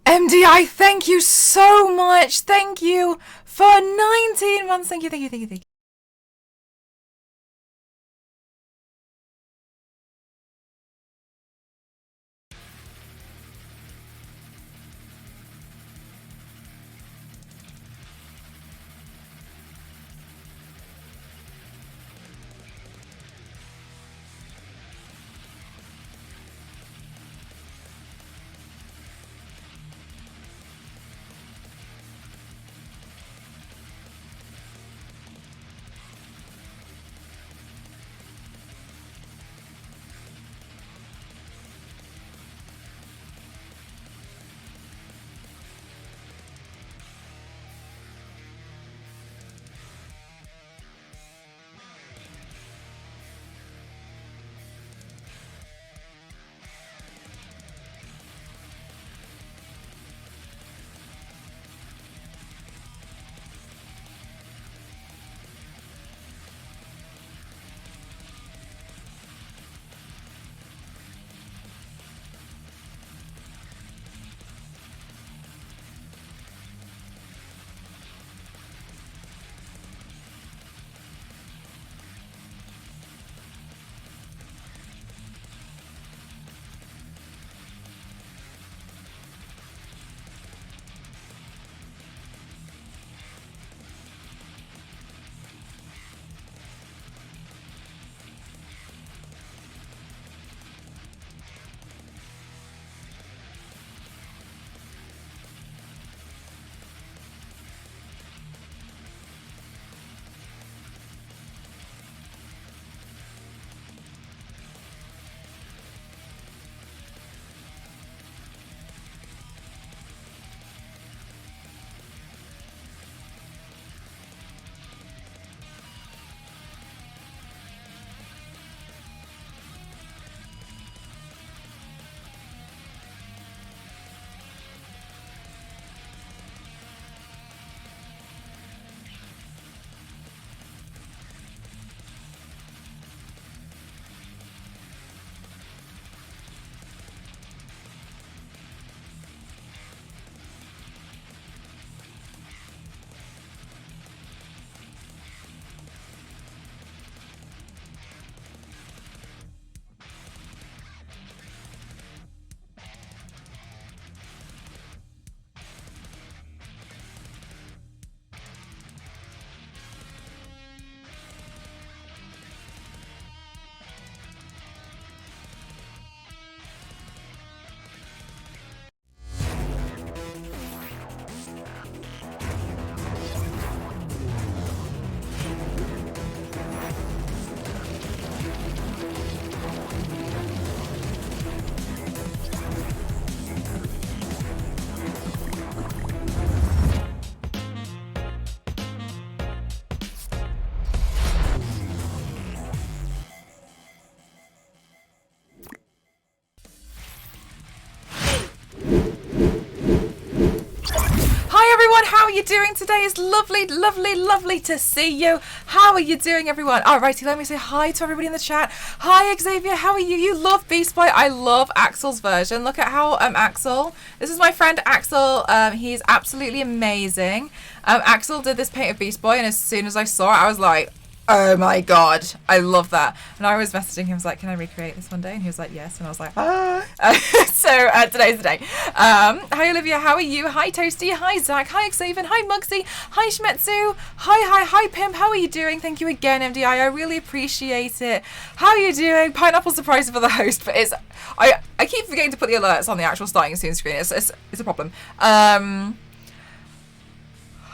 MDI, thank you so much. Thank you for 19 months. Thank you, thank you, thank you, thank you. How are you doing today? It's lovely, lovely, lovely to see you. How are you doing, everyone? Alrighty, let me say hi to everybody in the chat. Hi, Xavier. How are you? You love Beast Boy. I love Axel's version. Look at how Axel. This is my friend Axel. He's absolutely amazing. Axel did this paint of Beast Boy, and as soon as I saw it, I was like, oh my god, I love that. And I was messaging him, I was like, can I recreate this one day? And he was like, yes. And I was like, ah. So today's the day. Hi Olivia, how are you? Hi Toasty, hi Zach, hi Xavier, hi Mugsy, hi Shmetsu, hi Pimp, how are you doing? Thank you again, MDI, I really appreciate it. How are you doing? Pineapple surprise for the host, but I keep forgetting to put the alerts on the actual starting soon screen. It's a problem.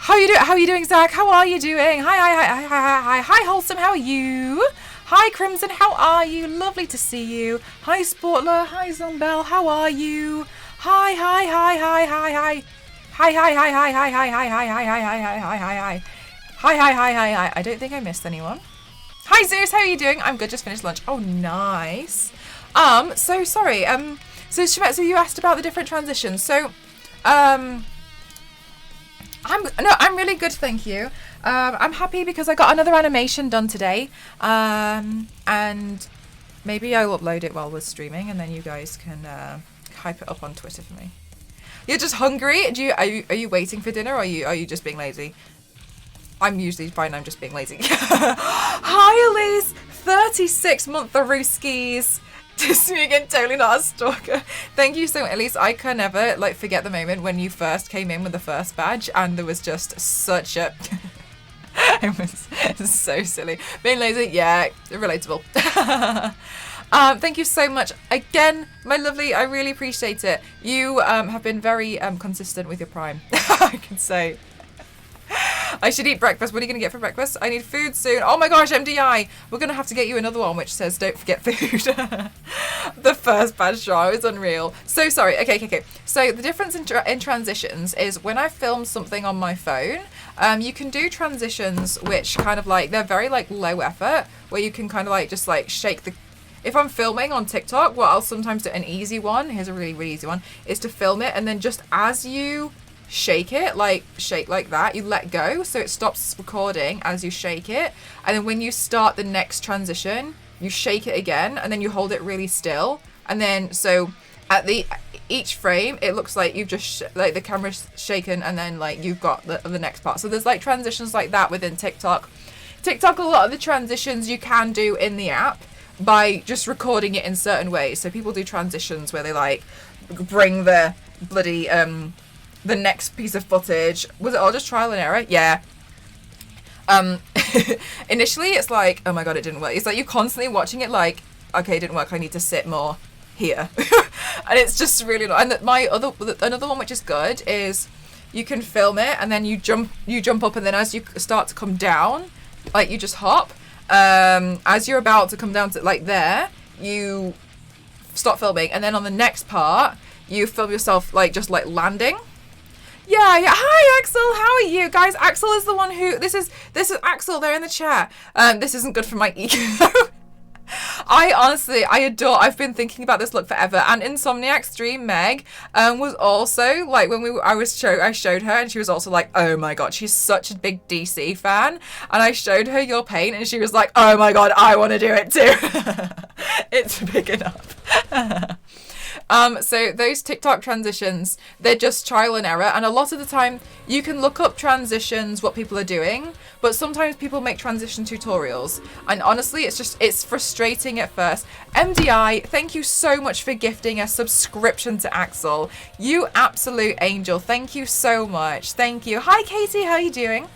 How are you doing, Zach? How are you doing? Hi, Wholesome. How are you? Hi, Crimson. How are you? Lovely to see you. Hi, Sportler. Hi, Zombell. How are you? Hi. I don't think I missed anyone. Hi, Zeus. How are you doing? I'm good. Just finished lunch. Oh, nice. So sorry. So Shemet, so you asked about the different transitions. So, I'm really good, thank you. I'm happy because I got another animation done today. And maybe I'll upload it while we're streaming, and then you guys can hype it up on Twitter for me. You're just hungry? Are you waiting for dinner, or are you just being lazy? I'm usually fine. I'm just being lazy. Hi, Elise. 36-month Ruskies. Just me again, totally not a stalker. Thank you so much, Elise. I can never forget the moment when you first came in with the first badge, and there was just such a. It was so silly. Being lazy, yeah, relatable. Thank you so much again, my lovely. I really appreciate it. You have been very consistent with your Prime. I can say. I should eat breakfast. What are you going to get for breakfast? I need food soon. Oh my gosh, MDI. We're going to have to get you another one which says don't forget food. The first badge show is unreal. So sorry. Okay. So the difference in transitions is when I film something on my phone, you can do transitions which kind of they're very low effort, where you can kind of just shake the... If I'm filming on TikTok, what I'll sometimes do, an easy one, here's a really, really easy one, is to film it and then just as you... shake it, shake like that, you let go so it stops recording as you shake it, and then when you start the next transition you shake it again and then you hold it really still, and then so at each frame it looks like you've just the camera's shaken, and then you've got the next part. So there's transitions like that within TikTok. A lot of the transitions you can do in the app by just recording it in certain ways. So people do transitions where they bring the bloody the next piece of footage. Was it all just trial and error? Yeah. Initially it's oh my god, it didn't work. It's you're constantly watching it okay, it didn't work, I need to sit more here. And it's just really not. And another one which is good is you can film it and then you jump up, and then as you start to come down, you just hop. As you're about to come down to there, you stop filming, and then on the next part you film yourself just landing. Yeah. Hi, Axel. How are you guys? Axel is the one who. This is Axel there in the chat. This isn't good for my ego. I adore. I've been thinking about this look forever. And Insomniac Stream Meg was also when I showed her, and she was also oh my god, she's such a big DC fan. And I showed her your paint, and she was oh my god, I want to do it too. It's big enough. So those TikTok transitions, they're just trial and error, and a lot of the time you can look up transitions, what people are doing, but sometimes people make transition tutorials, and honestly it's frustrating at first. MDI, thank you so much for gifting a subscription to Axel. You absolute angel. Thank you so much. Thank you. Hi Katie, how are you doing?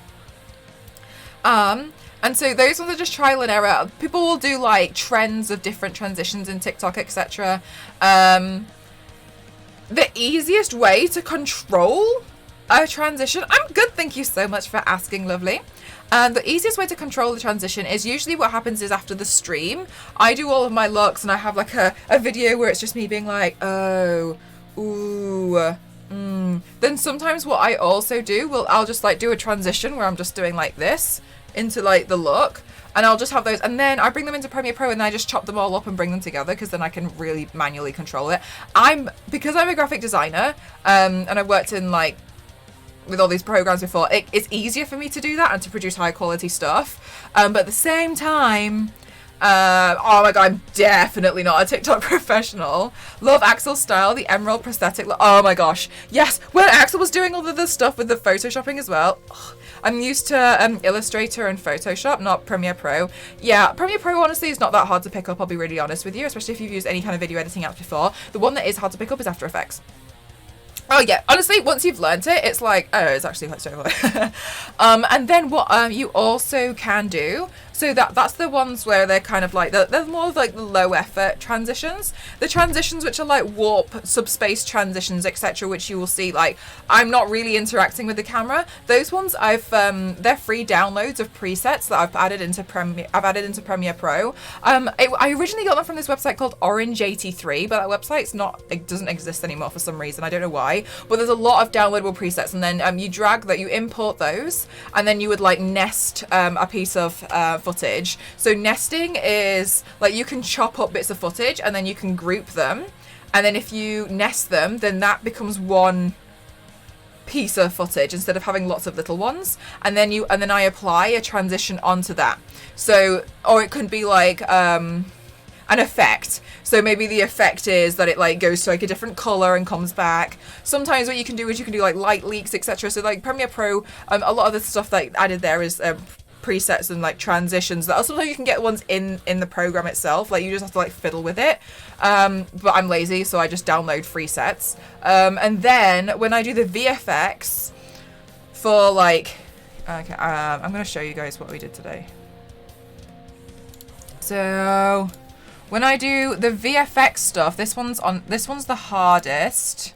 And so those ones are just trial and error. People will do trends of different transitions in TikTok, etc. The easiest way to control a transition, I'm good, thank you so much for asking, lovely. The easiest way to control the transition is usually what happens is after the stream, I do all of my looks and I have a video where it's just me being oh, ooh, Then sometimes what I also do, I'll just do a transition where I'm just doing this into the look, and I'll just have those, and then I bring them into Premiere Pro, and then I just chop them all up and bring them together, because then I can really manually control it. Because I'm a graphic designer, and I've worked in with all these programs before, it's easier for me to do that and to produce high quality stuff, but at the same time, oh my god, I'm definitely not a TikTok professional. Love Axel's style, the emerald prosthetic look. Oh my gosh, yes, when Axel was doing all of the stuff with the photoshopping as well. I'm used to Illustrator and Photoshop, not Premiere Pro. Yeah, Premiere Pro honestly is not that hard to pick up, I'll be really honest with you, especially if you've used any kind of video editing apps before. The one that is hard to pick up is After Effects. Oh yeah, honestly, once you've learnt it, it's oh, it's actually quite straightforward. And then what you also can do, so that's the ones where they're kind of they're more of the low effort transitions. The transitions which are warp, subspace transitions, etc., which you will see I'm not really interacting with the camera. Those ones they're free downloads of presets that I've added into Premiere Pro. I originally got them from this website called Orange83, but that website's it doesn't exist anymore for some reason. I don't know why, but there's a lot of downloadable presets, and then you import those, and then you would nest a piece of footage. So nesting is like you can chop up bits of footage and then you can group them. And then if you nest them, then that becomes one piece of footage instead of having lots of little ones. And then I apply a transition onto that. So, or it could be like an effect. So maybe the effect is that it like goes to like a different color and comes back. Sometimes what you can do is you can do like light leaks, etc. So like Premiere Pro, a lot of the stuff that I added there is presets and like transitions that sometimes you can get ones in the program itself. Like you just have to like fiddle with it. But I'm lazy, so I just download free sets. And then when I do the VFX for like, okay, I'm gonna show you guys what we did today. So when I do the VFX stuff, this one's the hardest.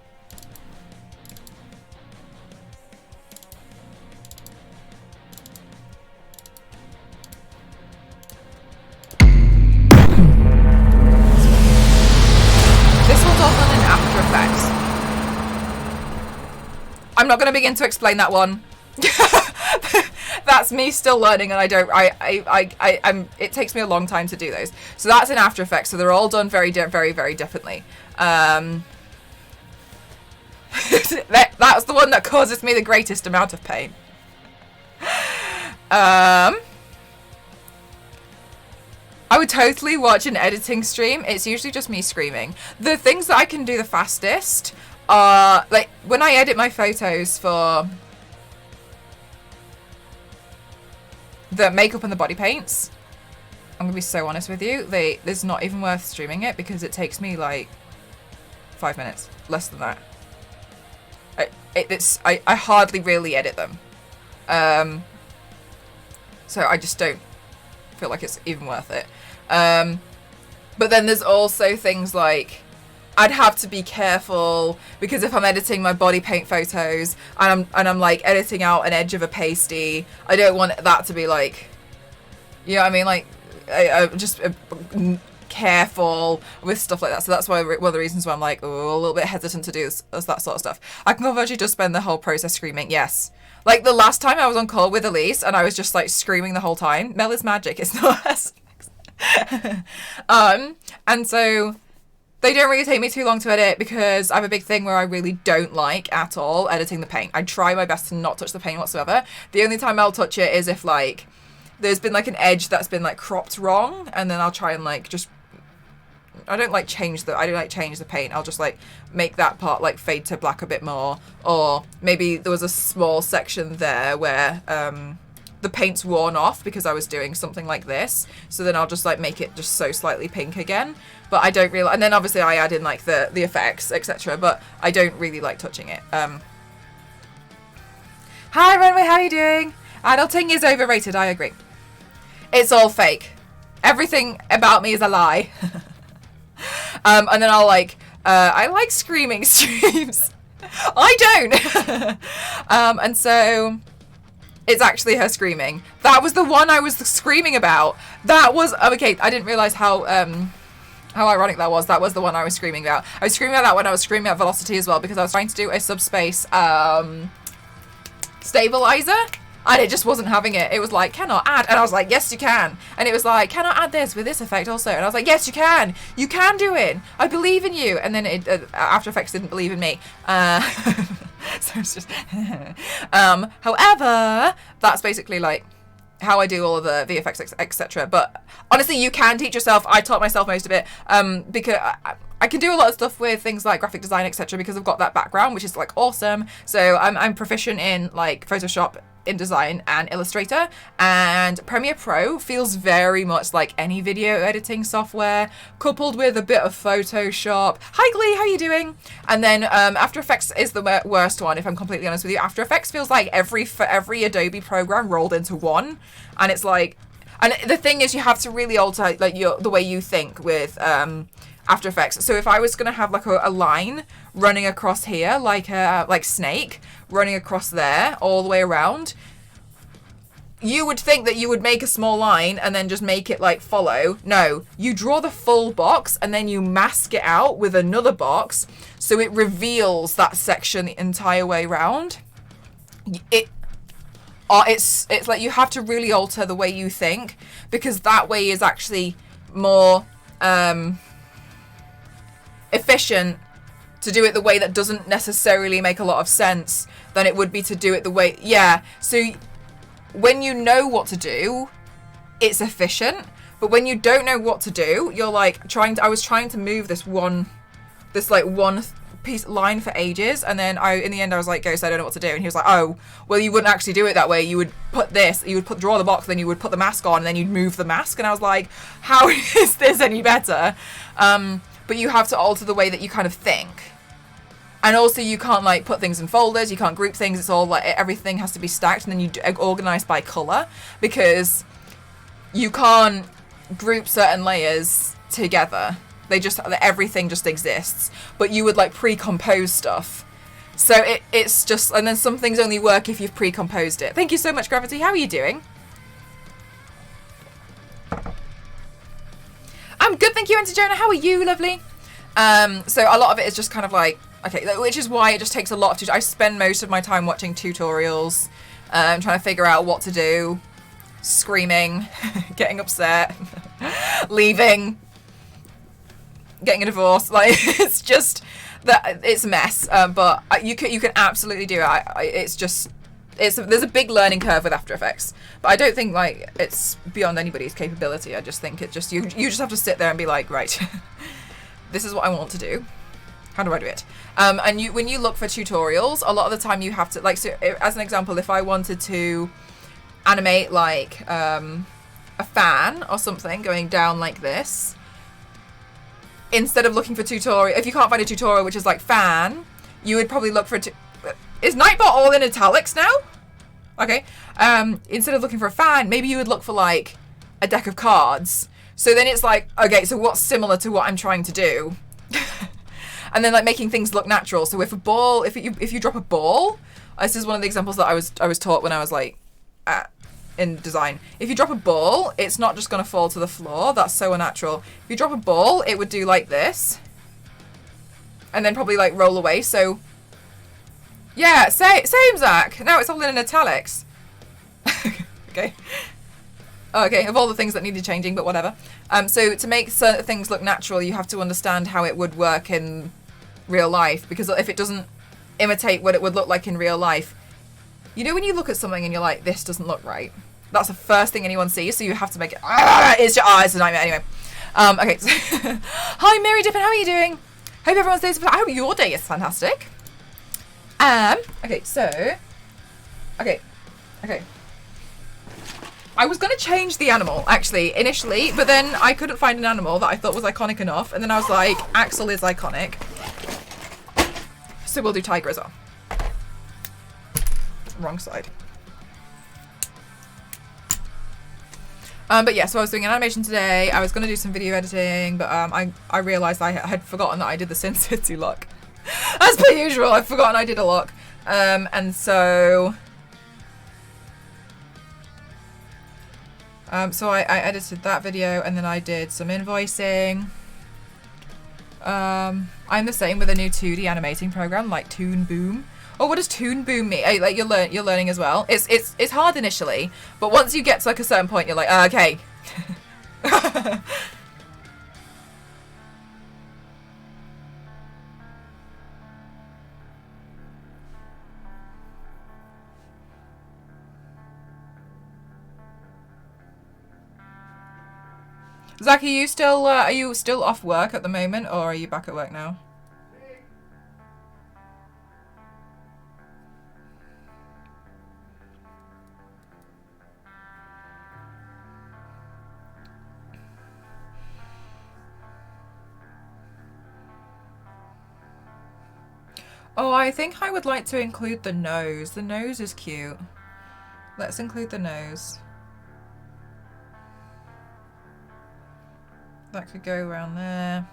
This one's all done in After Effects. I'm not going to begin to explain that one. That's me still learning, and it takes me a long time to do those. So that's in After Effects. So they're all done very, very, very differently. That's the one that causes me the greatest amount of pain. I would totally watch an editing stream. It's usually just me screaming. The things that I can do the fastest are like when I edit my photos for the makeup and the body paints. I'm gonna be so honest with you. It's not even worth streaming it because it takes me like 5 minutes, less than that. I hardly really edit them. So I just don't feel like it's even worth it. But then there's also things like I'd have to be careful because if I'm editing my body paint photos and I'm like editing out an edge of a pasty, I don't want that to be like, you know what I mean? Like I'm just careful with stuff like that. So that's why one of the reasons why I'm like, oh, a little bit hesitant to do that sort of stuff. I can virtually just spend the whole process screaming. Yes. Like the last time I was on call with Elise and I was just like screaming the whole time. Mel is magic. It's not and so they don't really take me too long to edit because I have a big thing where I really don't like at all editing the paint. I try my best to not touch the paint whatsoever. The only time I'll touch it is if like there's been like an edge that's been like cropped wrong, and then I'll try and like just I don't like change the paint. I'll just like make that part like fade to black a bit more, or maybe there was a small section there where the paint's worn off because I was doing something like this, so then I'll just like make it just so slightly pink again. But I don't really, and then obviously I add in like the effects, etc. But I don't really like touching it. Hi Runway, how are you doing? Adulting is overrated. I agree. It's all fake. Everything about me is a lie. And then I'll like I like screaming streams. I don't. And so it's actually her screaming. That was the one I was screaming about. That was okay. I didn't realize how ironic that was. That was the one I was screaming about. I was screaming about that when I was screaming about velocity as well because I was trying to do a subspace stabilizer. And it just wasn't having it. It was like, cannot add. And I was like, yes, you can. And it was like, cannot add this with this effect also. And I was like, yes, you can. You can do it. I believe in you. And then After Effects didn't believe in me. So it's just... however, that's basically like how I do all of the VFX, etc. But honestly, you can teach yourself. I taught myself most of it because... I can do a lot of stuff with things like graphic design, etc. because I've got that background, which is like awesome. So I'm proficient in like Photoshop, InDesign and Illustrator, and Premiere Pro feels very much like any video editing software coupled with a bit of Photoshop. Hi Glee, how are you doing? And then After Effects is the worst one, if I'm completely honest with you. After Effects feels like every Adobe program rolled into one, and it's like, and the thing is you have to really alter like the way you think with After Effects. So if I was gonna have like a line running across here, like a snake running across there all the way around, you would think that you would make a small line and then just make it like follow. No, you draw the full box and then you mask it out with another box so it reveals that section the entire way around. it's like you have to really alter the way you think, because that way is actually more efficient to do it the way that doesn't necessarily make a lot of sense than it would be to do it the way, yeah. So when you know what to do, it's efficient, but when you don't know what to do, you're like I was trying to move this one piece line for ages, and then in the end I was like, Ghost, I don't know what to do. And he was like, oh, well, you wouldn't actually do it that way. You would put this, draw the box, then you would put the mask on, and then you'd move the mask. And I was like, how is this any better? But you have to alter the way that you kind of think. And also you can't like put things in folders, you can't group things, it's all like everything has to be stacked, and then you organize by color, because you can't group certain layers together. Everything just exists, but you would like pre-compose stuff. So it's just, and then some things only work if you've pre-composed it. Thank you so much, Gravity. How are you doing? I'm good, thank you, Auntie Jonah. How are you, lovely? So a lot of it is just kind of like, okay, which is why it just takes a lot of I spend most of my time watching tutorials, trying to figure out what to do, screaming, getting upset, leaving, getting a divorce. Like, it's just that it's a mess. But you can absolutely do it. There's a big learning curve with After Effects, but I don't think like it's beyond anybody's capability. I just think you just have to sit there and be like, right, this is what I want to do. How do I do it? And when you look for tutorials, a lot of the time you have to, like, so as an example, if I wanted to animate like a fan or something going down like this, instead of looking for tutorial, if you can't find a tutorial which is like fan, you would probably look for is Nightbot all in italics now? Okay. Instead of looking for a fan, maybe you would look for like a deck of cards. So then it's like, okay, so what's similar to what I'm trying to do? And then like making things look natural. So if you drop a ball, this is one of the examples that I was taught when I was like in design. If you drop a ball, it's not just going to fall to the floor. That's so unnatural. If you drop a ball, it would do like this, and then probably like roll away. So yeah, same Zach. Now it's all in italics. Okay. Okay, of all the things that needed changing, but whatever. So to make certain things look natural, you have to understand how it would work in real life, because if it doesn't imitate what it would look like in real life, you know when you look at something and you're like, this doesn't look right? That's the first thing anyone sees, so you have to make it, it's a nightmare. Anyway. Okay. So hi, Mary Dippin, how are you doing? Hope everyone's day is, I hope your day is fantastic. Okay, so, okay. I was going to change the animal, actually, initially, but then I couldn't find an animal that I thought was iconic enough, and then I was like, Axel is iconic, so we'll do Tiger as well. Wrong side. But yeah, so I was doing an animation today. I was going to do some video editing, but I realised I had forgotten that I did the Sin City lock. As per usual, I've forgotten I did a lock. And so... so I edited that video, and then I did some invoicing. I'm the same with a new 2D animating program like Toon Boom. Oh, what does Toon Boom mean? Like you're learning as well. It's hard initially, but once you get to like a certain point, you're like, okay. Zach, are you still off work at the moment, or are you back at work now? Oh, I think I would like to include the nose. The nose is cute. Let's include the nose. That could go around there.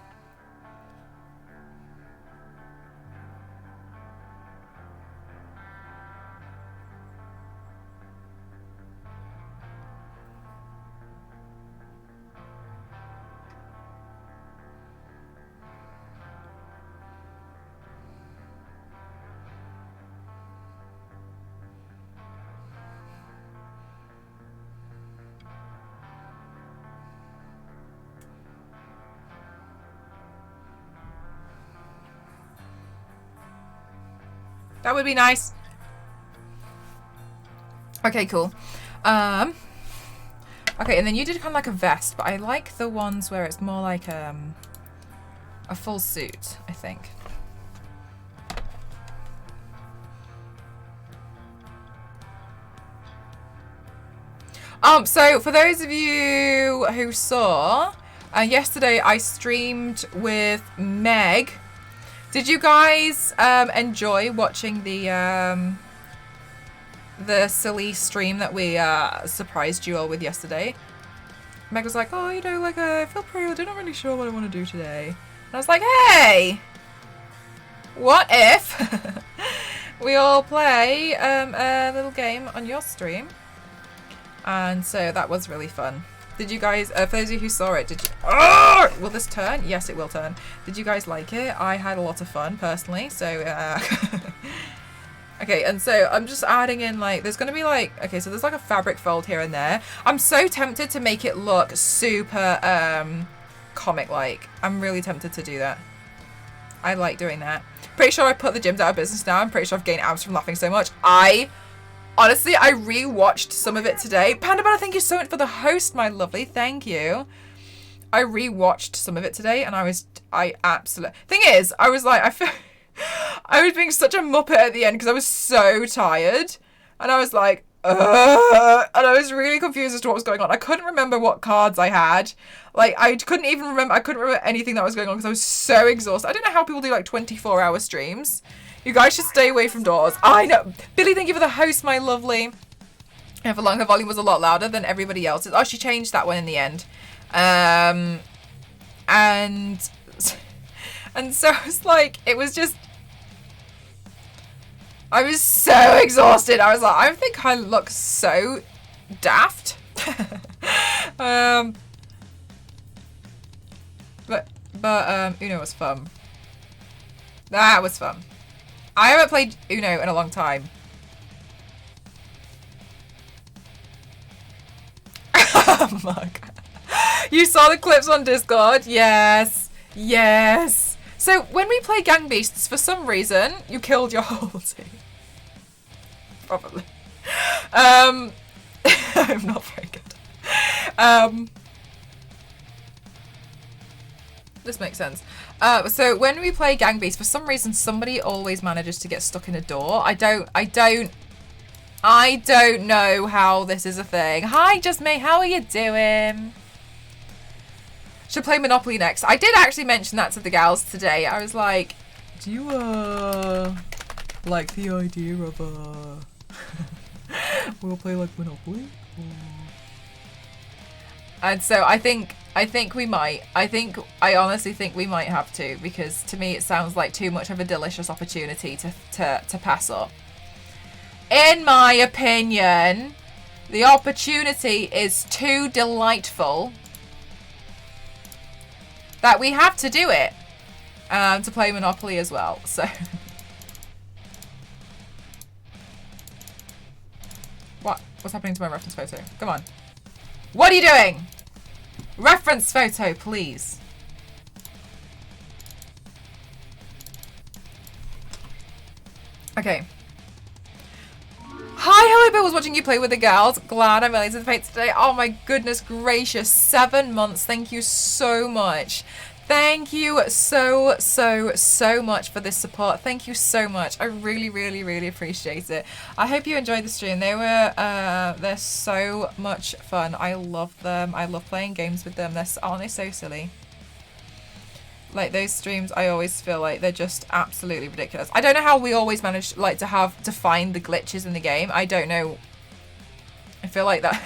That would be nice. Okay, cool. Okay, and then you did kind of like a vest, but I like the ones where it's more like a full suit, I think. So for those of you who saw, yesterday I streamed with Meg. Did you guys enjoy watching the silly stream that we surprised you all with yesterday? Meg was like, oh, you know, like I feel pretty, I'm not really sure what I want to do today. And I was like, hey, what if we all play a little game on your stream? And so that was really fun. Did you guys, for those of you who saw it, did you... Oh! Will this turn? Yes, it will turn. Did you guys like it? I had a lot of fun, personally. So, okay, and so I'm just adding in, like, there's going to be, like... Okay, so there's, like, a fabric fold here and there. I'm so tempted to make it look super comic-like. I'm really tempted to do that. I like doing that. Pretty sure I put the gyms out of business now. I'm pretty sure I've gained abs from laughing so much. Honestly, I re-watched some of it today. Pandabana, thank you so much for the host, my lovely. Thank you. I re-watched some of it today, and I absolutely... Thing is, I was like, I was being such a muppet at the end because I was so tired. And I was like, and I was really confused as to what was going on. I couldn't remember what cards I had. Like, I couldn't remember anything that was going on because I was so exhausted. I don't know how people do, like, 24-hour streams. You guys should stay away from doors. I know. Billy, thank you for the host, my lovely. And for long, her volume was a lot louder than everybody else's. Oh, she changed that one in the end. And so I was like, it was just... I was so exhausted. I was like, I think I look so daft. But Uno was fun. That was fun. I haven't played Uno in a long time. Oh my God. You saw the clips on Discord? Yes. Yes. So when we play Gang Beasts, for some reason, you killed your whole team. Probably. I'm not very good. This makes sense. So when we play Gang Beasts, for some reason, somebody always manages to get stuck in a door. I don't know how this is a thing. Hi, Just May. How are you doing? Should play Monopoly next. I did actually mention that to the gals today. I was like, do you like the idea of we'll play like Monopoly? And so I think we might. I honestly think we might have to, because to me it sounds like too much of a delicious opportunity to pass up. In my opinion, the opportunity is too delightful that we have to do it to play Monopoly as well. So what's happening to my reference photo? Come on. What are you doing? Reference photo, please. Okay. Hi, hello, Bill was watching you play with the gals. Glad I'm early to the fate today. Oh my goodness gracious. 7 months. Thank you so much. Thank you so much for this support. Thank you so much. I really appreciate it. I hope you enjoyed the stream. They're so much fun. I love them. I love playing games with them. Aren't they so silly? Like, those streams, I always feel like they're just absolutely ridiculous. I don't know how we always manage, like, to find the glitches in the game. I don't know. I feel like that.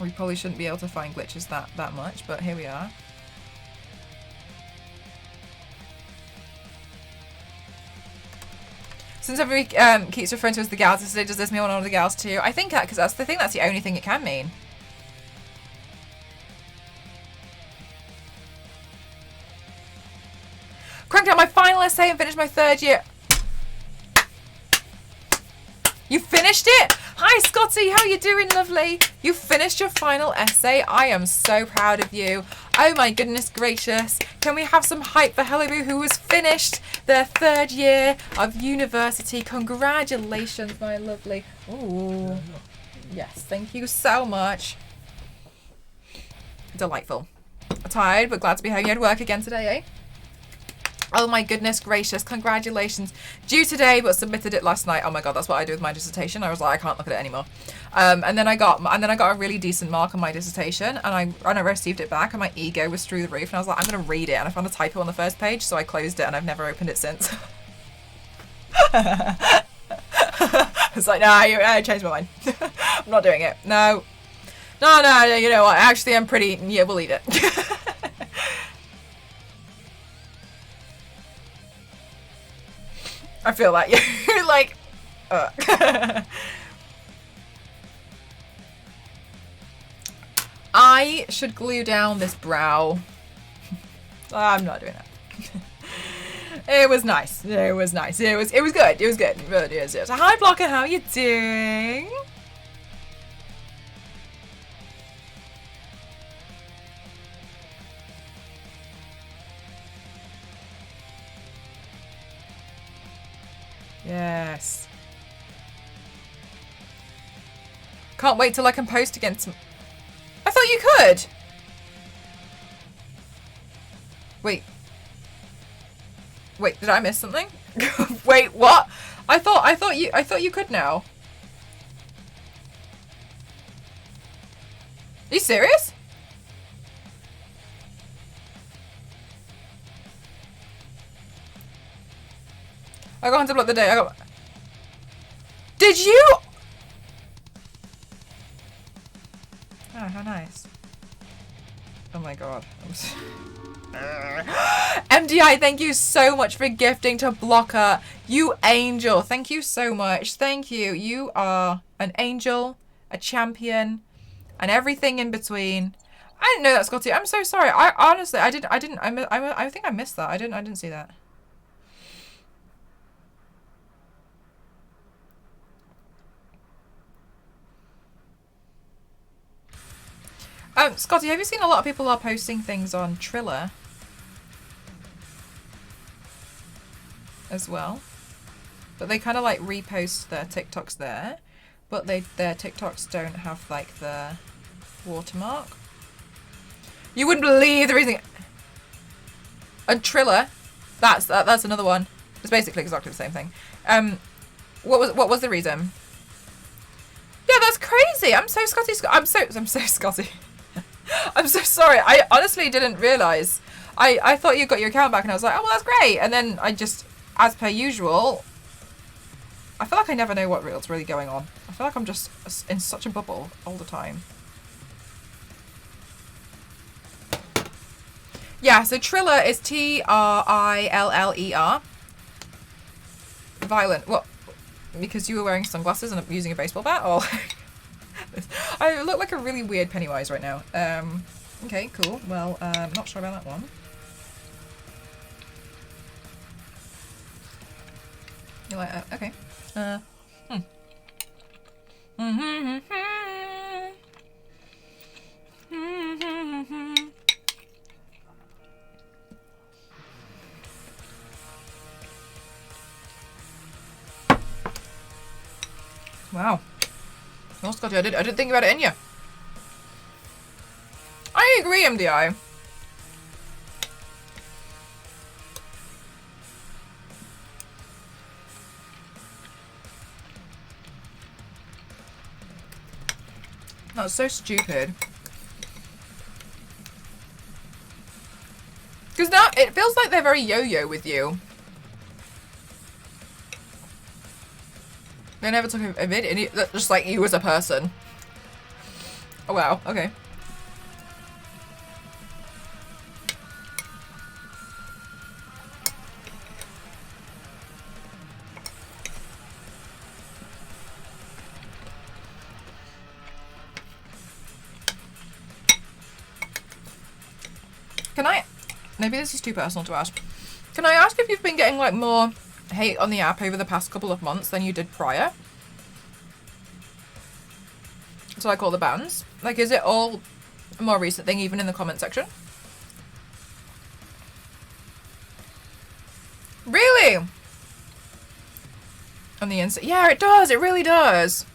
We probably shouldn't be able to find glitches that much, but here we are. Since everybody keeps referring to us the gals today, does this mean one of the gals too? I think that, because that's the only thing it can mean. Cranked out my final essay and finished my 3rd year. You finished it? Hi Scotty, how you doing, lovely? You finished your final essay. I am so proud of you. Oh my goodness gracious. Can we have some hype for Heliboo, who has finished their 3rd year of university? Congratulations, my lovely. Ooh. Yes, thank you so much. Delightful. Tired, but glad to be home. You had work again today, eh? Oh my goodness gracious, congratulations. Due today, but submitted it last night. Oh my god, that's what I do with my dissertation. I was like, I can't look at it anymore. And then I got a really decent mark on my dissertation, and I received it back, and my ego was through the roof, and I was like, I'm gonna read it, and I found a typo on the first page, so I closed it, and I've never opened it since. It's like, no, I changed my mind. I'm not doing it. No, you know what, actually I'm pretty, yeah, we'll leave it. I feel like you're like, I should glue down this brow. I'm not doing that. It was nice. It was nice. It was good. It was good. It really is. So, hi Blocker, how are you doing? Yes. Can't wait till I can post against. I thought you could. Wait, did I miss something? Wait, what? I thought you could now. Are you serious? I got 100 block the day. Did you? Oh, how nice. Oh my god. MDI, thank you so much for gifting to Blocker. You angel. Thank you so much. Thank you. You are an angel, a champion, and everything in between. I didn't know that, Scotty. I'm so sorry. I honestly, I think I missed that. I didn't see that. Scotty, have you seen a lot of people are posting things on Triller as well? But they kind of like repost their TikToks there, but their TikToks don't have like the watermark. You wouldn't believe the reason. And Triller, that's another one. It's basically exactly the same thing. What was the reason? Yeah, that's crazy. I'm so Scotty. I'm so Scotty. I'm so sorry. I honestly didn't realise. I thought you got your account back, and I was like, oh well, that's great. And then I just, as per usual, I feel like I never know what's really going on. I feel like I'm just in such a bubble all the time. Yeah, so Triller is Triller. Violent. What? Because you were wearing sunglasses and using a baseball bat? Or I look like a really weird Pennywise right now. Okay, cool. Well, not sure about that one. You're like, okay. Wow. No, Scotty, I didn't think about it in you. I agree, MDI. That's so stupid. Because now it feels like they're very yo-yo with you. They never took a vid, just like you as a person. Oh wow, okay. Can I, maybe this is too personal to ask. Can I ask if you've been getting like more hate on the app over the past couple of months than you did prior? So like all the bands. Like, is it all a more recent thing, even in the comment section? Really? On the inside? Yeah, it does. It really does.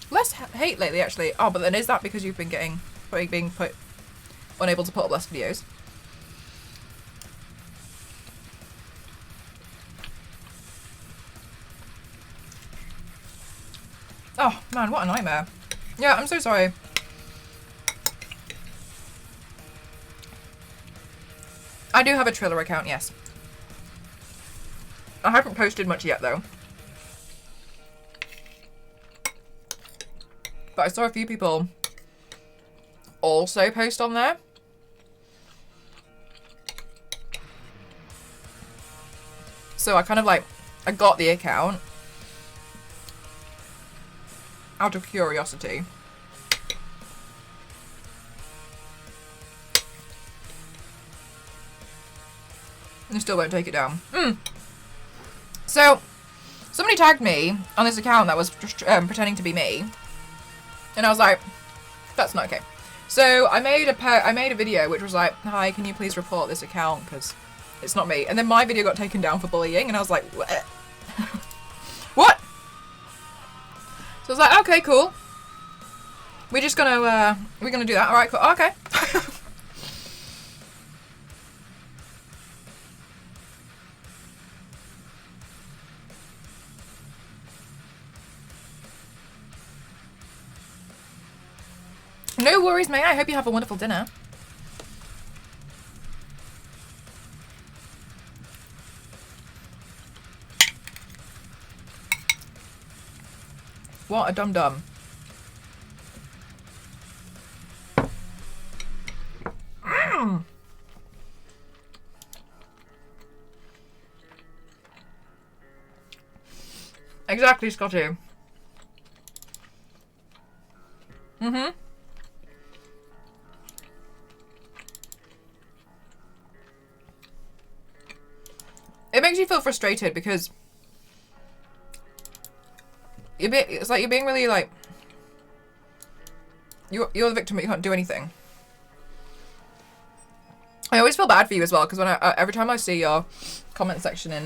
Less hate lately, actually. Oh, but then is that because you've been being unable to put up less videos? Oh man, what a nightmare. Yeah, I'm so sorry. I do have a Triller account, yes. I haven't posted much yet though. But I saw a few people also post on there. So I kind of like, I got the account out of curiosity. And I still won't take it down. So, somebody tagged me on this account that was just pretending to be me. And I was like, that's not okay. So I made a video which was like, hi, can you please report this account because it's not me. And then my video got taken down for bullying and I was like, what? What? So I was like, okay, cool. We're just gonna, we're gonna do that. All right, cool. Oh, okay. No worries, mate. I hope you have a wonderful dinner. What a dum-dum. Exactly, Scotty. It makes you feel frustrated because it's like you're being really like, you're the victim but you can't do anything. I always feel bad for you as well because when every time I see your comment section in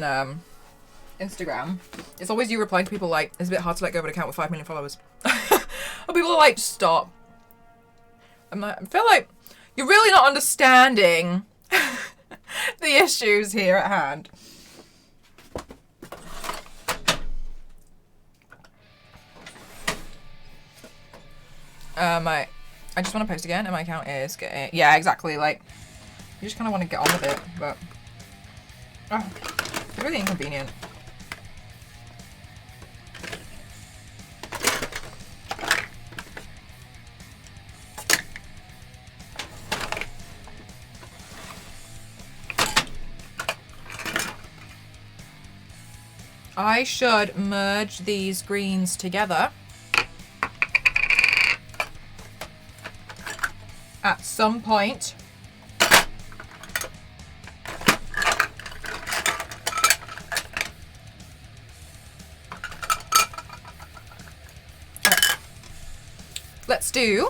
Instagram, it's always you replying to people like, it's a bit hard to let go of an account with 5 million followers. Or people are like, stop. I feel like you're really not understanding the issues here at hand. I just want to post again and my account is getting, yeah, exactly, like, you just kind of want to get on with it, but, oh, it's really inconvenient. I should merge these greens together at some point. Let's do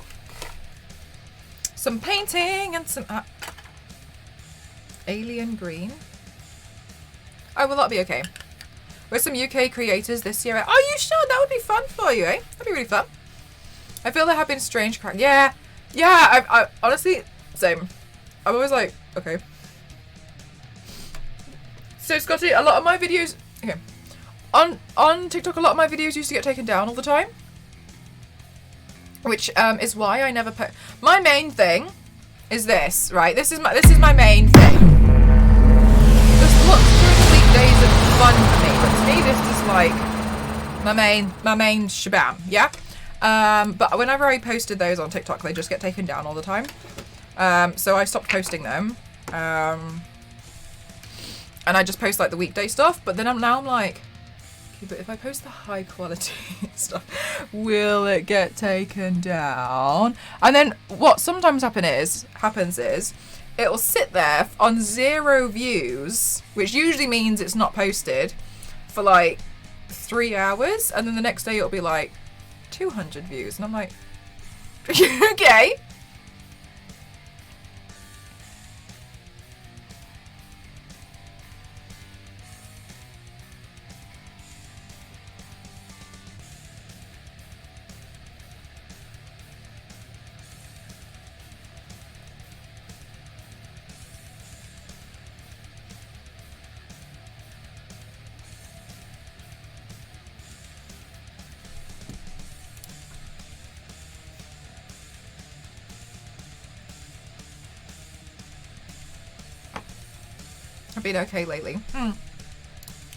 some painting and some alien green. Oh, will that be okay? With some UK creators this year. Are you sure? That would be fun for you, eh? That'd be really fun. I feel there have been strange cracks. Yeah. Yeah, I honestly, same. I'm always like, okay. So, Scotty, a lot of my videos, okay. On TikTok, a lot of my videos used to get taken down all the time. Which is why I never put, my main thing is this, right? This is my main thing. This looks during the weekdays of fun for me, but to me this is like my main shabam, yeah? But whenever I posted those on TikTok, they just get taken down all the time. So I stopped posting them. And I just post like the weekday stuff, but then I'm like, okay, but if I post the high quality stuff, will it get taken down? And then what sometimes happens is it will sit there on 0 views, which usually means it's not posted, for like 3 hours, and then the next day it'll be like 200 views, and I'm like, Okay. I've been okay lately.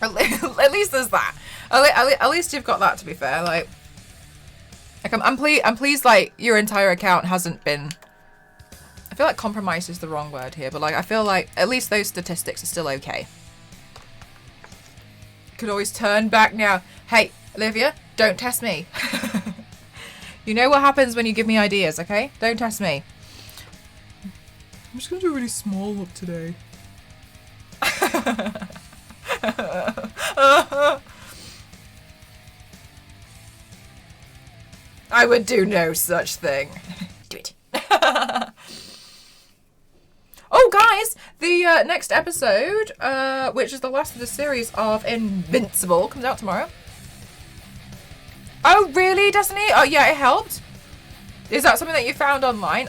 At least there's that. At least you've got that, to be fair. Like I'm pleased. Like your entire account hasn't been. I feel like compromised is the wrong word here, but like I feel like at least those statistics are still okay. Could always turn back now. Hey, Olivia, don't test me. You know what happens when you give me ideas, okay? Don't test me. I'm just gonna do a really small look today. I would do no such thing. Do it. Oh, guys, the next episode, which is the last of the series of Invincible, comes out tomorrow. Oh, really, Destiny? Oh, yeah, it helped. Is that something that you found online?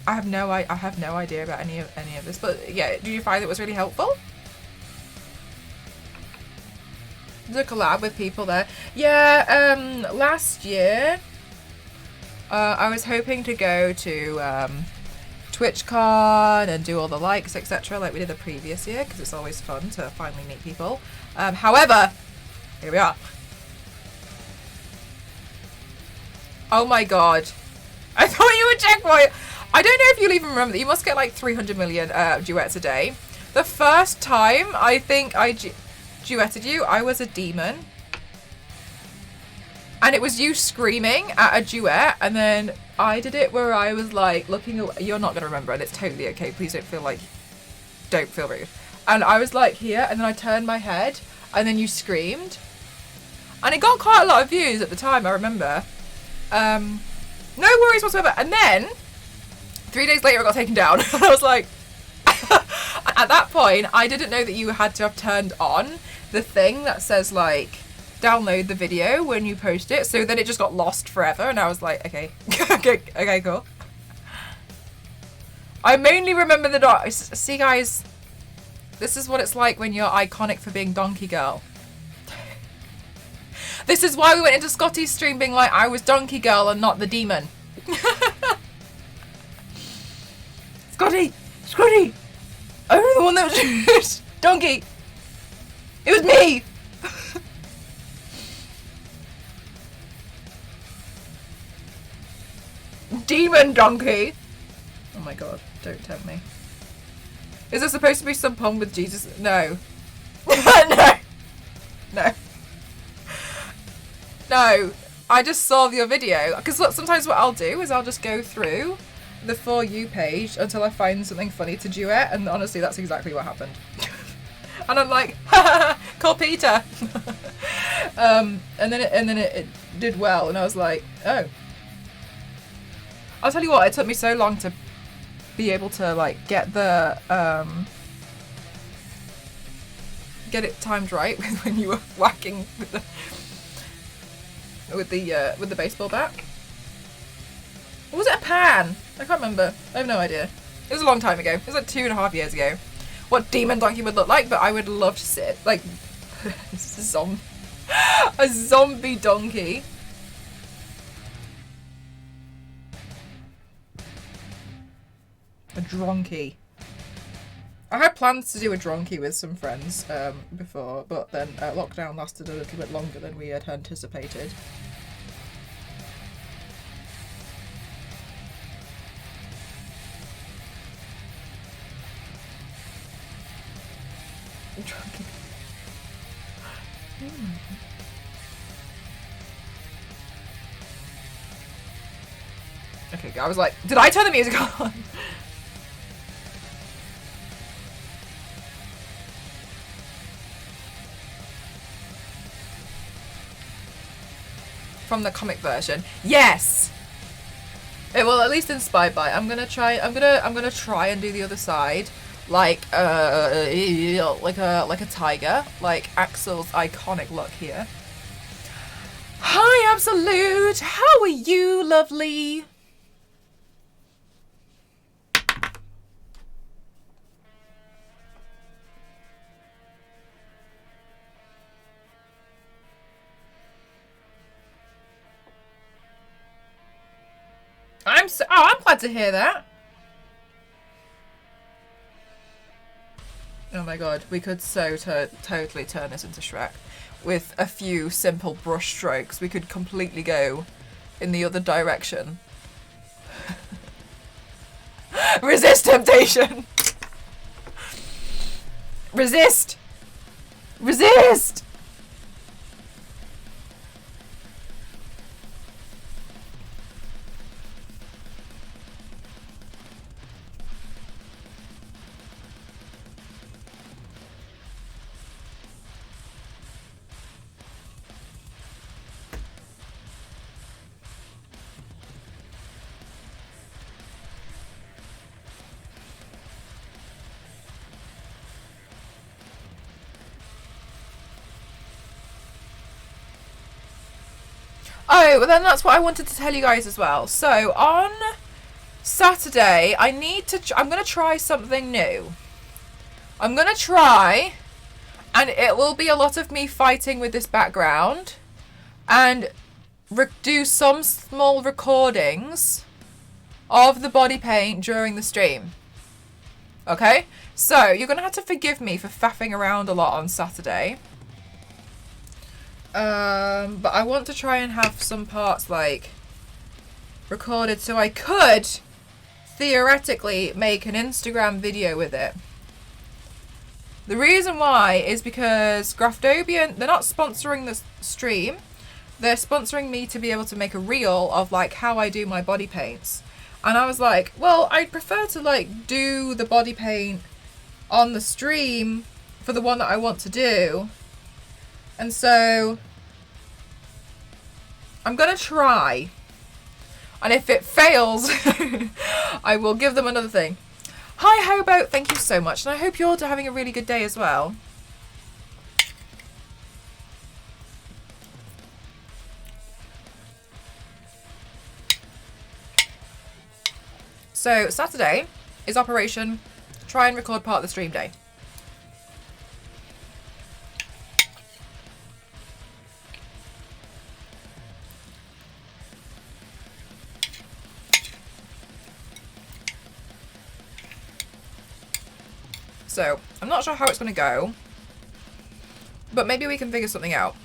I have no idea about any of this, but yeah, do you find it was really helpful? The collab with people there. Yeah, last year, I was hoping to go to TwitchCon and do all the likes, etc., like we did the previous year, because it's always fun to finally meet people. However, here we are. Oh my god. I thought you would check my... I don't know if you'll even remember that. You must get like 300 million duets a day. The first time I think I duetted you, I was a demon. And it was you screaming at a duet, and then I did it where I was like looking away. You're not going to remember, and it's totally okay. Please don't feel rude. And I was like here, and then I turned my head, and then you screamed. And it got quite a lot of views at the time, I remember. No worries whatsoever. And then 3 days later, it got taken down. And I was like, at that point, I didn't know that you had to have turned on the thing that says like, download the video when you post it. So then it just got lost forever. And I was like, okay, okay, cool. I mainly remember the dog. See, guys, this is what it's like when you're iconic for being Donkey Girl. This is why we went into Scotty's stream being like, I was Donkey Girl and not the demon. Scotty! I was the one that was Donkey! It was me! Demon Donkey! Oh my god, don't tempt me. Is there supposed to be some poem with Jesus? No. No, I just saw your video. Because sometimes what I'll do is I'll just go through the For You page until I find something funny to duet, and honestly, that's exactly what happened. And I'm like, call Peter. And then it did well, and I was like, oh. I'll tell you what, it took me so long to be able to like get the get it timed right when you were whacking with the baseball bat. Or was it a pan? I can't remember. I have no idea. It was a long time ago. It was like 2.5 years ago. What Demon Donkey would look like, but I would love to sit like a zombie donkey. A dronky. I had plans to do a dronky with some friends before, but then lockdown lasted a little bit longer than we had anticipated. Dronky. Okay, I was like, did I turn the music on? From the comic version. Yes! It will at least inspire by. I'm gonna try and do the other side, like a tiger, like Axel's iconic look here. Hi, Absolute. How are you, lovely? I'm glad to hear that. Oh my god, we could so totally turn this into Shrek. With a few simple brush strokes, we could completely go in the other direction. Resist temptation! Resist! Resist! Oh, well then that's what I wanted to tell you guys as well. So on Saturday, I'm going to try something new. I'm going to try, and it will be a lot of me fighting with this background, and do some small recordings of the body paint during the stream. Okay? So you're going to have to forgive me for faffing around a lot on Saturday. But I want to try and have some parts like recorded so I could theoretically make an Instagram video with it. The reason why is because Graftobian, they're not sponsoring the stream. They're sponsoring me to be able to make a reel of like how I do my body paints. And I was like, well, I'd prefer to like do the body paint on the stream for the one that I want to do. And so I'm going to try. And if it fails, I will give them another thing. Hi, Hobo. Thank you so much. And I hope you're having a really good day as well. So Saturday is Operation Try and Record Part of the Stream Day. So, I'm not sure how it's going to go, but maybe we can figure something out.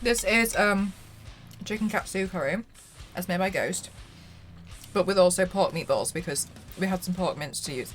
This is chicken katsu curry, as made by Ghost, but with also pork meatballs because we had some pork mince to use.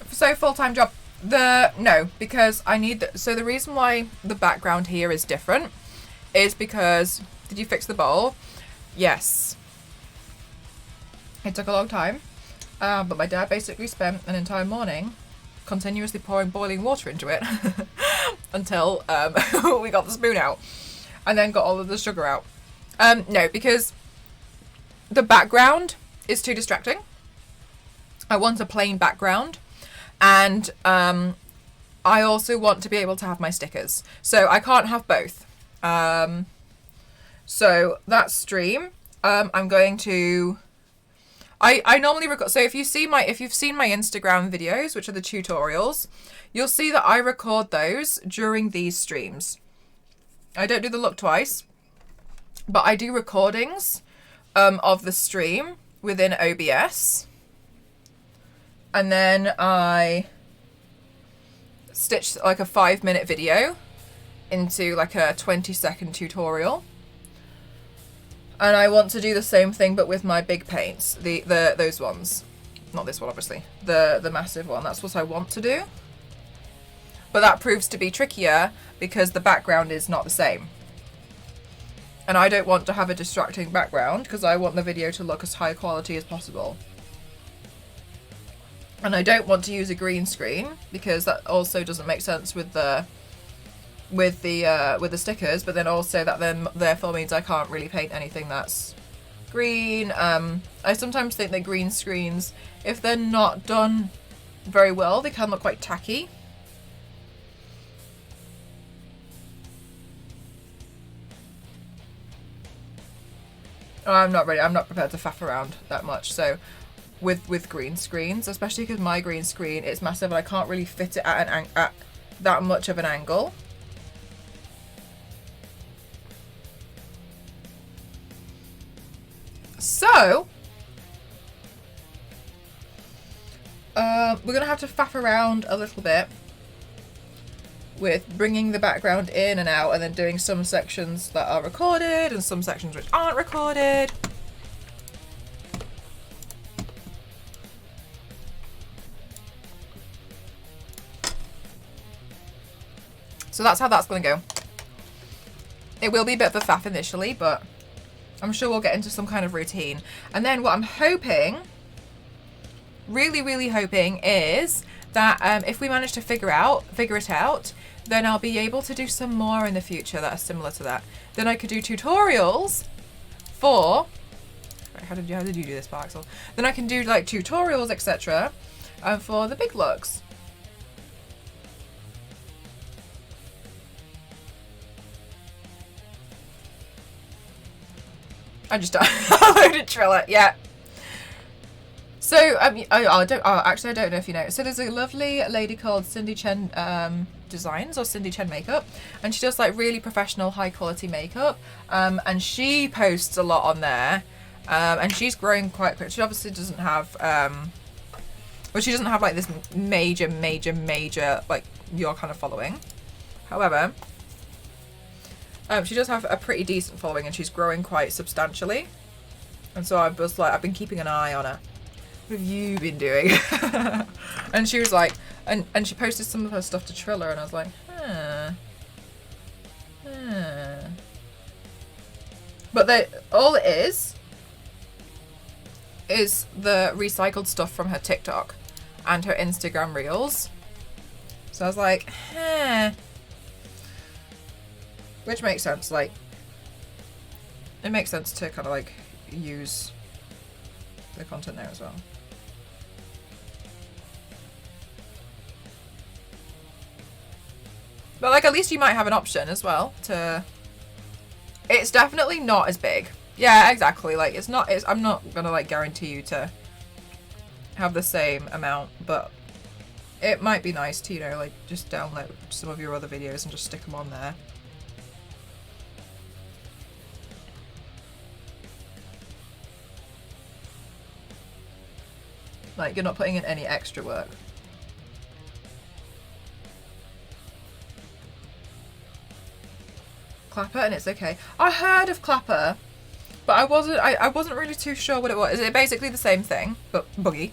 So full-time job. No, because I need so the reason why the background here is different is because, did you fix the bowl? Yes. It took a long time, but my dad basically spent an entire morning continuously pouring boiling water into it until we got the spoon out and then got all of the sugar out. No, because the background is too distracting. I want a plain background. And I also want to be able to have my stickers. So I can't have both. So that stream, I'm going to... I normally record... So if you've seen my Instagram videos, which are the tutorials, you'll see that I record those during these streams. I don't do the look twice, but I do recordings of the stream within OBS. And then I stitch like a 5-minute video into like a 20-second tutorial. And I want to do the same thing but with my big paints, those ones. Not this one obviously, the massive one. That's what I want to do. But that proves to be trickier because the background is not the same. And I don't want to have a distracting background because I want the video to look as high quality as possible. And I don't want to use a green screen because that also doesn't make sense with the stickers, but then also that then therefore means I can't really paint anything that's green. I sometimes think that green screens, if they're not done very well, they can look quite tacky. I'm not prepared to faff around that much. So with green screens, especially because my green screen is massive and I can't really fit it at that much of an angle. So we're gonna have to faff around a little bit with bringing the background in and out and then doing some sections that are recorded and some sections which aren't recorded. So that's how that's going to go. It will be a bit of a faff initially, but I'm sure we'll get into some kind of routine. And then what I'm hoping, really hoping, is that if we manage to figure it out, then I'll be able to do some more in the future that are similar to that. Then I could do tutorials for... How did you do this part, Axel? Then I can do like tutorials, etc. For the big looks. I just downloaded Triller, yeah. So actually I don't know if you know. So there's a lovely lady called Cindy Chen Designs or Cindy Chen Makeup, and she does like really professional, high quality makeup. And she posts a lot on there, and she's growing quite quick. She obviously doesn't have well, she doesn't have like this major like your kind of following. However, she does have a pretty decent following and she's growing quite substantially. And so I've been keeping an eye on her. What have you been doing? And she was like, and she posted some of her stuff to Triller and I was like, But all it is the recycled stuff from her TikTok and her Instagram Reels. So I was like, Which makes sense, like, it makes sense to kind of like use the content there as well. But like at least you might have an option as well to... It's definitely not as big. Yeah, exactly. Like I'm not gonna like guarantee you to have the same amount, but it might be nice to, you know, like just download some of your other videos and just stick them on there. Like, you're not putting in any extra work. Clapper, and it's okay. I heard of Clapper, but I wasn't really too sure what it was. Is it basically the same thing, but boogie?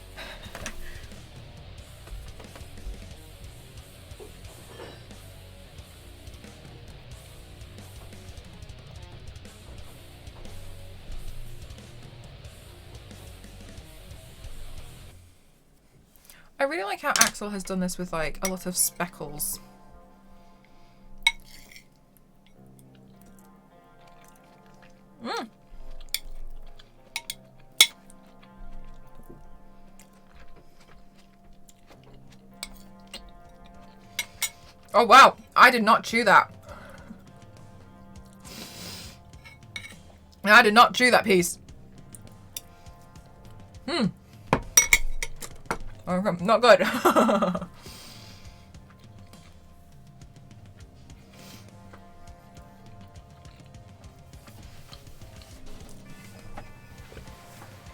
I really like how Axel has done this with like a lot of speckles. Oh wow, I did not chew that. I did not chew that piece. Okay, not good.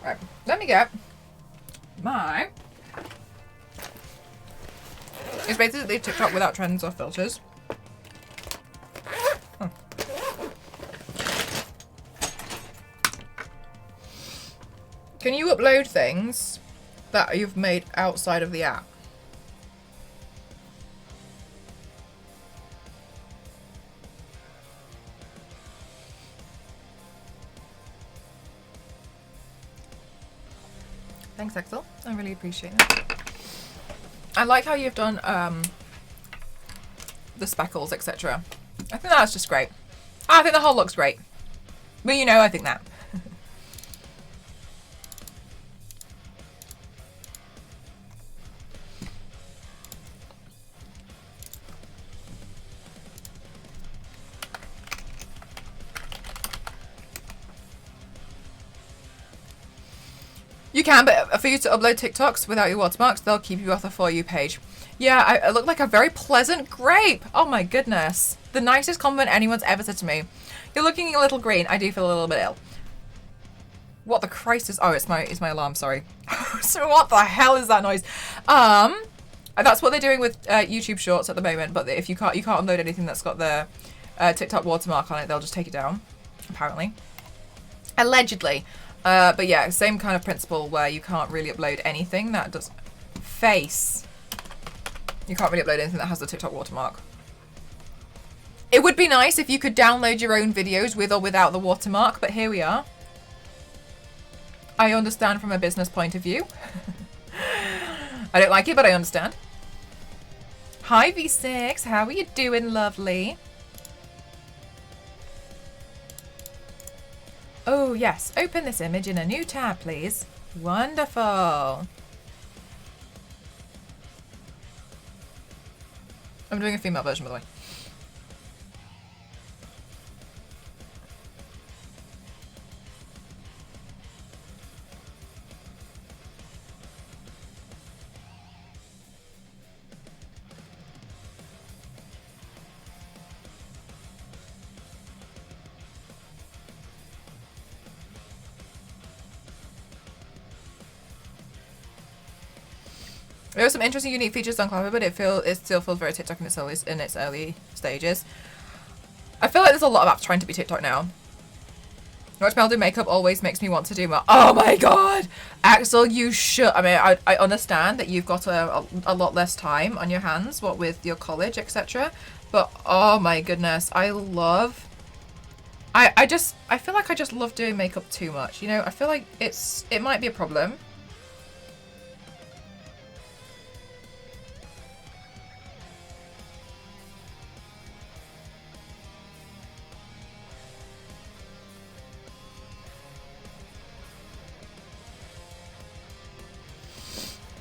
Right, let me get my... It's basically TikTok without trends or filters. Can you upload things that you've made outside of the app? Thanks, Axel. I really appreciate that. I like how you've done the speckles, etc. I think that's just great. I think the whole looks great. But you know, I think that. You can, but for you to upload TikToks without your watermarks, they'll keep you off the For You page. Yeah, I look like a very pleasant grape. Oh my goodness. The nicest compliment anyone's ever said to me. You're looking a little green. I do feel a little bit ill. What the Christ is... Oh, it's my alarm, sorry. So what the hell is that noise? That's what they're doing with YouTube Shorts at the moment, but if you can't upload anything that's got the TikTok watermark on it, they'll just take it down, apparently. Allegedly. But yeah, same kind of principle where you can't really upload anything that does... Face. You can't really upload anything that has the TikTok watermark. It would be nice if you could download your own videos with or without the watermark, but here we are. I understand from a business point of view. I don't like it, but I understand. Hi V6, how are you doing, lovely? Oh yes, open this image in a new tab, please. Wonderful. I'm doing a female version, by the way. There are some interesting, unique features on Clever, but it still feels very TikTok in its early stages. I feel like there's a lot of apps trying to be TikTok now. Watch Mel do makeup always makes me want to do more. Oh my god! Axel, you should. I mean, I understand that you've got a lot less time on your hands, what with your college, etc. But oh my goodness, I feel like I just love doing makeup too much. You know, I feel like it might be a problem.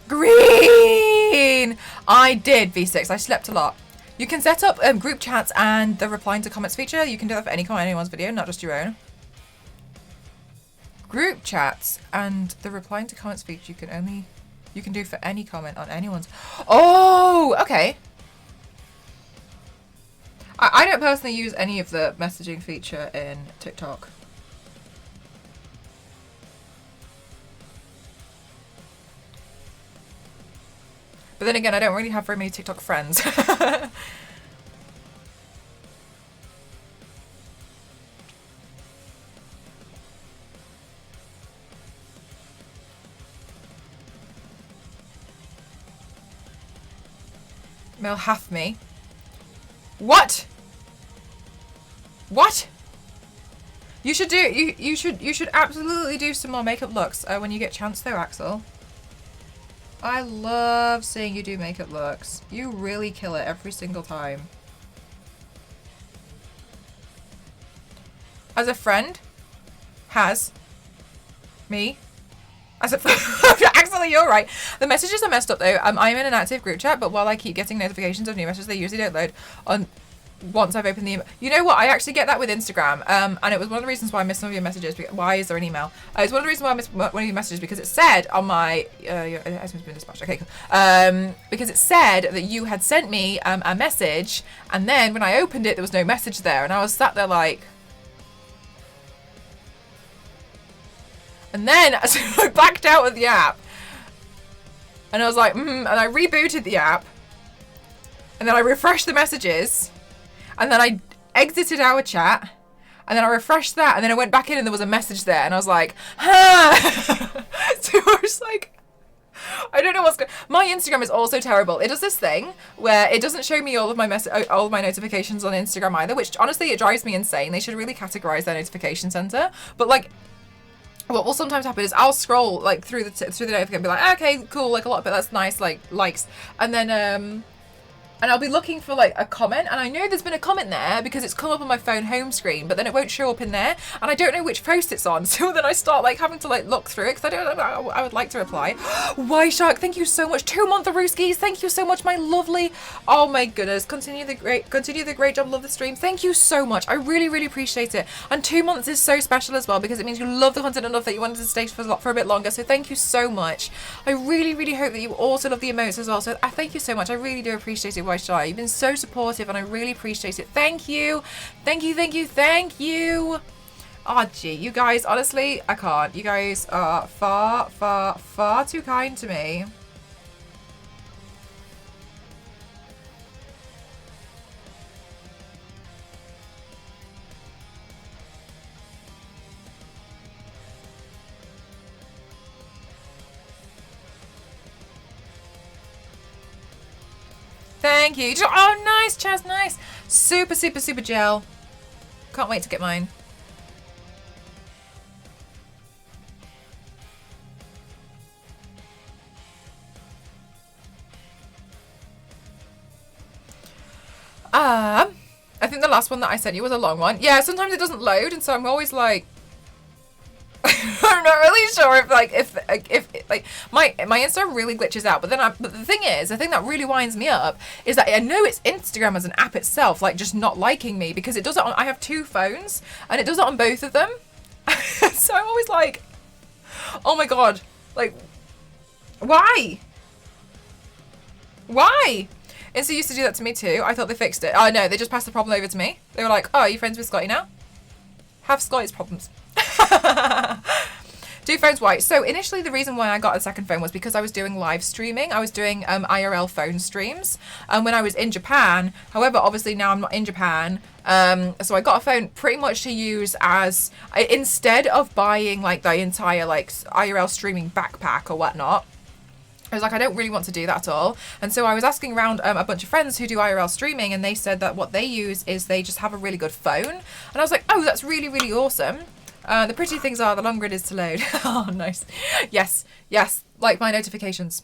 Green! I did, V6. I slept a lot. You can set up group chats and the replying to comments feature. You can do that for any comment on anyone's video, not just your own. Group chats and the replying to comments feature you can do for any comment on anyone's. Oh, okay. I don't personally use any of the messaging feature in TikTok. But then again, I don't really have very many TikTok friends. Mel hath me. What? What? You should you should absolutely do some more makeup looks when you get a chance though, Axel. I love seeing you do makeup looks. You really kill it every single time. As a friend has me I said, actually, you're right. The messages are messed up though. I'm in an active group chat, but while I keep getting notifications of new messages, they usually don't load on once I've opened the email. You know what? I actually get that with Instagram. And it was one of the reasons why I missed some of your messages. Why is there an email? It's one of the reasons why I missed one of your messages because it said on my your item's been dispatched. Okay, cool. Because it said that you had sent me a message, and then when I opened it, there was no message there, and I was sat there like. And then I backed out of the app, and I was like, and I rebooted the app, and then I refreshed the messages, and then I exited our chat, and then I refreshed that, and then I went back in, and there was a message there, and I was like, huh. So I was like, I don't know what's going. My Instagram is also terrible. It does this thing where it doesn't show me all of my all of my notifications on Instagram either, which honestly it drives me insane. They should really categorize their notification center, but like. What will sometimes happen is I'll scroll like through the notification and be like, okay, cool, like a lot of it, that's nice, like likes, and then and I'll be looking for like a comment, and I know there's been a comment there because it's come up on my phone home screen, but then it won't show up in there, and I don't know which post it's on, so then I start like having to like look through it because I don't know, I would like to reply. Why Shark, thank you so much. 2 month Rooskies, thank you so much, my lovely. Oh my goodness, continue the great job, love the stream. Thank you so much. I really, really appreciate it. And 2 months is so special as well because it means you love the content enough that you wanted to stay for a bit longer. So thank you so much. I really, really hope that you also love the emotes as well. So I thank you so much. I really do appreciate it, Why Shark. You've been so supportive and I really appreciate it. Thank you. Thank you, thank you, thank you. Oh gee, you guys, honestly, I can't. You guys are far, far, far too kind to me. Thank you. Oh, nice, Chaz, nice. Super, super, super gel. Can't wait to get mine. I think the last one that I sent you was a long one. Yeah, sometimes it doesn't load, and so I'm always like, I'm not really sure if my Instagram really glitches out. But then but the thing is, the thing that really winds me up is that I know it's Instagram as an app itself, like just not liking me because it does it on. I have 2 phones and it does it on both of them. So I'm always like, oh my god, like, why? Why? Insta used to do that to me too. I thought they fixed it. Oh no, they just passed the problem over to me. They were like, oh, are you friends with Scotty now? Have Scotty's problems. 2 phones white. So initially the reason why I got a second phone was because I was doing live streaming. I was doing IRL phone streams when I was in Japan. However, obviously now I'm not in Japan. So I got a phone pretty much to use as instead of buying like the entire like IRL streaming backpack or whatnot. I was like, I don't really want to do that at all. And so I was asking around a bunch of friends who do IRL streaming, and they said that what they use is they just have a really good phone. And I was like, oh, that's really, really awesome. The pretty things are the longer it is to load. Oh, nice. Yes, yes, like my notifications.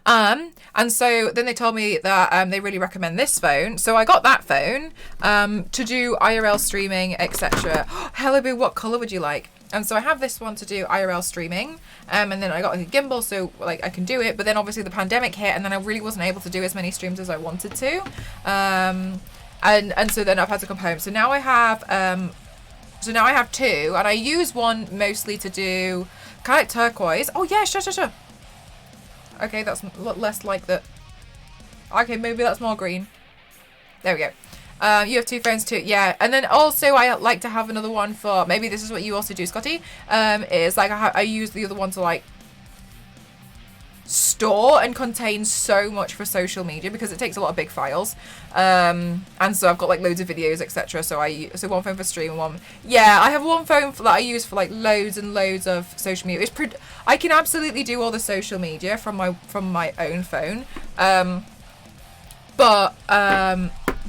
And so then they told me that they really recommend this phone. So I got that phone to do IRL streaming, etc. Hello, Boo, what color would you like? And so I have this one to do IRL streaming, and then I got like a gimbal so like I can do it, but then obviously the pandemic hit and then I really wasn't able to do as many streams as I wanted to. And so then I've had to come home. So now I have 2, and I use one mostly to do kind of like turquoise. Oh yeah, sure. Okay, that's less like that. Okay, maybe that's more green. There we go. You have 2 phones too, yeah. And then also I like to have another one for, maybe this is what you also do, Scotty, is like I use the other one to like store and contain so much for social media because it takes a lot of big files. And so I've got like loads of videos, etc. So one phone for stream and one, yeah, I have one phone that I use for like loads and loads of social media. I can absolutely do all the social media from my own phone. But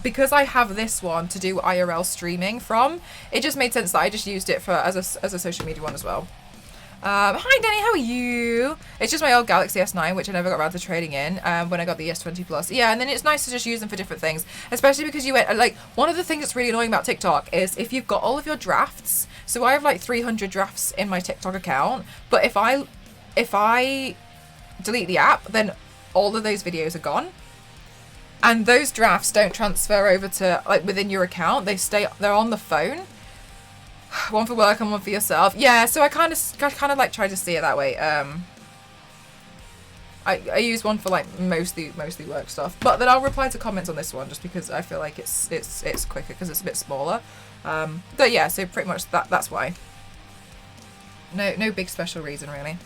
because I have this one to do IRL streaming from, it just made sense that I just used it for as a social media one as well. Hi Danny, how are you? It's just my old Galaxy S9, which I never got around to trading in when I got the S20 Plus. Yeah, and then it's nice to just use them for different things, especially because you went like one of the things that's really annoying about TikTok is if you've got all of your drafts. So I have like 300 drafts in my TikTok account, but if I delete the app, then all of those videos are gone. And those drafts don't transfer over to like within your account. They're on the phone. One for work and one for yourself. Yeah, so I kind of like try to see it that way. I use one for like mostly work stuff, but then I'll reply to comments on this one just because I feel like it's quicker because it's a bit smaller. But yeah, so pretty much that's why. No big special reason really.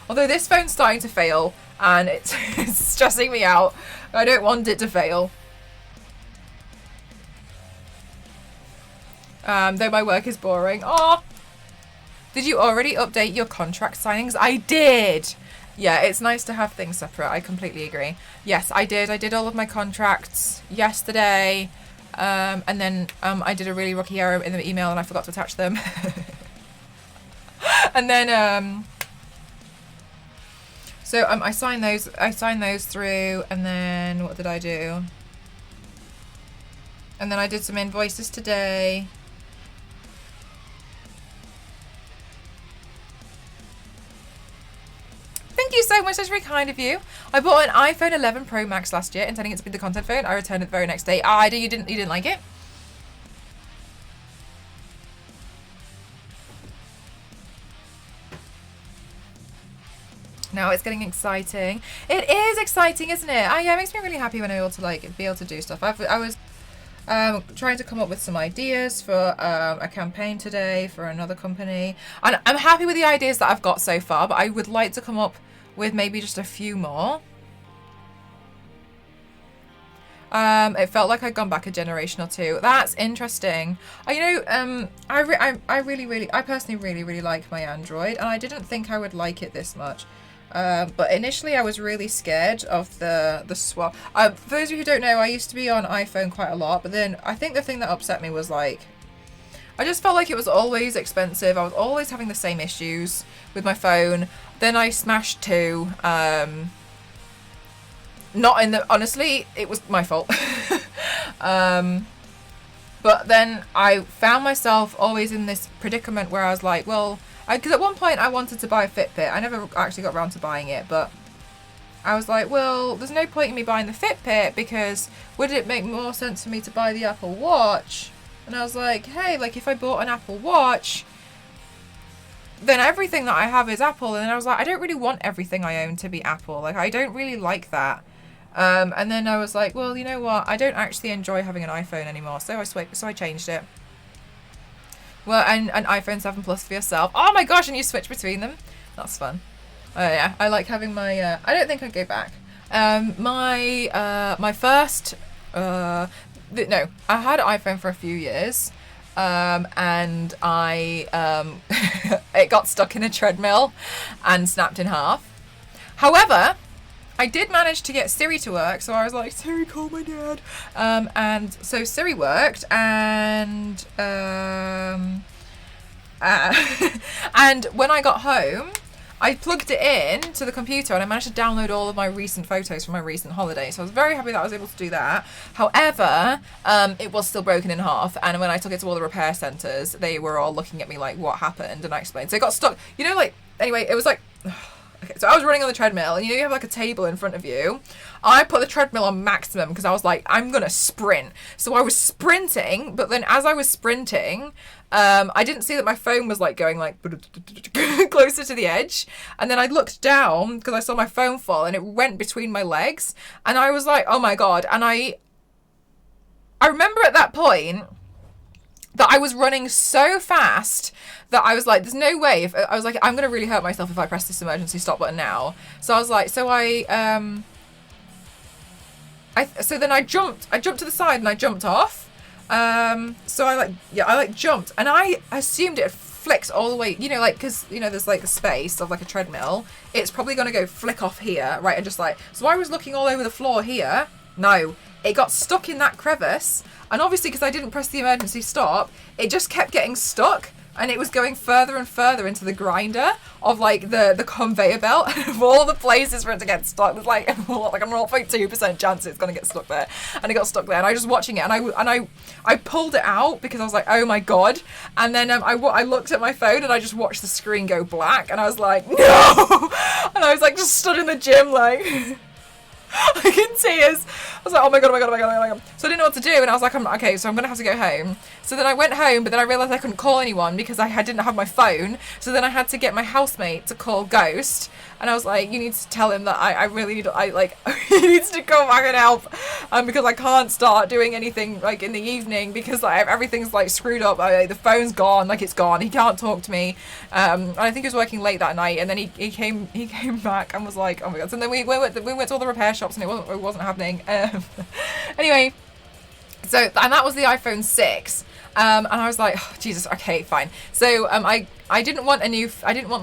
Although this phone's starting to fail and it's stressing me out. I don't want it to fail. Though my work is boring. Oh. Did you already update your contract signings? I did. Yeah, it's nice to have things separate. I completely agree. Yes, I did. I did all of my contracts yesterday. And then I did a really rookie error in the email and I forgot to attach them. And then so I signed those through, and then what did I do? And then I did some invoices today. Thank you so much, that's very kind of you. I bought an iPhone 11 Pro Max last year, intending it to be the content phone. I returned it the very next day. You didn't like it? Now it's getting exciting. It is exciting, isn't it? Yeah, it makes me really happy when I'm able to like be able to do stuff. I was trying to come up with some ideas for a campaign today for another company, and I'm happy with the ideas that I've got so far, but I would like to come up with maybe just a few more. It felt like I'd gone back a generation or two. That's interesting. I personally really like my Android, and I didn't think I would like it this much. But initially I was really scared of the swap. For those of you who don't know, I used to be on iPhone quite a lot, but then I think the thing that upset me was like, I just felt like it was always expensive. I was always having the same issues with my phone. Then I smashed two. Honestly, it was my fault. But then I found myself always in this predicament where I was like, well, because at one point I wanted to buy a Fitbit. I never actually got around to buying it, but I was like, well, there's no point in me buying the Fitbit because would it make more sense for me to buy the Apple Watch? And I was like, hey, like if I bought an Apple Watch, then everything that I have is Apple. And then I was like, I don't really want everything I own to be Apple. Like, I don't really like that. And then I was like, well, you know what? I don't actually enjoy having an iPhone anymore. So I changed it. Well, and an iPhone 7 Plus for yourself. Oh my gosh, and you switch between them. That's fun. Oh yeah, I like having my, I don't think I'd go back. My first, no, I had an iPhone for a few years. And I, it got stuck in a treadmill and snapped in half. However, I did manage to get Siri to work, so I was like, Siri, call my dad. And so Siri worked, and and when I got home, I plugged it in to the computer and I managed to download all of my recent photos from my recent holiday. So I was very happy that I was able to do that. However, it was still broken in half. And when I took it to all the repair centres, they were all looking at me like, what happened? And I explained. So it got stuck. Anyway, it was like... Okay, so I was running on the treadmill, and you have like a table in front of you. I put the treadmill on maximum because I was like, I'm gonna sprint. So I was sprinting, but then as I was sprinting, I didn't see that my phone was like going like closer to the edge. And then I looked down because I saw my phone fall, and it went between my legs. And I was like, oh my God. And I remember at that point that I was running so fast that I was like, there's no way. I was like, I'm going to really hurt myself if I press this emergency stop button now. So I was like, so then I jumped to the side and I jumped off. So I jumped, and I assumed it flicks all the way, because, there's like a space of like a treadmill. It's probably going to go flick off here, right? And just like, so I was looking all over the floor here. No, it got stuck in that crevice. And obviously, because I didn't press the emergency stop, it just kept getting stuck. and it was going further and further into the grinder of like the conveyor belt of all the places for it to get stuck. There's like a 0.2% chance it's gonna get stuck there, and it got stuck there. And I was just watching it, and I pulled it out because I was like, oh my god. And then I looked at my phone and I just watched the screen go black, and I was like, no. And I was like just stood in the gym like like in tears. I was like, oh my god, oh my god, oh my god, oh my god. So I didn't know what to do, and I was like, okay, so I'm gonna have to go home. So then I went home, but then I realised I couldn't call anyone because I didn't have my phone. So then I had to get my housemate to call Ghost, and I was like, you need to tell him that I really need, he needs to come back and help, because I can't start doing anything like in the evening because like everything's like screwed up. The phone's gone, like it's gone. He can't talk to me. And I think he was working late that night, and then he came back and was like, oh my god. So then we went to all the repair shops, and it wasn't happening. Anyway, so and that was the iPhone 6. And I was like, oh, Jesus, okay, fine. So I didn't want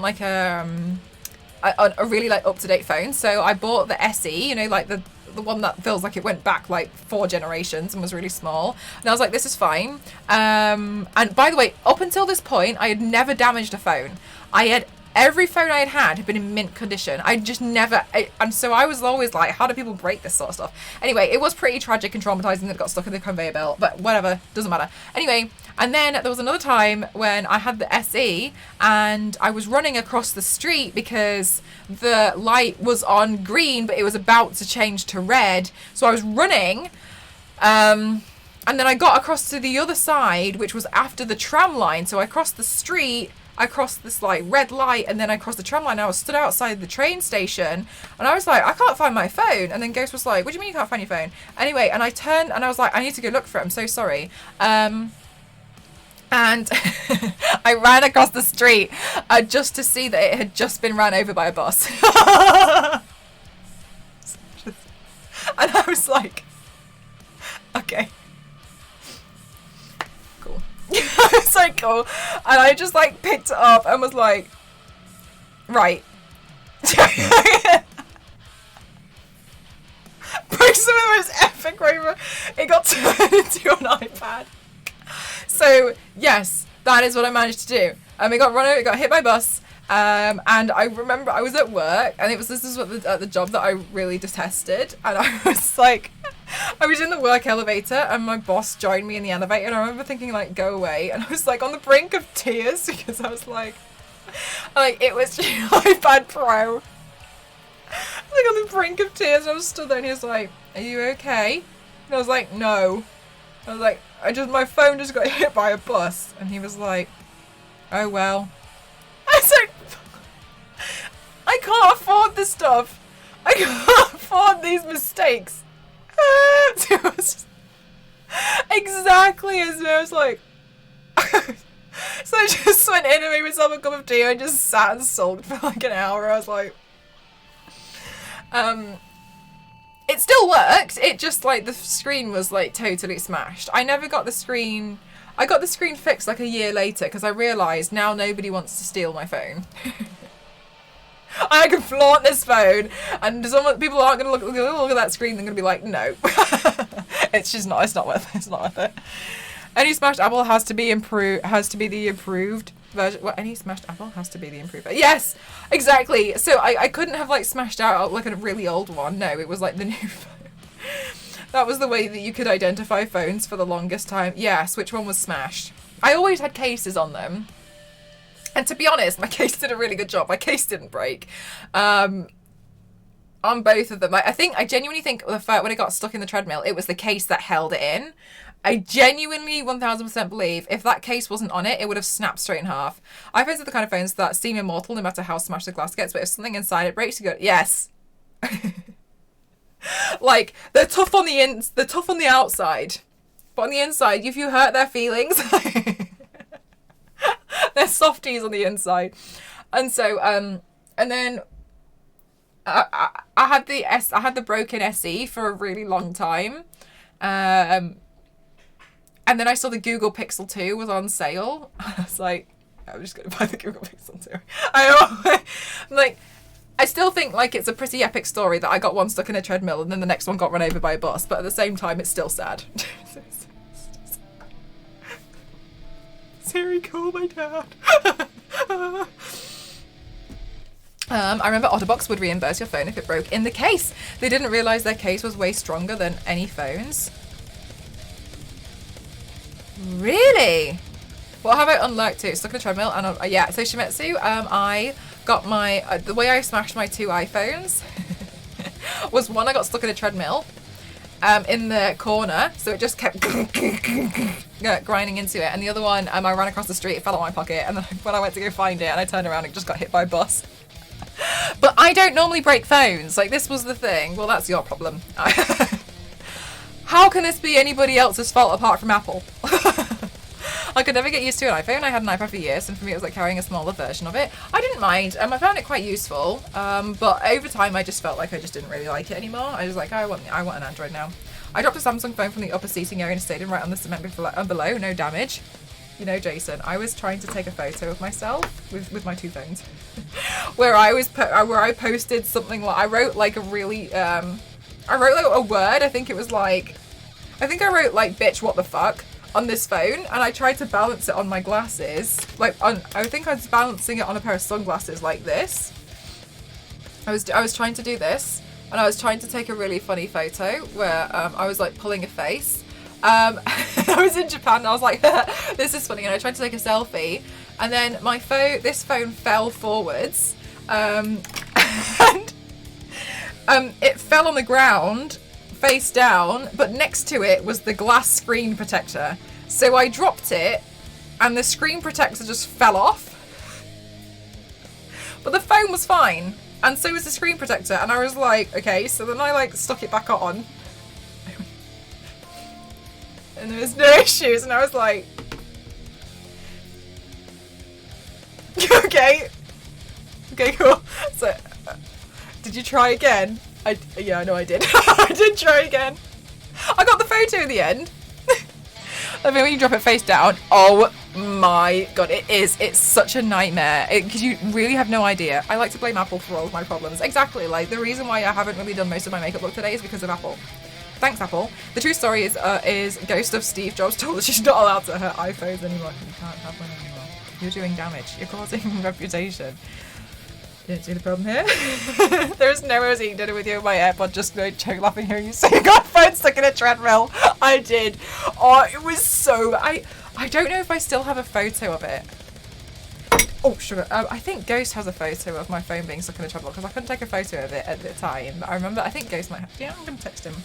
like a really like up-to-date phone. So I bought the SE, you know, like the one that feels like it went back like 4 generations and was really small. And I was like, this is fine. And by the way, up until this point, I had never damaged a phone. Every phone I had been in mint condition. I just never, and so I was always like, how do people break this sort of stuff? Anyway, it was pretty tragic and traumatizing that it got stuck in the conveyor belt, but whatever, doesn't matter. Anyway, and then there was another time when I had the SE and I was running across the street because the light was on green, but it was about to change to red. So I was running, and then I got across to the other side, which was after the tram line. So I crossed the street, I crossed this like red light, and then I crossed the tram line. I was stood outside the train station, and I was like, I can't find my phone. And then Ghost was like, what do you mean you can't find your phone? Anyway, and I turned and I was like, I need to go look for it. I'm so sorry. And I ran across the street just to see that it had just been ran over by a bus. And I was like, okay. It's so cool. And I just like picked it up and was like, right. Broke some of the most epic way it got turned into an iPad. So yes, that is what I managed to do. It got run over, it got hit by a bus. And I remember I was at work, and this is what the job that I really detested. And I was like, I was in the work elevator, and my boss joined me in the elevator, and I remember thinking like, go away. And I was like on the brink of tears because I was like it was iPad Pro. Like on the brink of tears, and I was stood there, and he was like, are you okay? And I was like, no. I was like, my phone just got hit by a bus. And he was like, oh well. I was like, I can't afford this stuff. I can't afford these mistakes. So it was exactly as I was like. So I just went in and made myself a cup of tea and just sat and sulked for like an hour. I was like, it still worked. It just like the screen was like totally smashed. I never got the screen. I got the screen fixed like a year later because I realised now nobody wants to steal my phone. I can flaunt this phone, and people aren't going to look at that screen. They're going to be like, no, it's just not. It's not worth it. It's not worth it. Any smashed apple has to be the improved version. Well, any smashed apple has to be the improved. Yes, exactly. So I couldn't have like smashed out like a really old one. No, it was like the new phone. That was the way that you could identify phones for the longest time. Yes, which one was smashed. I always had cases on them. And to be honest, my case did a really good job. My case didn't break. On both of them. I genuinely think when it got stuck in the treadmill, it was the case that held it in. I genuinely 1000% believe if that case wasn't on it, it would have snapped straight in half. iPhones are the kind of phones that seem immortal no matter how smashed the glass gets, but if something inside it breaks, you go, yes. Like, they're tough on the outside, but on the inside, if you hurt their feelings, they're softies on the inside. And so, and then I had the broken SE for a really long time, and then I saw the Google Pixel 2 was on sale. I was like, I'm just gonna buy the Google Pixel 2. I still think like it's a pretty epic story that I got one stuck in a treadmill and then the next one got run over by a bus, but at the same time it's still sad. Siri, call my dad. I remember Otterbox would reimburse your phone if it broke in the case. They didn't realise their case was way stronger than any phones. Really? What have I unlocked too? Stuck in a treadmill and yeah. So Shimetsu, I got my the way I smashed my 2 iPhones was one I got stuck in a treadmill in the corner, so it just kept grinding into it, and the other one I ran across the street, it fell out my pocket, and then when I went to go find it and I turned around, it just got hit by a bus. But I don't normally break phones. Like, this was the thing. Well, that's your problem. How can this be anybody else's fault apart from Apple? I could never get used to an iPhone. I had an iPad for years, and for me it was like carrying a smaller version of it. I didn't mind. I found it quite useful, but over time I just felt like I just didn't really like it anymore. I was like, I want an Android now. I dropped a Samsung phone from the upper seating area and stayed in right on the cement below, no damage. You know, Jason, I was trying to take a photo of myself with my 2 phones, where I posted something like, I wrote like a really, I wrote like a word. I think I wrote like bitch what the fuck on this phone, and I tried to balance it on my glasses. I think I was balancing it on a pair of sunglasses like this. I was trying to do this, and I was trying to take a really funny photo where I was like pulling a face. I was in Japan and I was like, this is funny, and I tried to take a selfie, and then this phone fell forwards, and it fell on the ground face down, but next to it was the glass screen protector. So I dropped it and the screen protector just fell off, but the phone was fine, and so was the screen protector, and I was like, okay. So then I like stuck it back on, and there was no issues, and I was like, okay, cool. So, did you try again? Yeah, I know I did. I did try again. I got the photo in the end. I mean, when you drop it face down, oh my god, it's such a nightmare, because you really have no idea. I like to blame Apple for all of my problems. Exactly, like the reason why I haven't really done most of my makeup look today is because of Apple. Thanks, Apple. The true story is Ghost of Steve Jobs told her she's not allowed to her iPhones anymore. You can't have one anymore. You're doing damage. You're causing reputation. You don't see the problem here? There's no way I was eating dinner with you in my AirPod, just choke laughing hearing you say you got a phone stuck in a treadmill. I did. Oh, it was so... I don't know if I still have a photo of it. Oh, sugar. I think Ghost has a photo of my phone being stuck in a treadmill, because I couldn't take a photo of it at the time. But I remember, I think Ghost might have... Yeah, I'm going to text him.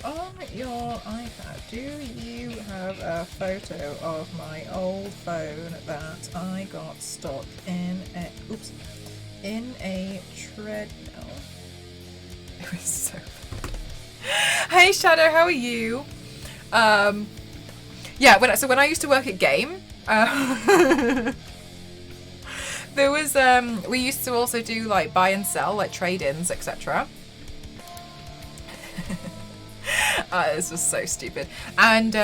On your iPad, do you have a photo of my old phone that I got stuck in a treadmill? It was so Hey Shadow, how are you? Yeah, when I used to work at Game, there was we used to also do like buy and sell, like trade-ins, etc. This was so stupid. And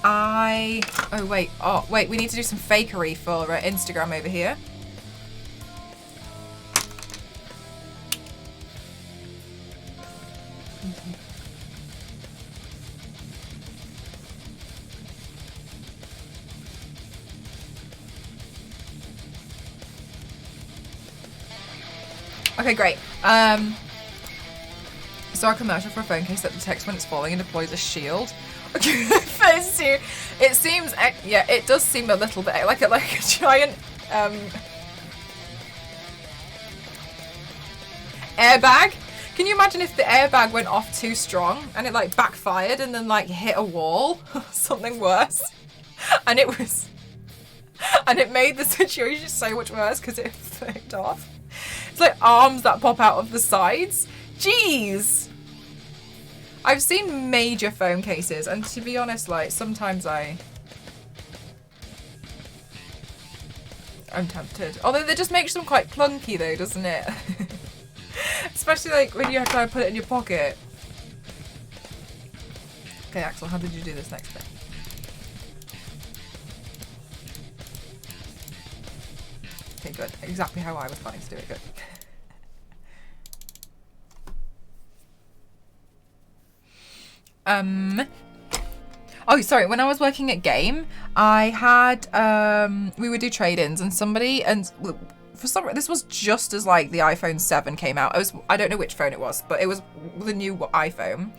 oh wait, we need to do some fakery for Instagram over here. Okay, great. So our commercial for a phone case that detects when it's falling and deploys a shield. It seems, yeah, it does seem a little bit like a giant airbag. Can you imagine if the airbag went off too strong and it like backfired and then like hit a wall or something worse? And it made the situation so much worse because it flicked off. It's like arms that pop out of the sides. Jeez. I've seen major phone cases, and to be honest, like, sometimes I'm tempted. Although that just makes them quite clunky though, doesn't it? Especially like when you have to put it in your pocket. Okay, Axel, how did you do this next bit? Okay, good. Exactly how I was planning to do it. Good. Oh, sorry. When I was working at Game, I had we would do trade-ins, and somebody, and for some reason, this was just as like the iPhone 7 came out. I don't know which phone it was, but it was the new iPhone.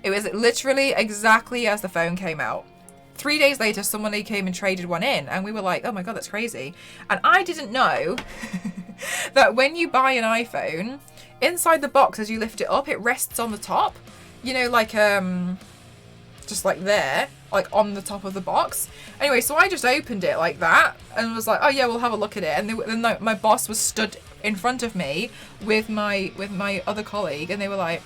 It was literally exactly as the phone came out. 3 days later, somebody came and traded one in, and we were like, oh my God, that's crazy. And I didn't know that when you buy an iPhone, inside the box, as you lift it up, it rests on the top. You know, like, just like there, like on the top of the box. Anyway, so I just opened it like that and was like, oh yeah, we'll have a look at it. And then my boss was stood in front of me with my other colleague, and they were like,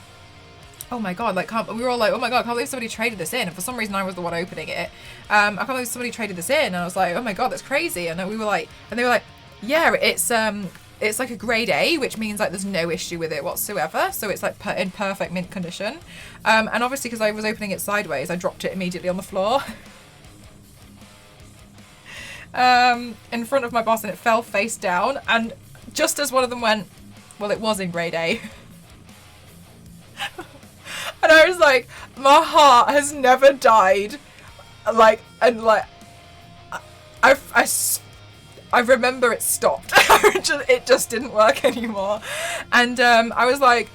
oh my God, like, we were all like, oh my God, I can't believe somebody traded this in. And for some reason I was the one opening it. I can't believe somebody traded this in. And I was like, oh my God, that's crazy. And we were like, and they were like, yeah, it's like a grade A, which means like there's no issue with it whatsoever. So it's like in perfect mint condition. And obviously because I was opening it sideways, I dropped it immediately on the floor. In front of my boss, and it fell face down. And just as one of them went, well, it was in grade A. And I was like, my heart has never died. Like, and like, I remember it stopped. It just didn't work anymore. And I was like,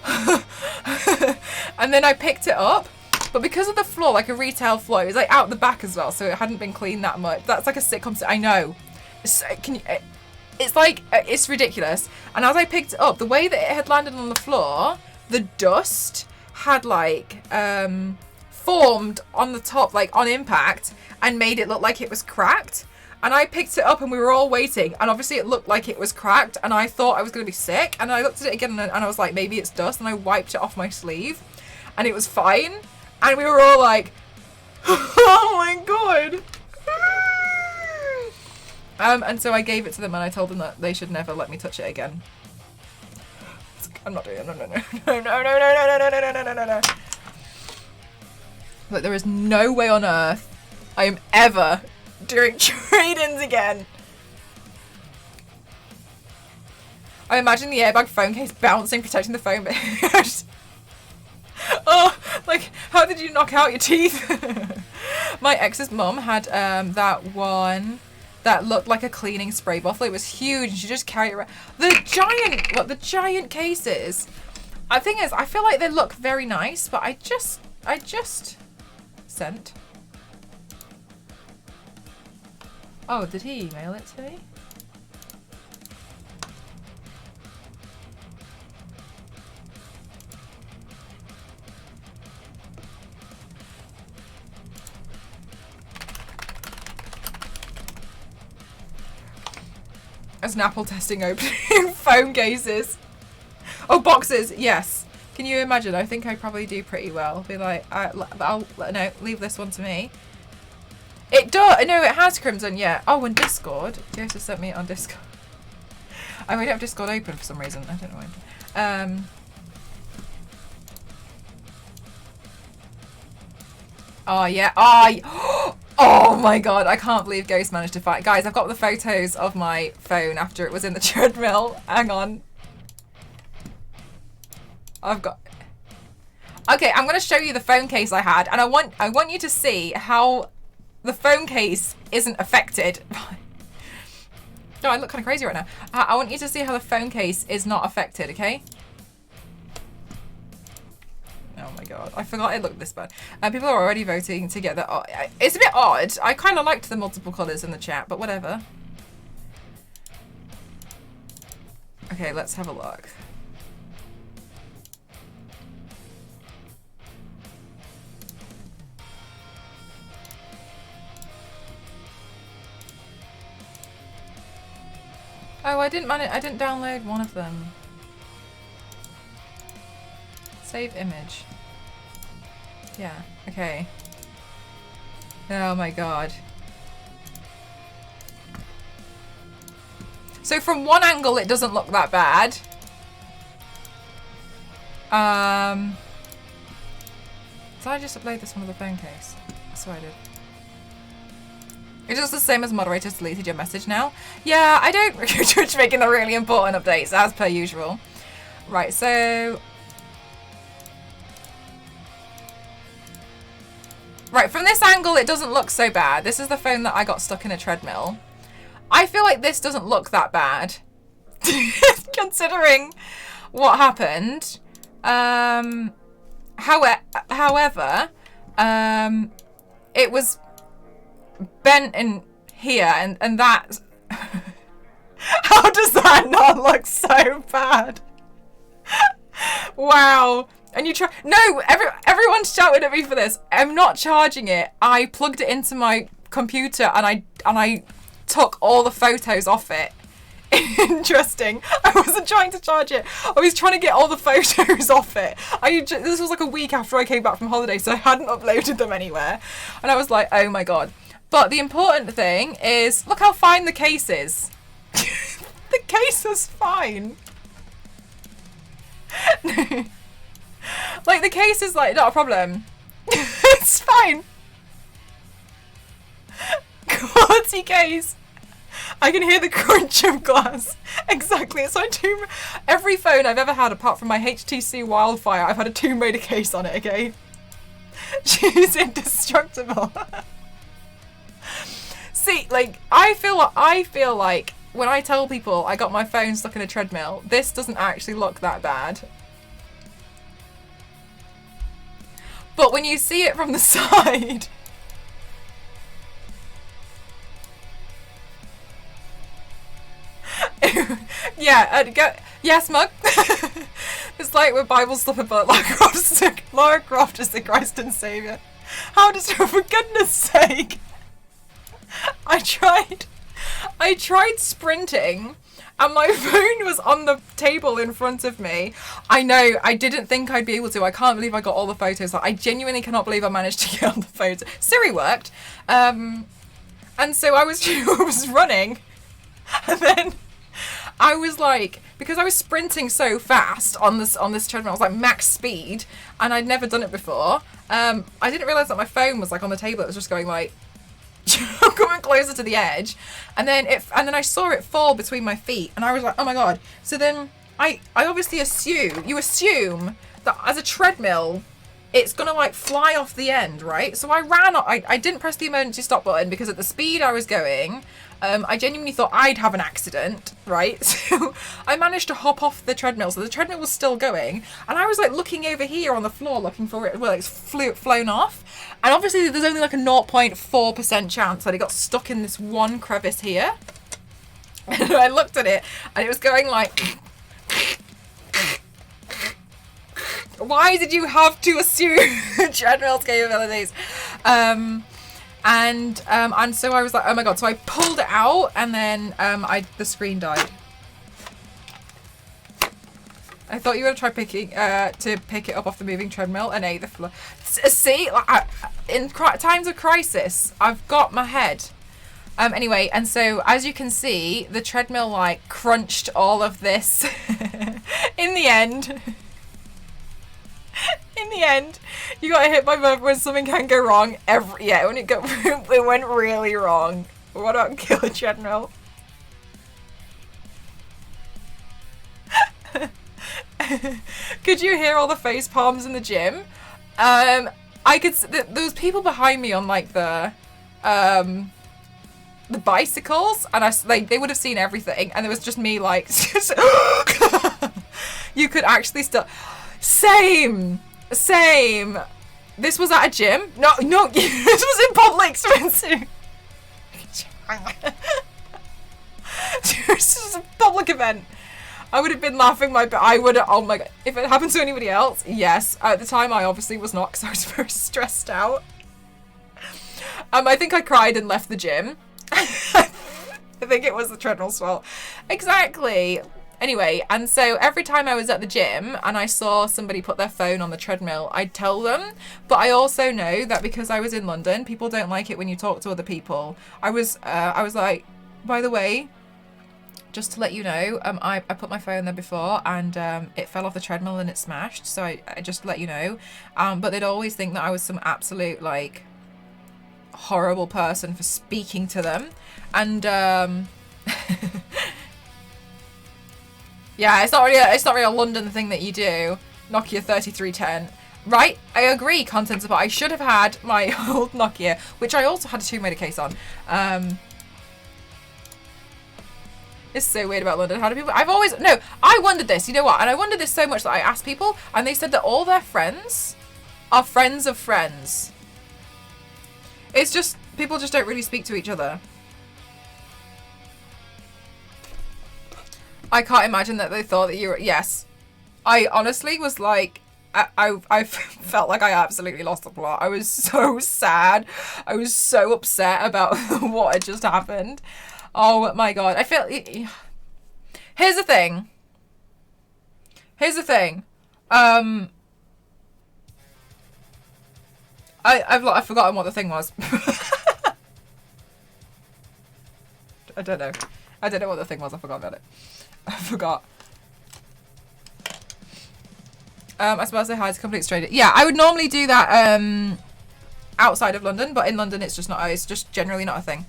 and then I picked it up. But because of the floor, like a retail floor, it was like out the back as well, so it hadn't been cleaned that much. That's like a sitcom. I know. It's like, it's ridiculous. And as I picked it up, the way that it had landed on the floor, the dust had like formed on the top, like on impact, and made it look like it was cracked. And I picked it up, and we were all waiting, and obviously it looked like it was cracked, and I thought I was going to be sick. And I looked at it again, and I was like, maybe it's dust, and I wiped it off my sleeve, and it was fine. And we were all like, oh my God. And so I gave it to them, and I told them that they should never let me touch it again. I'm not doing it. No. But there is no way on earth I am ever doing trade-ins again. I imagine the airbag phone case bouncing, protecting the phone, but oh, like, how did you knock out your teeth? My ex's mum had that one that looked like a cleaning spray bottle. It was huge, and she just carried it around. The giant cases. The thing is, I feel like they look very nice, but I just sent. Oh, did he email it to me? As an Apple testing opening phone cases. Oh, boxes, yes. Can you imagine? I think I probably do pretty well. Be like, no, leave this one to me. It does. No, it has Crimson. Yeah. Oh, and Discord. Joseph sent me it on Discord. I don't have Discord open for some reason. I don't know why. Oh yeah. Oh my God! I can't believe Ghost managed to fight. Guys, I've got the photos of my phone after it was in the treadmill. Hang on. I've got. Okay, I'm going to show you the phone case I had, and I want you to see how the phone case isn't affected. No, I look kind of crazy right now. I want you to see how the phone case is not affected. Okay. Oh my God, I forgot it looked this bad. People are already voting to get that. Oh, it's a bit odd. I kind of liked the multiple colours in the chat, but whatever. Okay, let's have a look. Oh, I didn't download one of them. Save image. Yeah, okay. Oh my God. So from one angle it doesn't look that bad. Did I just upload this one to the phone case? That's what I did. It's just the same as moderators deleted your message now. Yeah, I don't Twitch making the really important updates as per usual. Right, so Right, from this angle, it doesn't look so bad. This is the phone that I got stuck in a treadmill. I feel like this doesn't look that bad, considering what happened. However, it was bent in here, and that... How does that not look so bad? Wow. And you try... No, everyone's shouting at me for this. I'm not charging it. I plugged it into my computer and I took all the photos off it. Interesting. I wasn't trying to charge it. I was trying to get all the photos off it. This was like a week after I came back from holiday, so I hadn't uploaded them anywhere. And I was like, oh my God. But the important thing is, look how fine the case is. The case is fine. Like, the case is, like, not a problem. It's fine. Quality case. I can hear the crunch of glass. Exactly. It's like every phone I've ever had, apart from my HTC Wildfire, I've had a Tomb Raider case on it, okay? She's indestructible. See, like, I feel like when I tell people I got my phone stuck in a treadmill, this doesn't actually look that bad. But when you see it from the side... Yeah, yes, Mug. It's like we're Bible stuff about Lara Croft is the Christ and Saviour. How does her, for goodness sake? I tried sprinting and my phone was on the table in front of me. I know, I didn't think I'd be able to. I can't believe I got all the photos. I genuinely cannot believe I managed to get all the photos. Siri worked. And so I was running, and then I was like, because I was sprinting so fast on this treadmill, I was like max speed, and I'd never done it before. I didn't realise that my phone was like on the table. It was just going like coming closer to the edge, and then I saw it fall between my feet, and I was like, oh my God. So then I obviously assume that as a treadmill, it's gonna like fly off the end, right? So I didn't press the emergency stop button because at the speed I was going, I genuinely thought I'd have an accident, right? So I managed to hop off the treadmill. So the treadmill was still going, and I was like looking over here on the floor looking for it. Well, it's flown off, and obviously there's only like a 0.4% chance that it got stuck in this one crevice here. And I looked at it, and it was going like. Why did you have to assume treadmill's capabilities? And so I was like, oh my God. So I pulled it out, and then the screen died. I thought you were going to try pick it up off the moving treadmill and ate the floor. See, in times of crisis, I've got my head. Anyway, and so as you can see, the treadmill like crunched all of this in the end. In the end, you got hit by both when something can go wrong. When it went really wrong. What about killer treadmill? Could you hear all the face palms in the gym? I could. There was people behind me on like the bicycles, and they would have seen everything, and there was just me like. You could actually still. Same. This was at a gym. No, this was in public, Spencer. This was a public event. I would have been laughing oh my God. If it happened to anybody else, yes. At the time, I obviously was not, because I was very stressed out. I think I cried and left the gym. I think it was the treadmill's fault. Exactly. Anyway, and so every time I was at the gym and I saw somebody put their phone on the treadmill, I'd tell them. But I also know that because I was in London, people don't like it when you talk to other people. I was like, by the way, just to let you know, I put my phone there before, and it fell off the treadmill and it smashed. So I just to let you know. But they'd always think that I was some absolute like horrible person for speaking to them, and yeah, it's not really a London thing that you do. Nokia 3310. Right, I agree, content support. I should have had my old Nokia, which I also had a 2-meter case on. It's so weird about London. How do people... I wondered this, you know what? And I wondered this so much that I asked people, and they said that all their friends are friends of friends. It's just, people just don't really speak to each other. I can't imagine that they thought that you were... Yes. I honestly was like... I felt like I absolutely lost the plot. I was so sad. I was so upset about what had just happened. Oh my god. I feel... Here's the thing. I've forgotten what the thing was. I don't know. I don't know what the thing was. I forgot about it. I forgot. I suppose I say hi to complete stranger. Yeah, I would normally do that outside of London, but in London it's just not. It's just generally not a thing.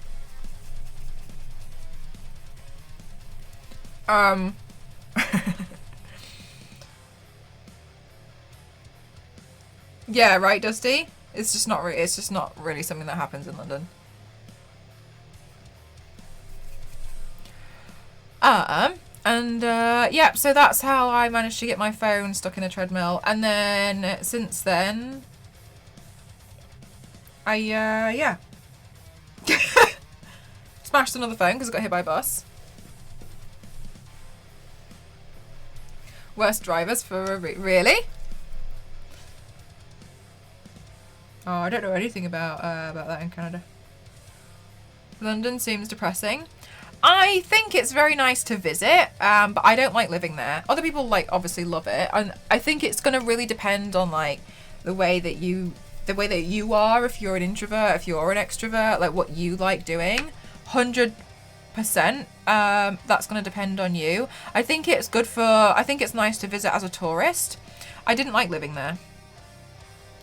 Yeah, right, Dusty. It's just not really. It's just not really something that happens in London. Yeah, so that's how I managed to get my phone stuck in a treadmill. And then since then, yeah. Smashed another phone because I got hit by a bus. Worst drivers for a really? Oh, I don't know anything about that in Canada. London seems depressing. I think it's very nice to visit, but I don't like living there. Other people obviously love it, and I think it's gonna really depend on the way that you are. If you're an introvert, if you're an extrovert, like what you like doing. 100%. That's gonna depend on you. I think it's nice to visit as a tourist. I didn't like living there.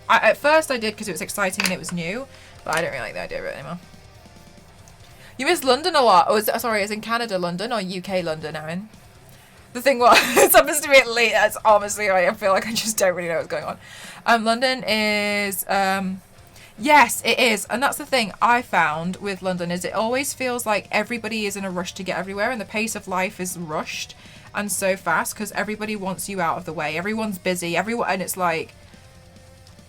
At first I did because it was exciting and it was new, but I don't really like the idea of it anymore. You miss London a lot. Oh, is in Canada London or UK London, Aaron? The thing was, it happens to me at least. That's honestly, I feel like I just don't really know what's going on. London is, yes, it is. And that's the thing I found with London is it always feels like everybody is in a rush to get everywhere and the pace of life is rushed and so fast because everybody wants you out of the way. Everyone's busy. And it's like,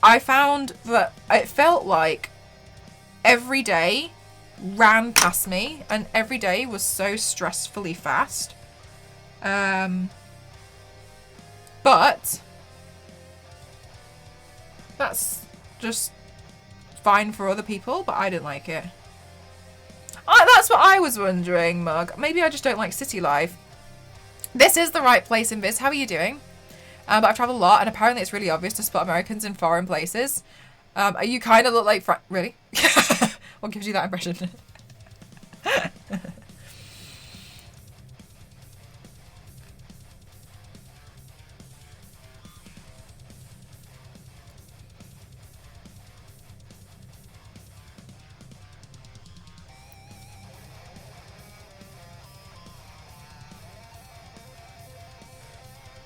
I found that it felt like every day ran past me and every day was so stressfully fast. But that's just fine for other people, but I didn't like it. That's what I was wondering, Mug. Maybe I just don't like city life. This is the right place in Viz. How are you doing? But I've traveled a lot and apparently it's really obvious to spot Americans in foreign places. You kind of look like... Really? What gives you that impression?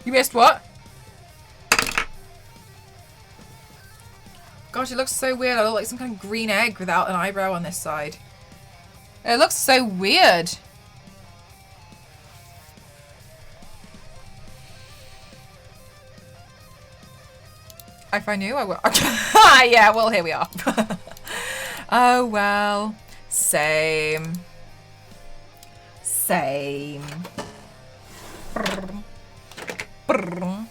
You missed what? Gosh, it looks so weird. I look like some kind of green egg without an eyebrow on this side. It looks so weird. If I knew, I would. Yeah, well, here we are. Oh, well. Same. Same. Brr. Brr.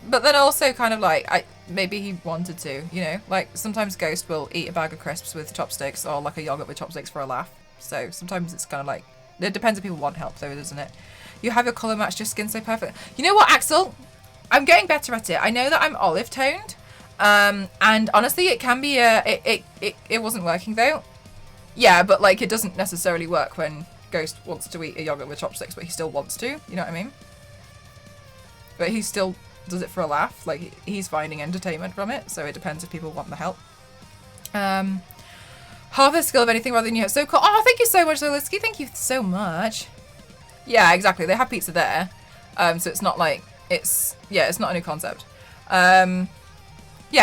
But then also kind of like, maybe he wanted to, you know? Like, sometimes Ghost will eat a bag of crisps with chopsticks or like a yogurt with chopsticks for a laugh. So sometimes it's kind of like, it depends if people want help though, doesn't it? You have your colour match, your skin so perfect. You know what, Axel? I'm getting better at it. I know that I'm olive toned. And honestly, it can be it wasn't working though. Yeah, but like, it doesn't necessarily work when Ghost wants to eat a yogurt with chopsticks, but he still wants to, you know what I mean? But he still does it for a laugh. Like, he's finding entertainment from it, so it depends if people want the help. Half the skill of anything rather than you have. So cool. Oh, thank you so much, Zolisky. Thank you so much. Yeah, exactly. They have pizza there. So it's not like, it's not a new concept. Yeah,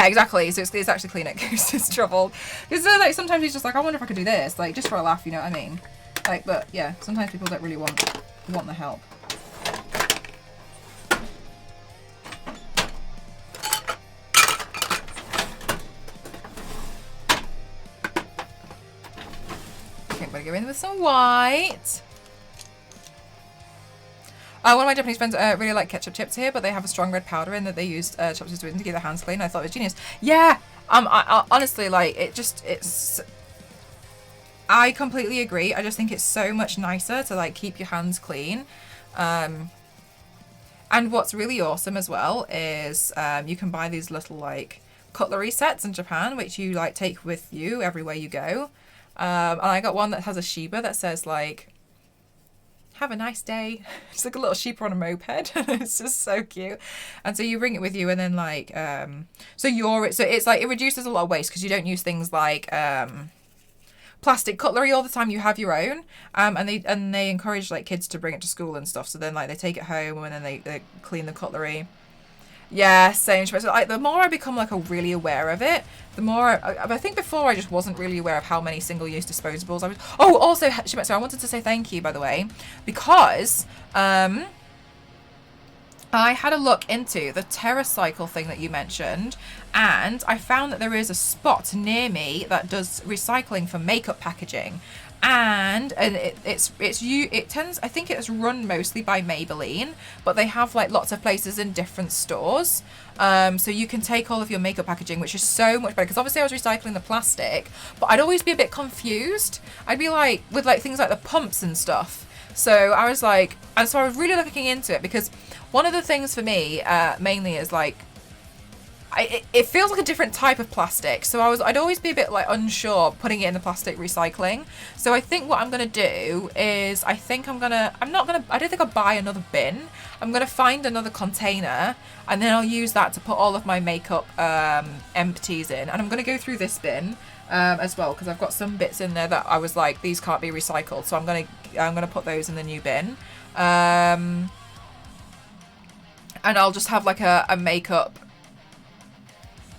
exactly. So it's actually clean it goes it's troubled. Because like sometimes he's just like, I wonder if I could do this, like just for a laugh, you know what I mean? Like, but yeah, sometimes people don't really want the help. Okay, I'm gonna go in with some white. One of my Japanese friends really like ketchup chips here, but they have a strong red powder in that they used chopsticks with to get their hands clean. I thought it was genius. Yeah, I honestly, like, it's. I completely agree. I just think it's so much nicer to like keep your hands clean. And what's really awesome as well is you can buy these little like cutlery sets in Japan, which you like take with you everywhere you go. And I got one that has a Shiba that says like, have a nice day. It's like a little sheep on a moped. It's just so cute. And so you bring it with you, and then like so it's like it reduces a lot of waste because you don't use things like plastic cutlery all the time. You have your own, and they encourage like kids to bring it to school and stuff. So then like they take it home and then they clean the cutlery. Yeah, same. So like the more I become like really aware of it, the more I think before I just wasn't really aware of how many single-use disposables I was. Oh, also Shimetsu, I wanted to say thank you by the way, because I had a look into the TerraCycle thing that you mentioned, and I found that there is a spot near me that does recycling for makeup packaging. And it tends, I think it's run mostly by Maybelline, but they have like lots of places in different stores. So you can take all of your makeup packaging, which is so much better, because obviously I was recycling the plastic, but I'd always be a bit confused. I'd be like, with like things like the pumps and stuff. So I was like, and so I was really looking into it, because one of the things for me mainly is like, it feels like a different type of plastic, so I'd always be a bit like unsure putting it in the plastic recycling. So I think what I'm gonna do is I don't think I'll buy another bin. I'm gonna find another container, and then I'll use that to put all of my makeup empties in, and I'm gonna go through this bin as well, because I've got some bits in there that I was like, these can't be recycled, so I'm gonna put those in the new bin, and I'll just have like a makeup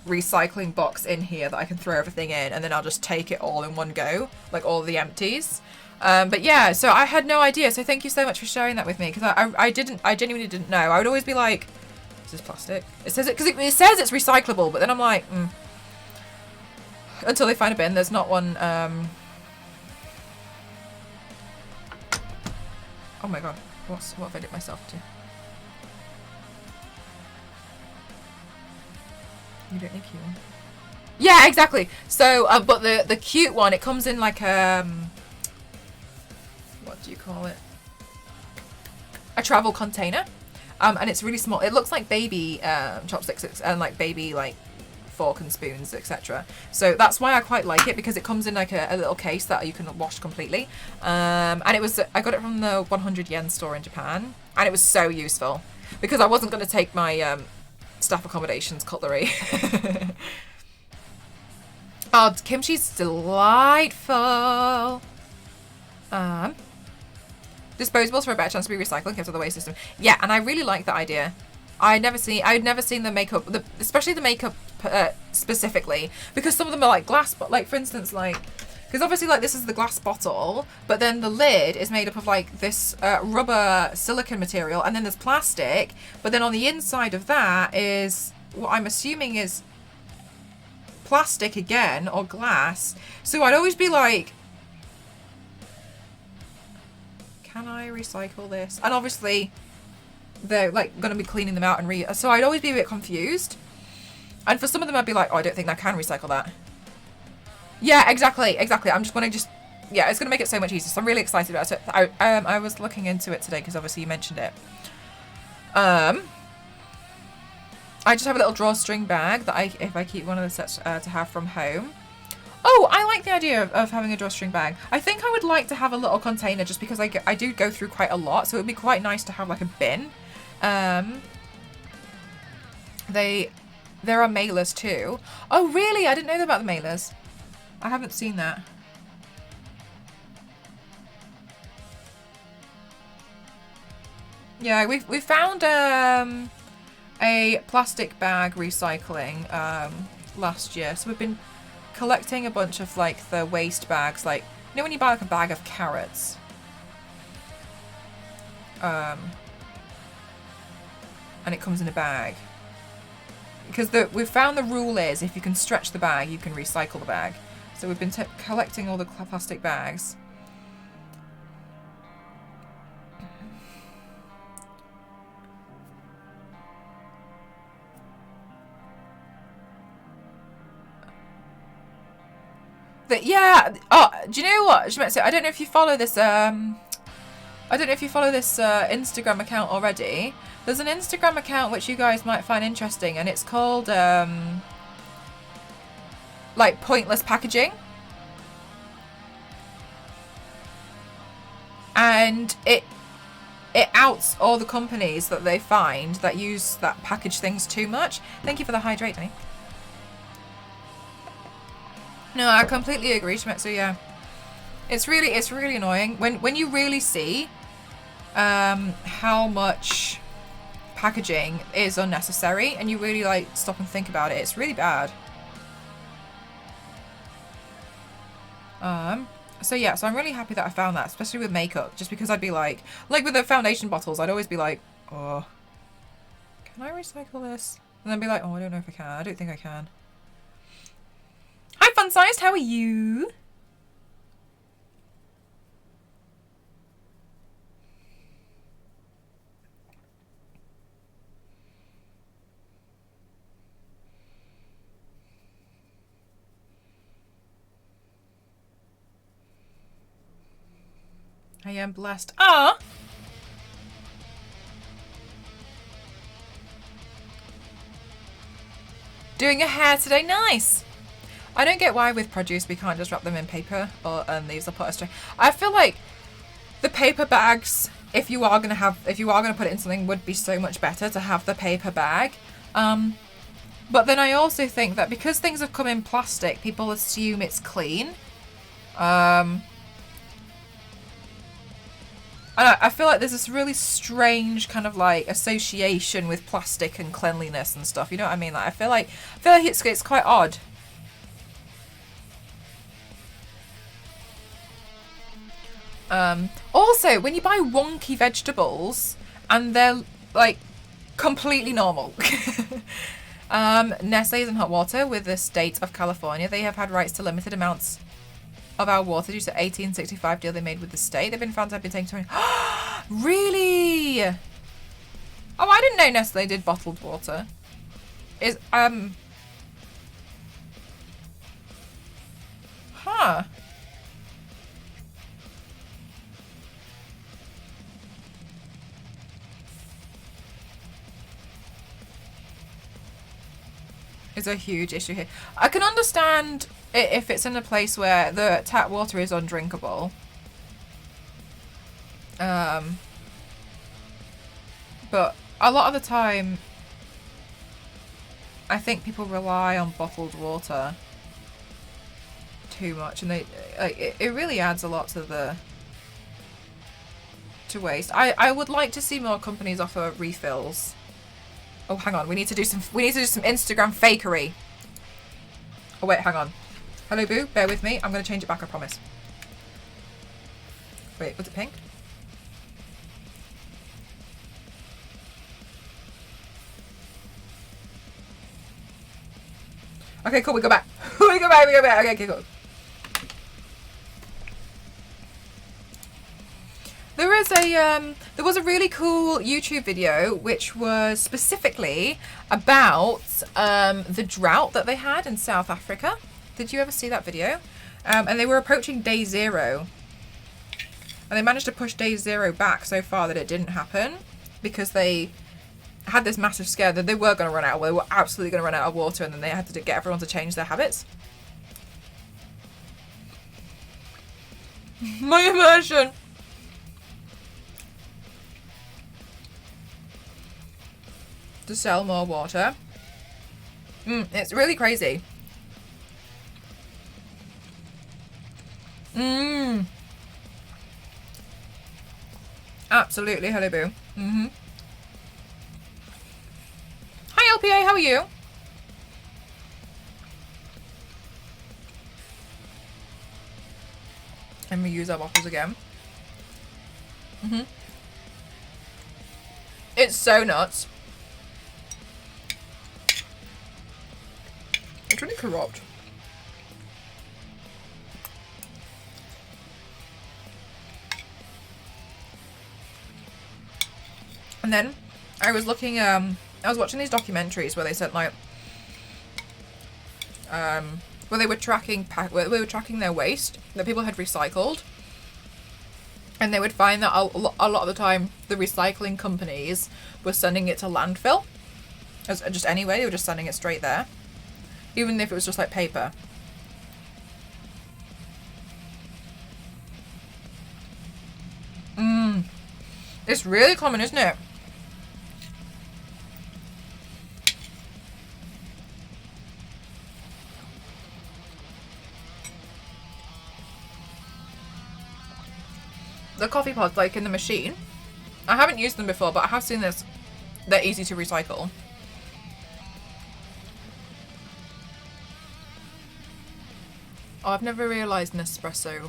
recycling box in here that I can throw everything in, and then I'll just take it all in one go, like all the empties. But yeah, so I had no idea, so thank you so much for sharing that with me, because I genuinely didn't know. I would always be like, is this plastic? It says it, because it says it's recyclable, but then I'm like, until they find a bin. There's not one. Oh my god, what have I did myself to? You don't need cute one. Yeah, exactly. So, but the cute one, it comes in like what do you call it? A travel container, and it's really small. It looks like baby chopsticks and like baby like fork and spoons, etc. So that's why I quite like it, because it comes in like a little case that you can wash completely. And I got it from the 100 yen store in Japan, and it was so useful because I wasn't going to take my staff accommodations cutlery. Oh, kimchi's delightful. Disposables for a better chance to be recycled, kept out of the waste system. Yeah, and I really like that idea. I'd never seen the makeup, especially the makeup specifically, because some of them are like glass, but like for instance, like, because obviously like this is the glass bottle, but then the lid is made up of like this rubber silicone material, and then there's plastic, but then on the inside of that is what I'm assuming is plastic again, or glass. So I'd always be like, can I recycle this? And obviously they're like going to be cleaning them out and so I'd always be a bit confused. And for some of them I'd be like, oh, I don't think I can recycle that. Yeah, exactly. I'm just going to yeah, it's going to make it so much easier. So I'm really excited about it. I was looking into it today because obviously you mentioned it. I just have a little drawstring bag that if I keep one of the sets to have from home. Oh, I like the idea of having a drawstring bag. I think I would like to have a little container just because I do go through quite a lot, so it would be quite nice to have like a bin. There are mailers too. Oh, really? I didn't know about the mailers. I haven't seen that. Yeah, we found a plastic bag recycling last year, so we've been collecting a bunch of like the waste bags, like you know when you buy like a bag of carrots, and it comes in a bag. Because we've found the rule is if you can stretch the bag, you can recycle the bag. So we've been collecting all the plastic bags. Yeah. Oh, do you know what? I don't know if you follow this. I don't know if you follow this Instagram account already. There's an Instagram account which you guys might find interesting, and it's called like Pointless Packaging. And it outs all the companies that they find that package things too much. Thank you for the hydrate, Danny. No, I completely agree, Shmetsu, yeah. It's really annoying when you really see how much packaging is unnecessary and you really like stop and think about it. It's really bad. So yeah, so I'm really happy that I found that, especially with makeup, just because I'd be like with the foundation bottles, I'd always be like, oh, can I recycle this? And then be like, oh, I don't know if I can. I don't think I can. Hi, Fun Sized, how are you? I am blessed. Ah! Doing your hair today, nice! I don't get why with produce we can't just wrap them in paper and these are put astray. I feel like the paper bags, if you are gonna put it in something, would be so much better to have the paper bag. But then I also think that because things have come in plastic, people assume it's clean. I feel like there's this really strange kind of like association with plastic and cleanliness and stuff. You know what I mean? Like I feel like it's quite odd. Also, when you buy wonky vegetables and they're like completely normal. Nestle is in hot water with the state of California. They have had rights to limited amounts of our water due to 1865 deal they made with the state. They've been found to have been taking 20. Really? Oh, I didn't know Nestle did bottled water. Huh. Is a huge issue here. I can understand if it's in a place where the tap water is undrinkable. But a lot of the time, I think people rely on bottled water too much, and it really adds a lot to waste. I would like to see more companies offer refills. Oh, hang on. We need to do some Instagram fakery. Oh wait, hang on. Hello, Boo. Bear with me. I'm going to change it back. I promise. Wait, was it pink? Okay, cool. We go back. We go back. Okay, cool. There was a really cool YouTube video which was specifically about the drought that they had in South Africa. Did you ever see that video? And they were approaching day 0. And they managed to push day 0 back so far that it didn't happen because they had this massive scare that they were going to run out. They were absolutely going to run out of water, and then they had to get everyone to change their habits. My immersion. To sell more water. It's really crazy. Absolutely, hello, Boo. Mm-hmm. Hi LPA, how are you? And we use our waffles again. Mm-hmm. It's so nuts. It's really corrupt. And then I was looking, I was watching these documentaries where they said like, where they were tracking their waste that people had recycled, and they would find that a lot of the time the recycling companies were sending it to landfill, just anyway. They were just sending it straight there, even if it was just like paper. It's really common, isn't it? The coffee pods, like in the machine, I haven't used them before, but I have seen this. They're easy to recycle. Oh, I've never realised Nespresso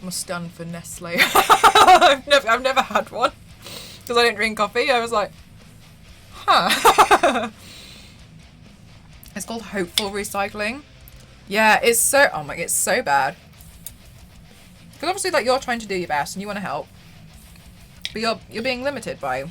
must stand for Nestle. I've never had one because I didn't drink coffee. I was like, huh. It's called Hopeful Recycling. Yeah, it's so, oh my, it's so bad. Because obviously, like, you're trying to do your best and you want to help, but you're being limited by it.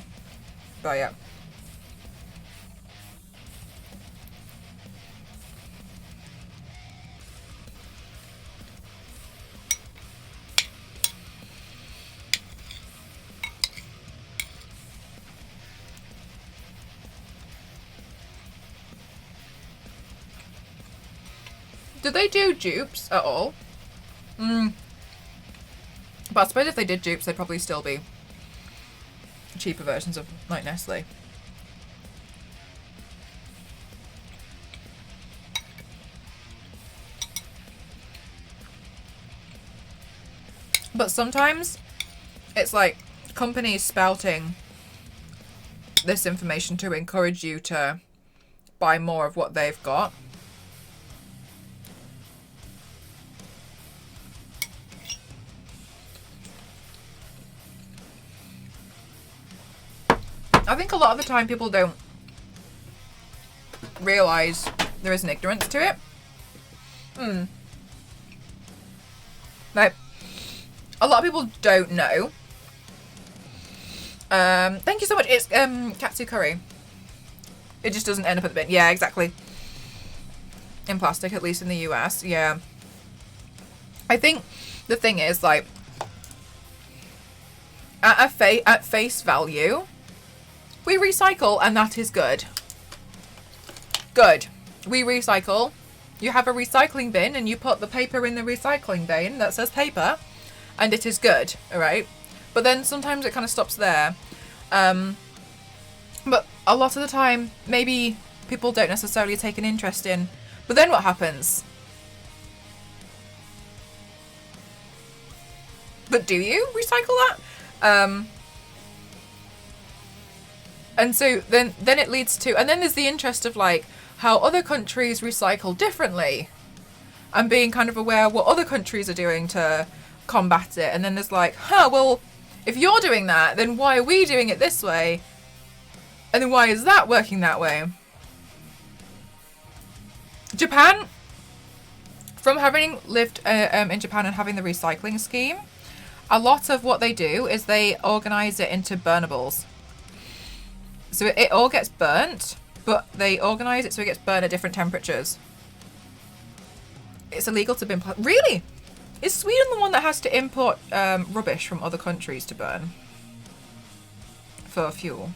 Do they do dupes at all? But I suppose if they did dupes, they'd probably still be cheaper versions of, like, Nestle. But sometimes it's like companies spouting this information to encourage you to buy more of what they've got. I think a lot of the time people don't realise there is an ignorance to it. Like, a lot of people don't know. Thank you so much. It's katsu curry. It just doesn't end up at the bin. Yeah, exactly. In plastic, at least in the US. Yeah. I think the thing is, like, at face value, we recycle, and that is good. Good. We recycle. You have a recycling bin, and you put the paper in the recycling bin that says paper, and it is good, alright? But then sometimes it kind of stops there. But a lot of the time, maybe people don't necessarily take an interest in. But then what happens? But do you recycle that? And so then it leads to, and then there's the interest of like how other countries recycle differently and being kind of aware of what other countries are doing to combat it. And then there's like, well, if you're doing that, then why are we doing it this way? And then why is that working that way? Japan, from having lived in Japan and having the recycling scheme, a lot of what they do is they organise it into burnables. So it all gets burnt, but they organise it so it gets burnt at different temperatures. It's illegal to bin. Really? Is Sweden the one that has to import rubbish from other countries to burn for fuel?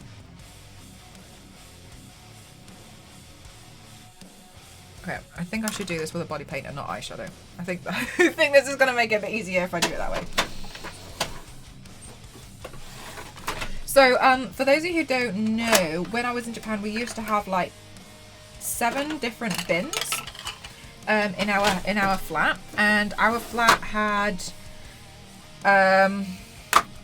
Okay, I think I should do this with a body paint and not eyeshadow. I think this is going to make it a bit easier if I do it that way. So, for those of you who don't know, when I was in Japan, we used to have like 7 different bins in our flat, and our flat had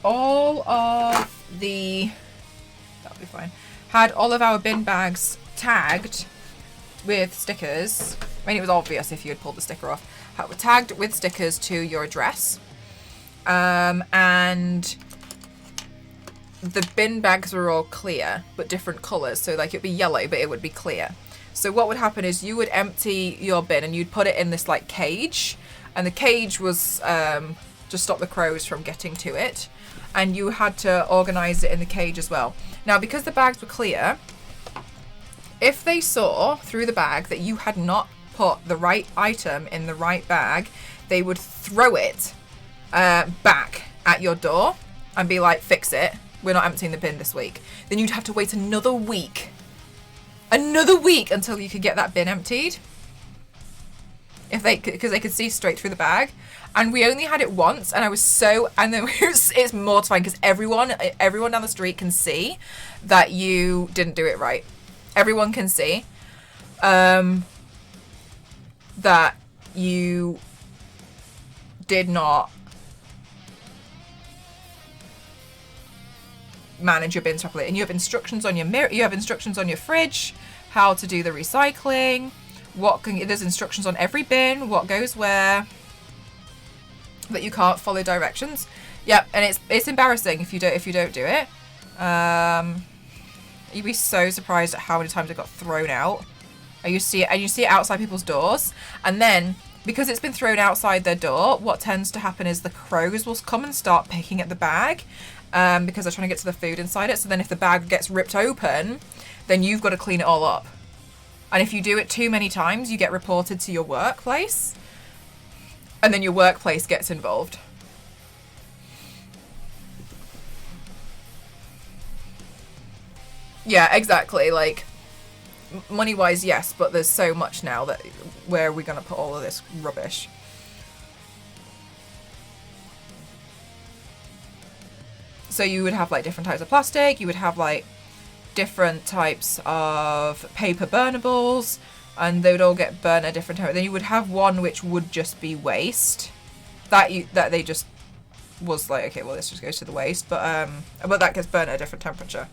all of that'll be fine. Had all of our bin bags tagged with stickers. I mean, it was obvious if you had pulled the sticker off. Tagged with stickers to your address. And the bin bags were all clear, but different colours. So like it'd be yellow, but it would be clear. So what would happen is you would empty your bin and you'd put it in this like cage. And the cage was to stop the crows from getting to it. And you had to organise it in the cage as well. Now, because the bags were clear, if they saw through the bag that you had not put the right item in the right bag, they would throw it back at your door and be like, fix it. We're not emptying the bin this week. Then you'd have to wait another week until you could get that bin emptied. Because they could see straight through the bag. And we only had it once, and then it's mortifying because everyone down the street can see that you didn't do it right. Everyone can see that you did not manage your bins properly. And you have instructions on your mirror, you have instructions on your fridge, how to do the recycling, there's instructions on every bin, what goes where. That you can't follow directions. Yep, and it's embarrassing if you don't do it. You'd be so surprised at how many times it got thrown out. And you see it outside people's doors. And then because it's been thrown outside their door, what tends to happen is the crows will come and start picking at the bag because they're trying to get to the food inside it. So then if the bag gets ripped open, then you've got to clean it all up. And if you do it too many times, you get reported to your workplace. And then your workplace gets involved. Yeah, exactly. Like, money-wise, yes, but there's so much now that where are we going to put all of this rubbish? So you would have like different types of plastic. You would have like different types of paper burnables. And they would all get burnt at different times. Then you would have one which would just be waste. That they just was like, okay, well, this just goes to the waste. But that gets burnt at a different temperature.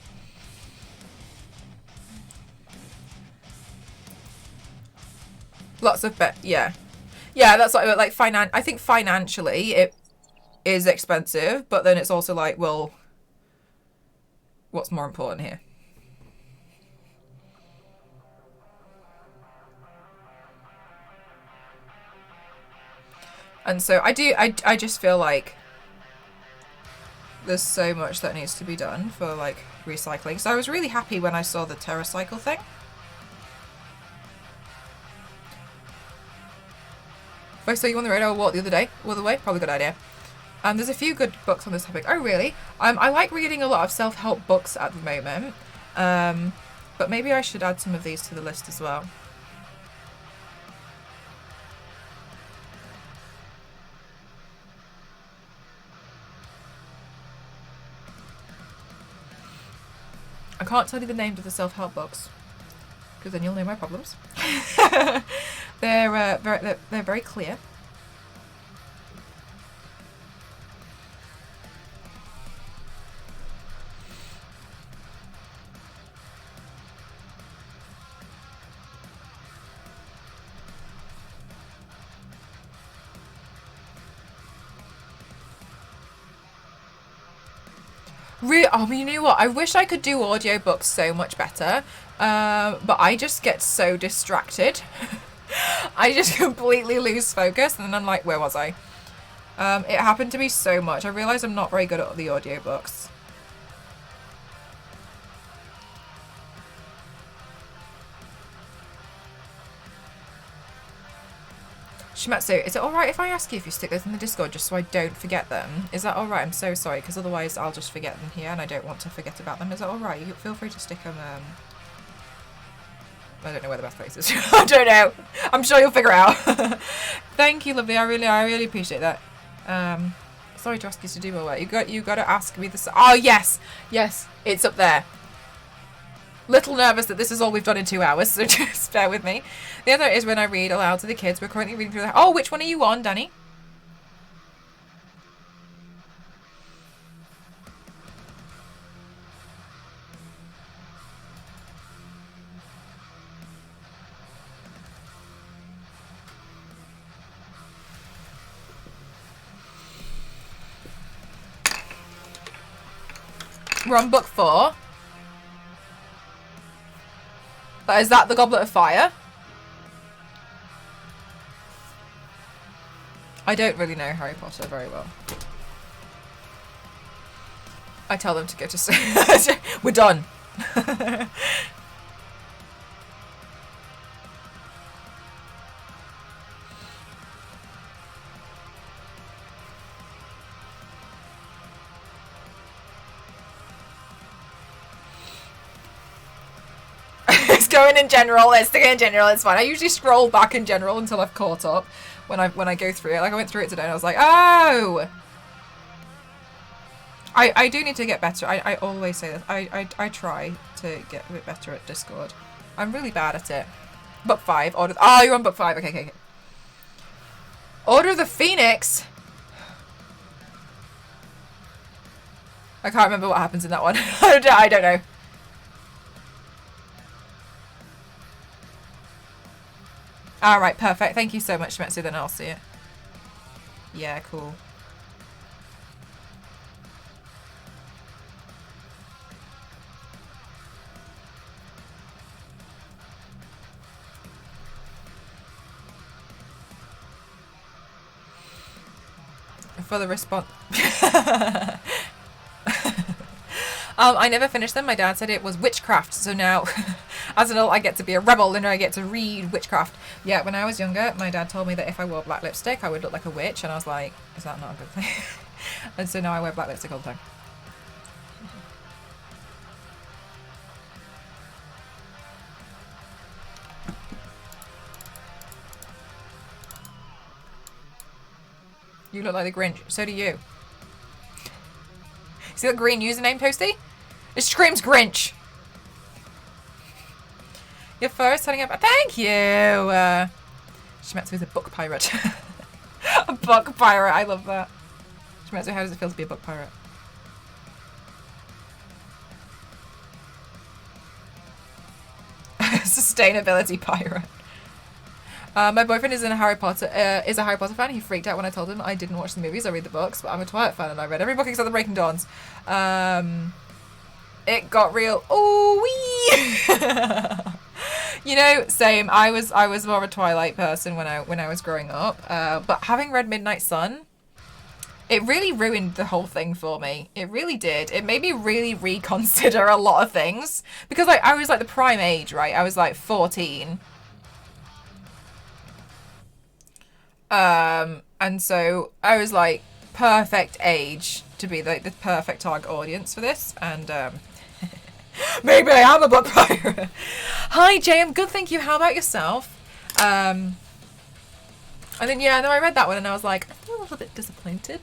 Lots of yeah, that's what like I think financially it is expensive, but then it's also like, well, what's more important here? And so I just feel like there's so much that needs to be done for like recycling. So I was really happy when I saw the TerraCycle thing. If I saw you on the road, I will walk the other way. Probably a good idea. There's a few good books on this topic. Oh, really? I like reading a lot of self-help books at the moment. But maybe I should add some of these to the list as well. I can't tell you the names of the self-help books because then you'll know my problems. They're very clear. I mean, you know what? I wish I could do audiobooks so much better, but I just get so distracted. I just completely lose focus, and then I'm like, where was I? It happened to me so much. I realise I'm not very good at the audiobooks. Shimatsu, is it alright if I ask you if you stick those in the Discord just so I don't forget them? Is that alright? I'm so sorry, because otherwise I'll just forget them here and I don't want to forget about them. Is that alright? You feel free to stick them, I don't know where the best place is. I don't know. I'm sure you'll figure out. Thank you, lovely. I really appreciate that. Sorry to ask you to do more work. You got to ask me this. Oh, yes. Yes, it's up there. Little nervous that this is all we've done in 2 hours, so just bear with me. The other is when I read aloud to the kids. We're currently reading through the... Oh, which one are you on, Danny? We're on book 4. But is that the Goblet of Fire? I don't really know Harry Potter very well. I tell them to go to sleep. We're done. It's going in general. It's going in general. It's fine. I usually scroll back in general until I've caught up. When I go through it, like I went through it today, and I was like, oh. I do need to get better. I always say this. I try to get a bit better at Discord. I'm really bad at it. Book 5. Order. Oh, you're on book 5. Okay. Order of the Phoenix. I can't remember what happens in that one. I don't know. Alright, perfect. Thank you so much, Metsu. Then I'll see it. Yeah, cool. For the response. I never finished them. My dad said it was witchcraft, so now as an adult I get to be a rebel and I get to read witchcraft. Yeah, when I was younger, my dad told me that if I wore black lipstick I would look like a witch, and I was like, is that not a good thing? And so now I wear black lipstick all the time. You look like the Grinch. So do you. See that green username, Toasty? It screams Grinch. Your first setting up. Thank you. Shimetsu is a book pirate. A book pirate. I love that. Shimetsu, how does it feel to be a book pirate? Sustainability pirate. My boyfriend is a Harry Potter fan. He freaked out when I told him I didn't watch the movies. I read the books, but I'm a Twilight fan and I read every book except the Breaking Dawns. It got real. Oh wee. You know, same. I was more of a Twilight person when I was growing up. But having read Midnight Sun, it really ruined the whole thing for me. It really did. It made me really reconsider a lot of things because I was like the prime age, right? I was like 14. And so I was like perfect age to be like the perfect target audience for this, and maybe I am a book pirate. Hi Jay, I'm good, thank you. How about yourself? And then yeah, I read that one and I was like, I feel a little bit disappointed.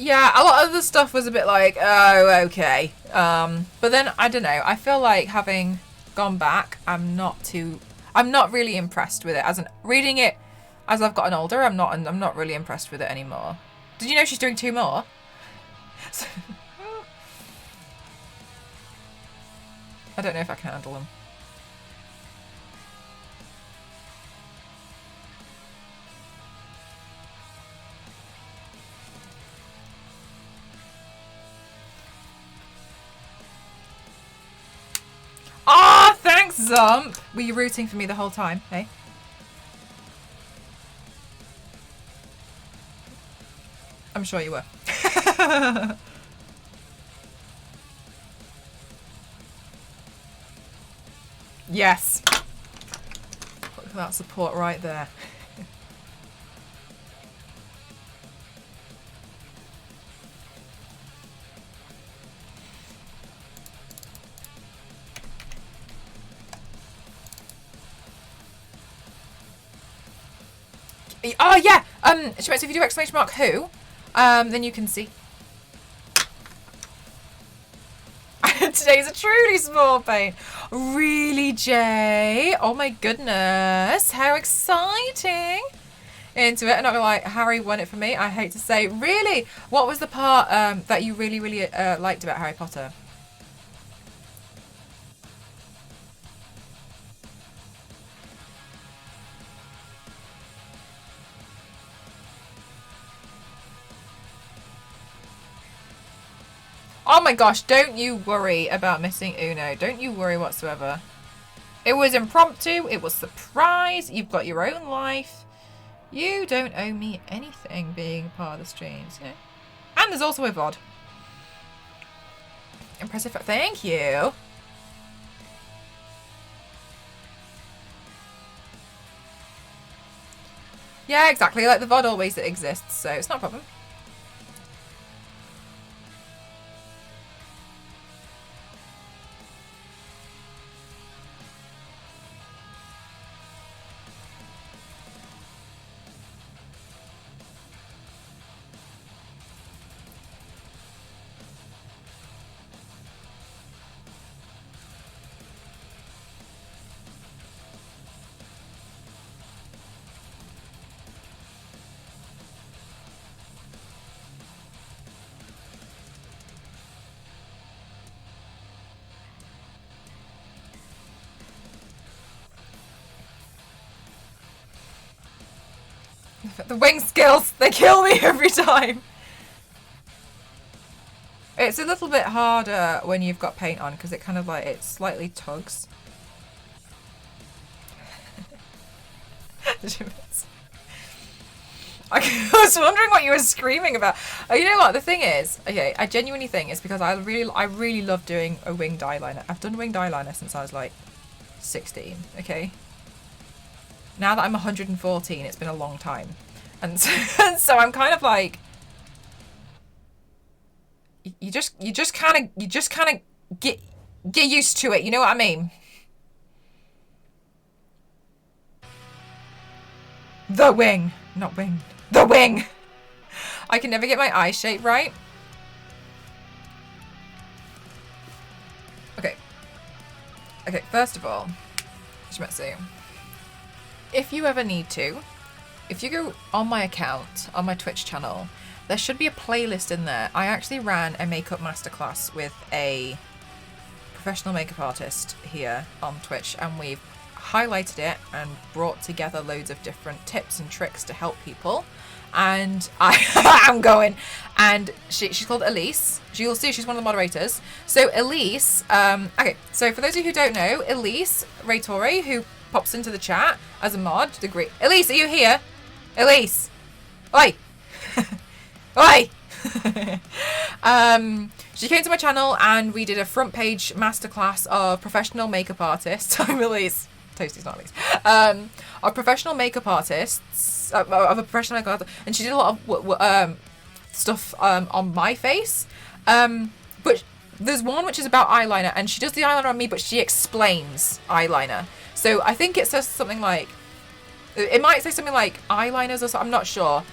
Yeah, a lot of the stuff was a bit like, oh, okay. But then, I don't know, I feel like having gone back, I'm not really impressed with it. Reading it as I've gotten older, I'm not really impressed with it anymore. Did you know she's doing 2 more? I don't know if I can handle them. Ah, oh, thanks, Zump. Were you rooting for me the whole time, hey? I'm sure you were. Yes. Look at that support right there. Oh yeah. So if you do exclamation mark who, then you can see. Today's a truly small pain. Really, Jay? Oh my goodness. How exciting. Into it. I'm not gonna lie, Harry won it for me. I hate to say. Really? What was the part that you really, really liked about Harry Potter? Oh my gosh, don't you worry about missing Uno. Don't you worry whatsoever. It was impromptu. It was surprise. You've got your own life. You don't owe me anything being part of the streams, you know. And there's also a VOD. Impressive. Thank you. Yeah, exactly. Like the VOD always exists, so it's not a problem. The wing skills, they kill me every time. It's a little bit harder when you've got paint on because it kind of like, it slightly tugs. I was wondering what you were screaming about. Oh, you know what? The thing is, okay, I genuinely think it's because I really love doing a winged eyeliner. I've done winged eyeliner since I was like 16, okay? Now that I'm 114, it's been a long time. And so I'm kind of like, you just kind of get used to it. You know what I mean? The wing, not wing. The wing. I can never get my eye shape right. Okay. Okay. First of all, let's see. If you ever need to, if you go on my account, on my Twitch channel, there should be a playlist in there. I actually ran a makeup masterclass with a professional makeup artist here on Twitch, and we've highlighted it and brought together loads of different tips and tricks to help people. And I'm going, and she's called Elise. You'll see she's one of the moderators. So Elise, okay, so for those of you who don't know, Elise Raytori, who pops into the chat as a mod, the great Elise, are you here? Elise, oi. Oi! She came to my channel and we did a front page masterclass of professional makeup artists. I'm Elise. Toasty's not Elise. Of professional makeup artists, of a professional makeup artist, and she did a lot of stuff on my face. But there's one which is about eyeliner, and she does the eyeliner on me, but she explains eyeliner. So I think it says something like, it might say something like eyeliners or something, I'm not sure.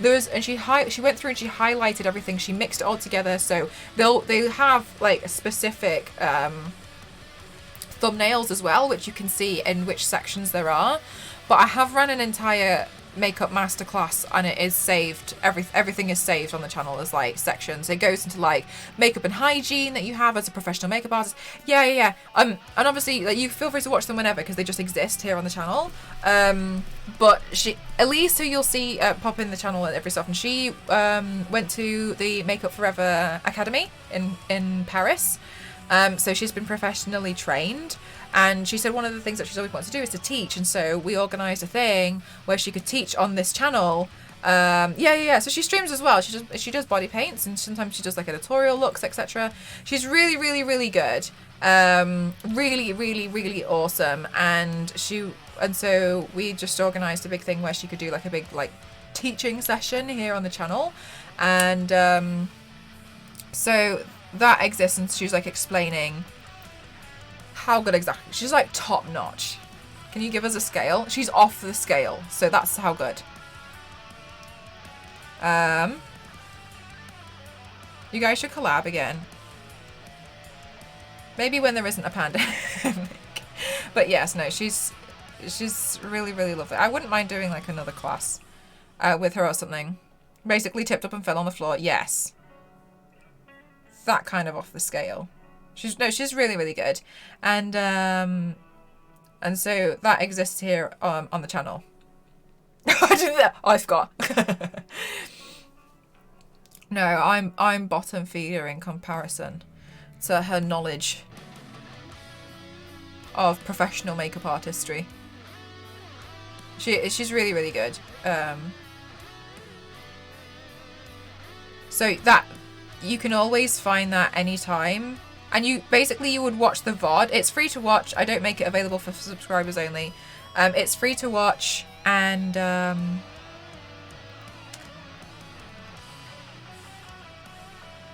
And she went through and she highlighted everything. She mixed it all together. So they have like specific thumbnails as well, which you can see in which sections there are. But I have run an entire makeup masterclass, and it is saved. Everything is saved on the channel as like sections. It goes into like makeup and hygiene that you have as a professional makeup artist. Yeah. And obviously, like, you feel free to watch them whenever because they just exist here on the channel. But Elise, who you'll see pop in the channel every so often, she went to the Makeup Forever Academy in Paris. So she's been professionally trained. And she said one of the things that she's always wanted to do is to teach, and so we organised a thing where she could teach on this channel. So she streams as well. She does body paints, and sometimes she does like editorial looks, etc. She's really good. Really awesome. And so we just organised a big thing where she could do like a big like teaching session here on the channel, and so that exists, and she was like explaining how good exactly. She's like top notch. Can you give us a scale? She's off the scale, so that's how good. You guys should collab again. Maybe when there isn't a pandemic. But yes, no, she's really, really lovely. I wouldn't mind doing like another class with her or something. Basically tipped up and fell on the floor. Yes. That kind of off the scale. She's really, really good. And so that exists here on the channel. I forgot. No, I'm bottom feeder in comparison to her knowledge of professional makeup artistry. She's really, really good. So that you can always find that anytime, and you would watch the VOD. It's free to watch. I don't make it available for subscribers only. It's free to watch, and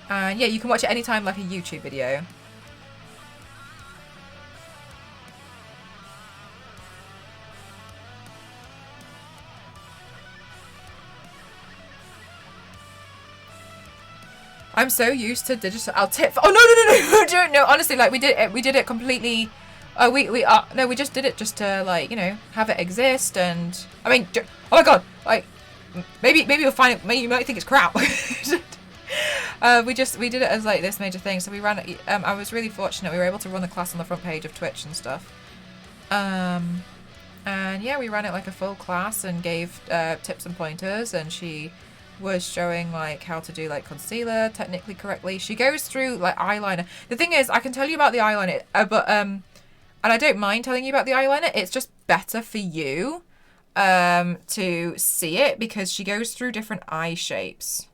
yeah, you can watch it anytime like a YouTube video. I'm so used to digital. I'll tip. Oh no! No, honestly, like we did it completely. No, we just did it just to like, you know, have it exist. And I mean, oh my god, like maybe you'll find it. Maybe you might think it's crap. We did it as like this major thing. So we ran it. I was really fortunate. We were able to run the class on the front page of Twitch and stuff. And yeah, we ran it like a full class and gave tips and pointers. And she was showing like how to do like concealer technically correctly. She goes through like eyeliner. The thing is, I can tell you about the eyeliner, but and I don't mind telling you about the eyeliner. It's just better for you to see it, because she goes through different eye shapes.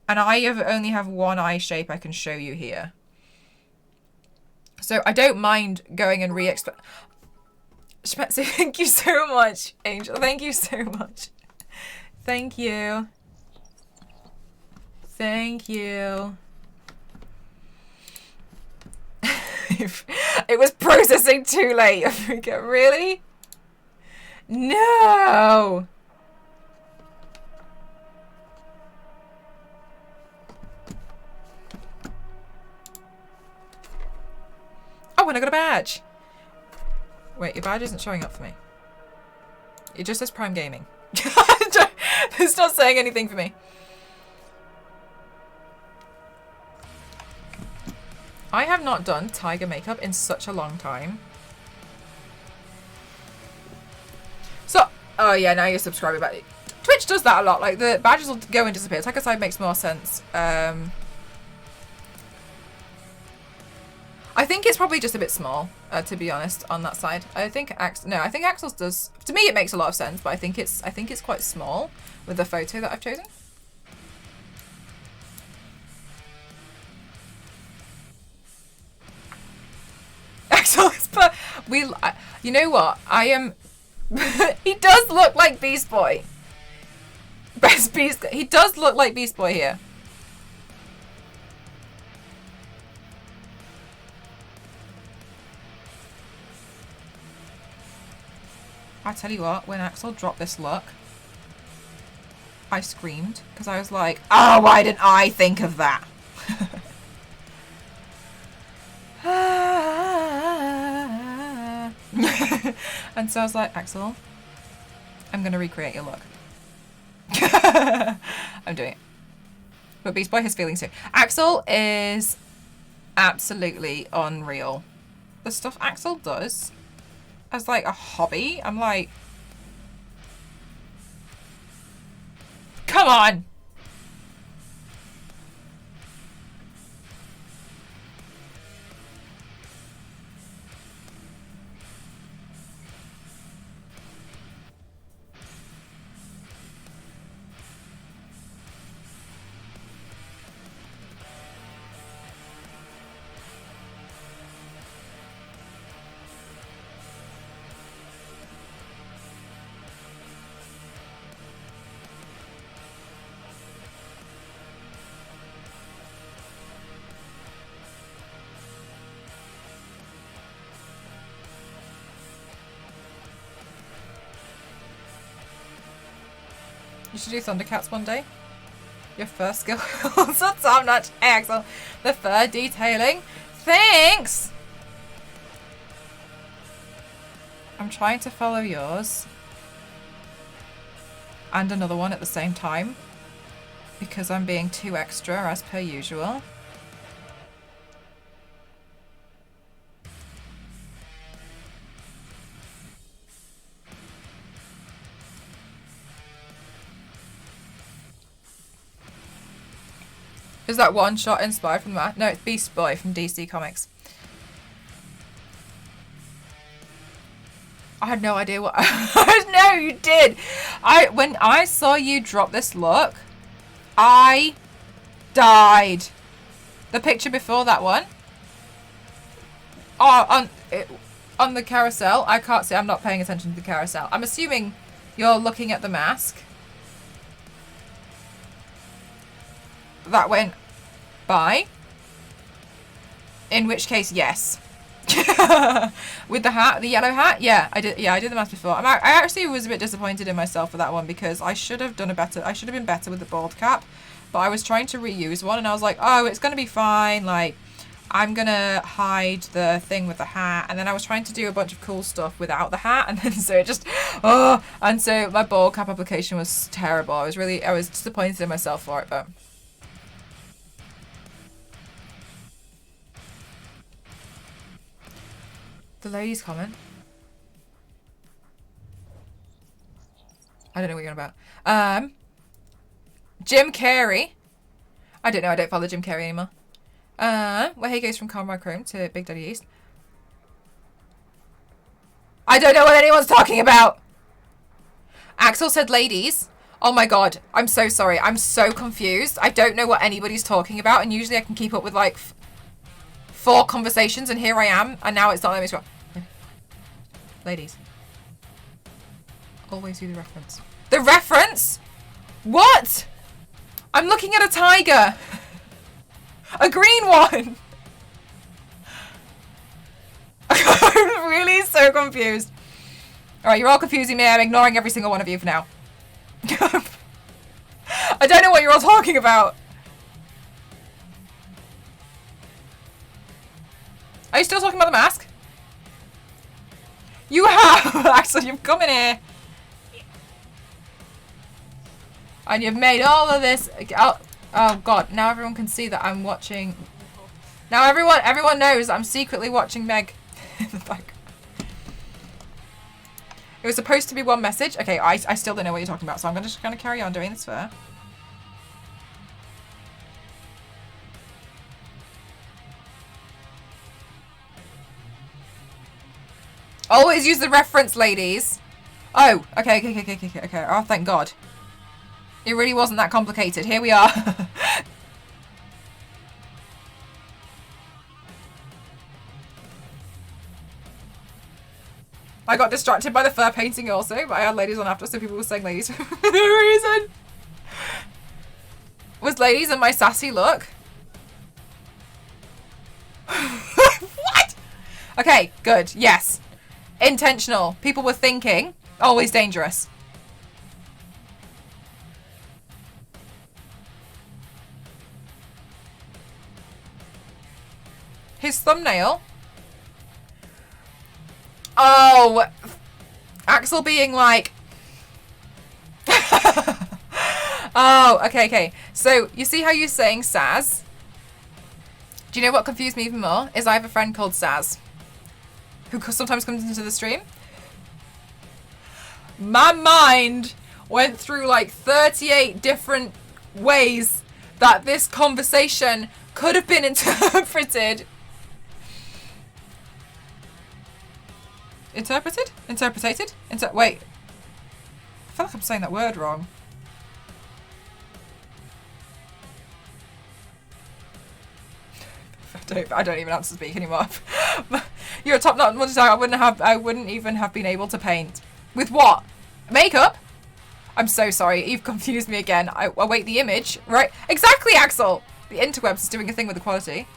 And I only have one eye shape I can show you here. So I don't mind going and re-explain. Schmetzi, thank you so much. Angel, thank you so much. Thank you. Thank you. It was processing too late. Really? No. Oh, and I got a badge. Wait, your badge isn't showing up for me. It just says Prime Gaming. It's not saying anything for me. I have not done tiger makeup in such a long time. So, oh yeah, now you're subscribing back. Twitch does that a lot. Like the badges will go and disappear. Tiger side makes more sense. I think it's probably just a bit small, to be honest, on that side. I think Axel's does. To me, it makes a lot of sense, but I think it's quite small with the photo that I've chosen. Axel is, but you know what? I am. He does look like Beast Boy. Best Beast. He does look like Beast Boy here. I tell you what, when Axel dropped this look, I screamed because I was like, oh, why didn't I think of that? And so I was like, Axel, I'm going to recreate your look. I'm doing it. But Beast Boy has feelings too. Axel is absolutely unreal. The stuff Axel does as like a hobby, I'm like, come on. You should do Thundercats one day. Your first skill. So top notch. Hey, Axel. The fur detailing. Thanks! I'm trying to follow yours. And another one at the same time. Because I'm being too extra as per usual. Is that one shot inspired from that? No, it's Beast Boy from DC Comics. I had no idea what... No, you did! When I saw you drop this look, I died. The picture before that one. Oh, on the carousel. I can't see. I'm not paying attention to the carousel. I'm assuming you're looking at the mask. That went by. In which case, yes. With the hat, the yellow hat, yeah, I did. Yeah, I did the mask before. I actually was a bit disappointed in myself for that one because I should have done a better. I should have been better with the bald cap, but I was trying to reuse one, and I was like, oh, it's gonna be fine. Like, I'm gonna hide the thing with the hat, and then I was trying to do a bunch of cool stuff without the hat, and then so it just, oh, and so my bald cap application was terrible. I was disappointed in myself for it, but. The ladies comment. I don't know what you're on about. Jim Carrey. I don't know. I don't follow Jim Carrey anymore. Where he goes from Comrade Chrome to Big Daddy East. I don't know what anyone's talking about. Axel said ladies. Oh my god. I'm so sorry. I'm so confused. I don't know what anybody's talking about, and usually I can keep up with like 4 conversations, and here I am, and now it's not letting me scroll. Ladies. Always do the reference. The reference? What? I'm looking at a tiger. A green one. I'm really so confused. Alright, you're all confusing me. I'm ignoring every single one of you for now. I don't know what you're all talking about. Are you still talking about the mask? You have! Axel, you've come in here. And you've made all of this... Oh god, now everyone can see that I'm watching... Now everyone knows I'm secretly watching Meg in the back. It was supposed to be one message. Okay, I still don't know what you're talking about, so I'm just going to carry on doing this for her. Always use the reference, ladies. Oh, okay. Oh, thank God. It really wasn't that complicated. Here we are. I got distracted by the fur painting also, but I had ladies on after, so people were saying ladies for no reason. Was ladies in my sassy look? What? Okay, good. Yes. Intentional. People were thinking. Always dangerous. His thumbnail. Oh. Axel being like... Oh, okay. So, you see how you're saying Saz? Do you know what confused me even more? Is I have a friend called Saz, who sometimes comes into the stream. My mind went through like 38 different ways that this conversation could have been interpreted. Interpreted? Wait. I feel like I'm saying that word wrong. I don't even have to speak anymore. You're a top notch. I wouldn't even have been able to paint. With what? Makeup? I'm so sorry. You've confused me again. I wait, the image, right? Exactly, Axel. The interwebs is doing a thing with the quality.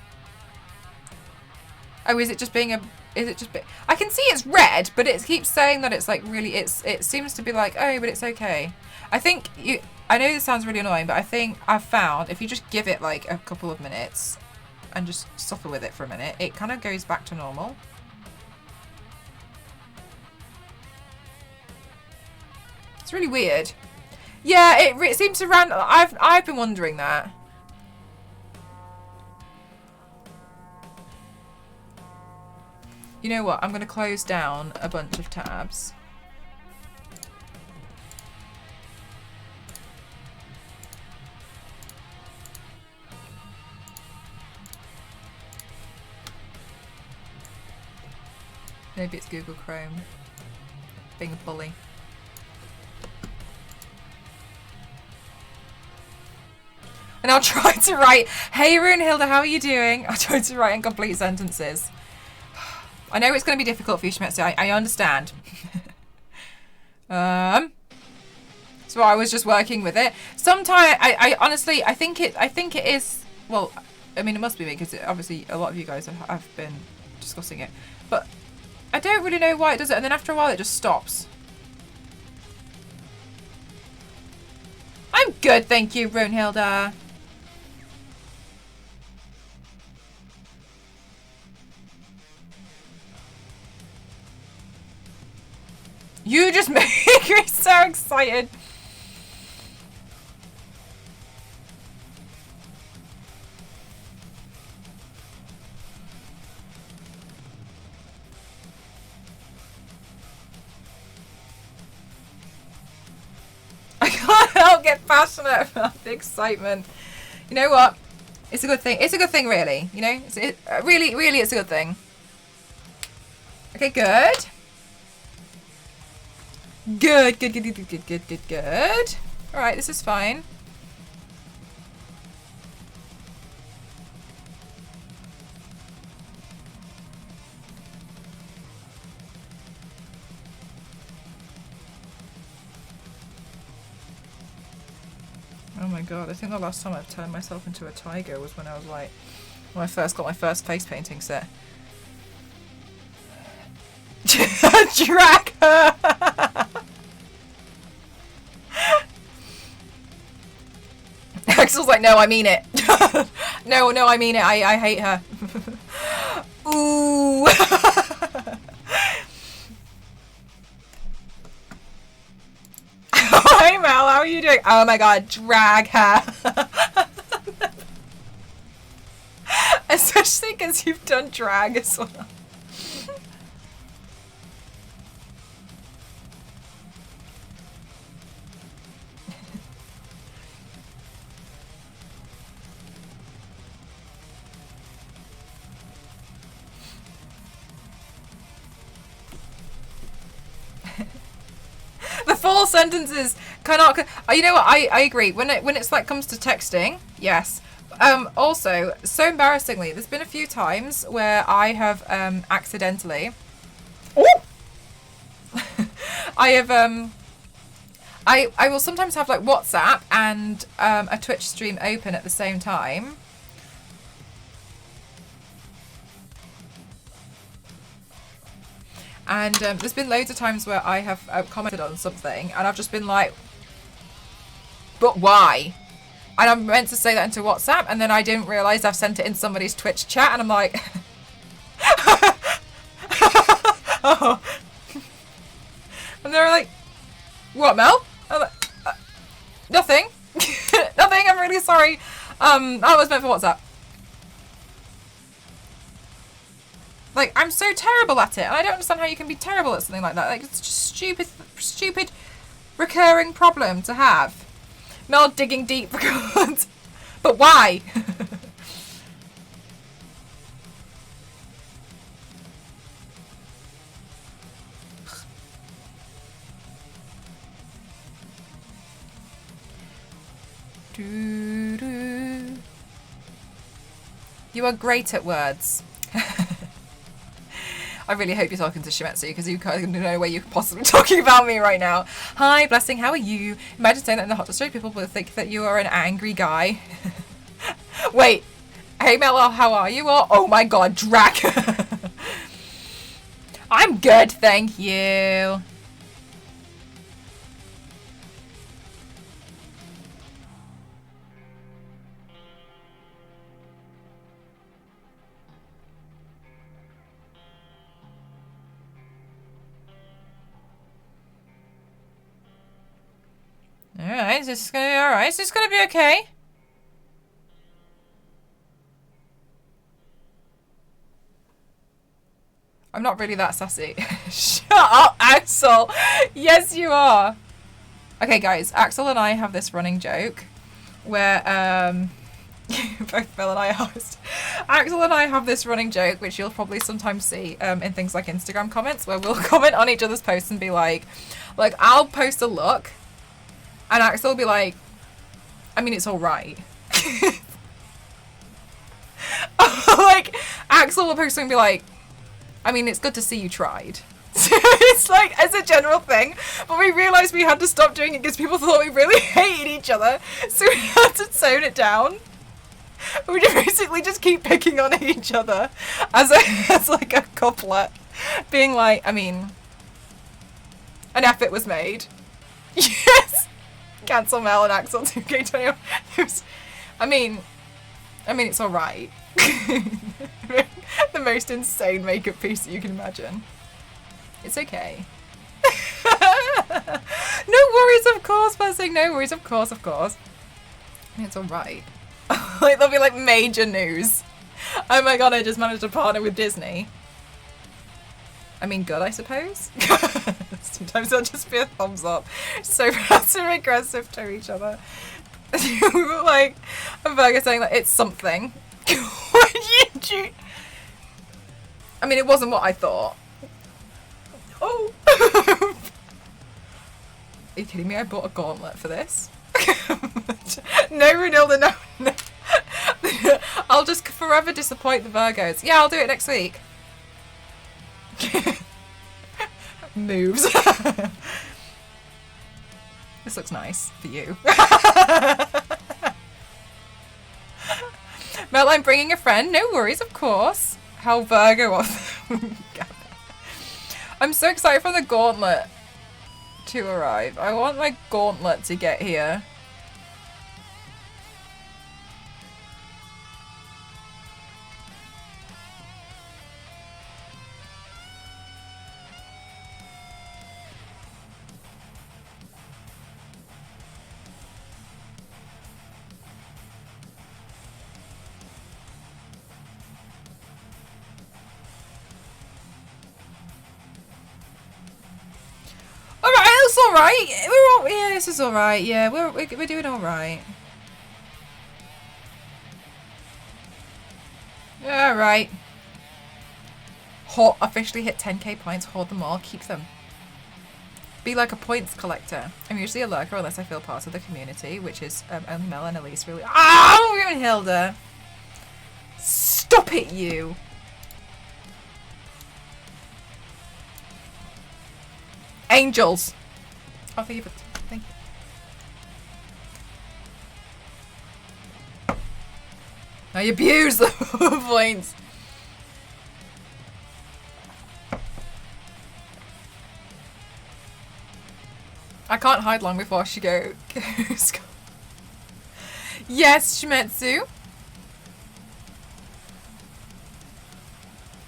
Oh, is it just being a... Is it just... I can see it's red, but it keeps saying that it's like really... It seems to be like, oh, but it's okay. I think you... I know this sounds really annoying, but I think I've found if you just give it like a couple of minutes and just suffer with it for a minute, it kind of goes back to normal. It's really weird. Yeah, it seems to run... I've been wondering that. You know what? I'm going to close down a bunch of tabs. Maybe it's Google Chrome being a bully. And I'll try to write, hey Runehilda, how are you doing? I'll try to write in complete sentences. I know it's going to be difficult for you, Shmetsu. I understand. So I was just working with it. Sometimes, I honestly, I think it is, well, I mean, it must be me because obviously a lot of you guys have been discussing it. But I don't really know why it does it. And then after a while, it just stops. I'm good, thank you, Runehilda. You just make me so excited. I can't help get passionate about the excitement. You know what? It's a good thing. It's a good thing, really. You know, really, really, it's a good thing. Okay, good. Good, good, good, good, good, good, good, good. All right, this is fine. Oh my god, I think the last time I've turned myself into a tiger was when I was like, when I first got my first face painting set. Drag her! Axel's like, no, I mean it. No, I mean it. I hate her. Ooh. Hi, Mel. How are you doing? Oh my god, drag her. Especially because you've done drag as well. The full sentences cannot. You know what? I agree. When it's like comes to texting, yes. Also, so embarrassingly, there's been a few times where I have accidentally. I have I will sometimes have like WhatsApp and a Twitch stream open at the same time. And there's been loads of times where I have commented on something and I've just been like, but why? And I'm meant to say that into WhatsApp and then I didn't realise I've sent it in somebody's Twitch chat and I'm like, oh. And they're like, what, Mel? I'm like, nothing. Nothing, I'm really sorry. That was meant for WhatsApp. Like, I'm so terrible at it, and I don't understand how you can be terrible at something like that. Like, it's just stupid, recurring problem to have. Mel digging deep for God. But why? You are great at words. I really hope you're talking to Shimetsu because you can't know where you're possibly talking about me right now. Hi, Blessing, how are you? Imagine saying that in the hot story, people will think that you are an angry guy. Wait, hey Mel, how are you? Or, oh my god, drag. I'm good, thank you. Alright, is this gonna be alright? Is this gonna be okay? I'm not really that sassy. Shut up, Axel! Yes, you are! Okay, guys, Axel and I have this running joke where, both Bill and I host. Axel and I have this running joke, which you'll probably sometimes see in things like Instagram comments, where we'll comment on each other's posts and be like, I'll post a look, and Axel will be like, I mean, it's alright. Like, Axel will post something and be like, I mean, it's good to see you tried. It's like, as a general thing, but we realised we had to stop doing it because people thought we really hated each other, so we had to tone it down. We basically just keep picking on each other as like a couplet, being like, I mean, an effort was made. Yes! Cancel Mel and Axel 2K21. I mean, it's alright. The most insane makeup piece that you can imagine. It's okay. No worries, of course, Buzzing. No worries, of course, of course. It's alright. Like, there'll be like major news. Oh my god, I just managed to partner with Disney. I mean, good, I suppose. Sometimes it'll just be a thumbs up. So passive aggressive to each other. Like, a burger saying that it's something. What did you? I mean, it wasn't what I thought. Oh. Are you kidding me? I bought a gauntlet for this. No, Renilda, no. I'll just forever disappoint the Virgos. Yeah, I'll do it next week. Moves. This looks nice for you. Mel, I'm bringing a friend. No worries, of course. How Virgo of I'm so excited for the gauntlet to arrive. I want my gauntlet to get here. It's alright. Yeah, this is alright. Yeah, we're doing alright. Alright. Officially hit 10k points. Hoard them all. Keep them. Be like a points collector. I'm usually a lurker unless I feel part of the community, which is only Mel and Elise really. Oh, you're in Hilda. Stop it, you. Angels. Oh, thank you. Thank you. I abuse the points. I can't hide long before she goes. Yes, Shimetsu.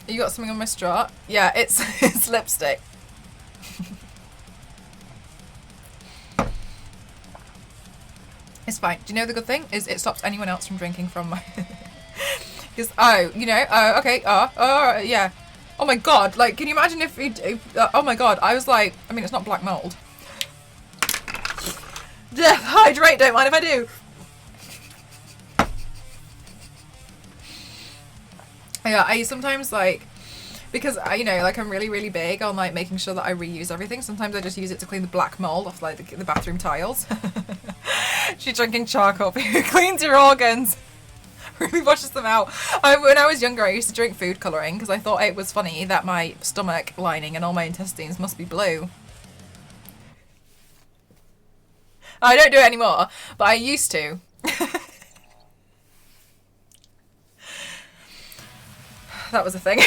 You got something on my straw? Yeah, it's lipstick. It's fine. Do you know the good thing is it stops anyone else from drinking from my. Because okay, yeah. Oh my god! Like, can you imagine if oh my god! I was like, I mean, it's not black mold. Hydrate. Don't mind if I do. Yeah, I sometimes like. Because I'm really, really big on like making sure that I reuse everything. Sometimes I just use it to clean the black mold off like the bathroom tiles. She's drinking charcoal. Cleans your organs. Really washes them out. When I was younger, I used to drink food colouring because I thought it was funny that my stomach lining and all my intestines must be blue. I don't do it anymore, but I used to. That was a thing.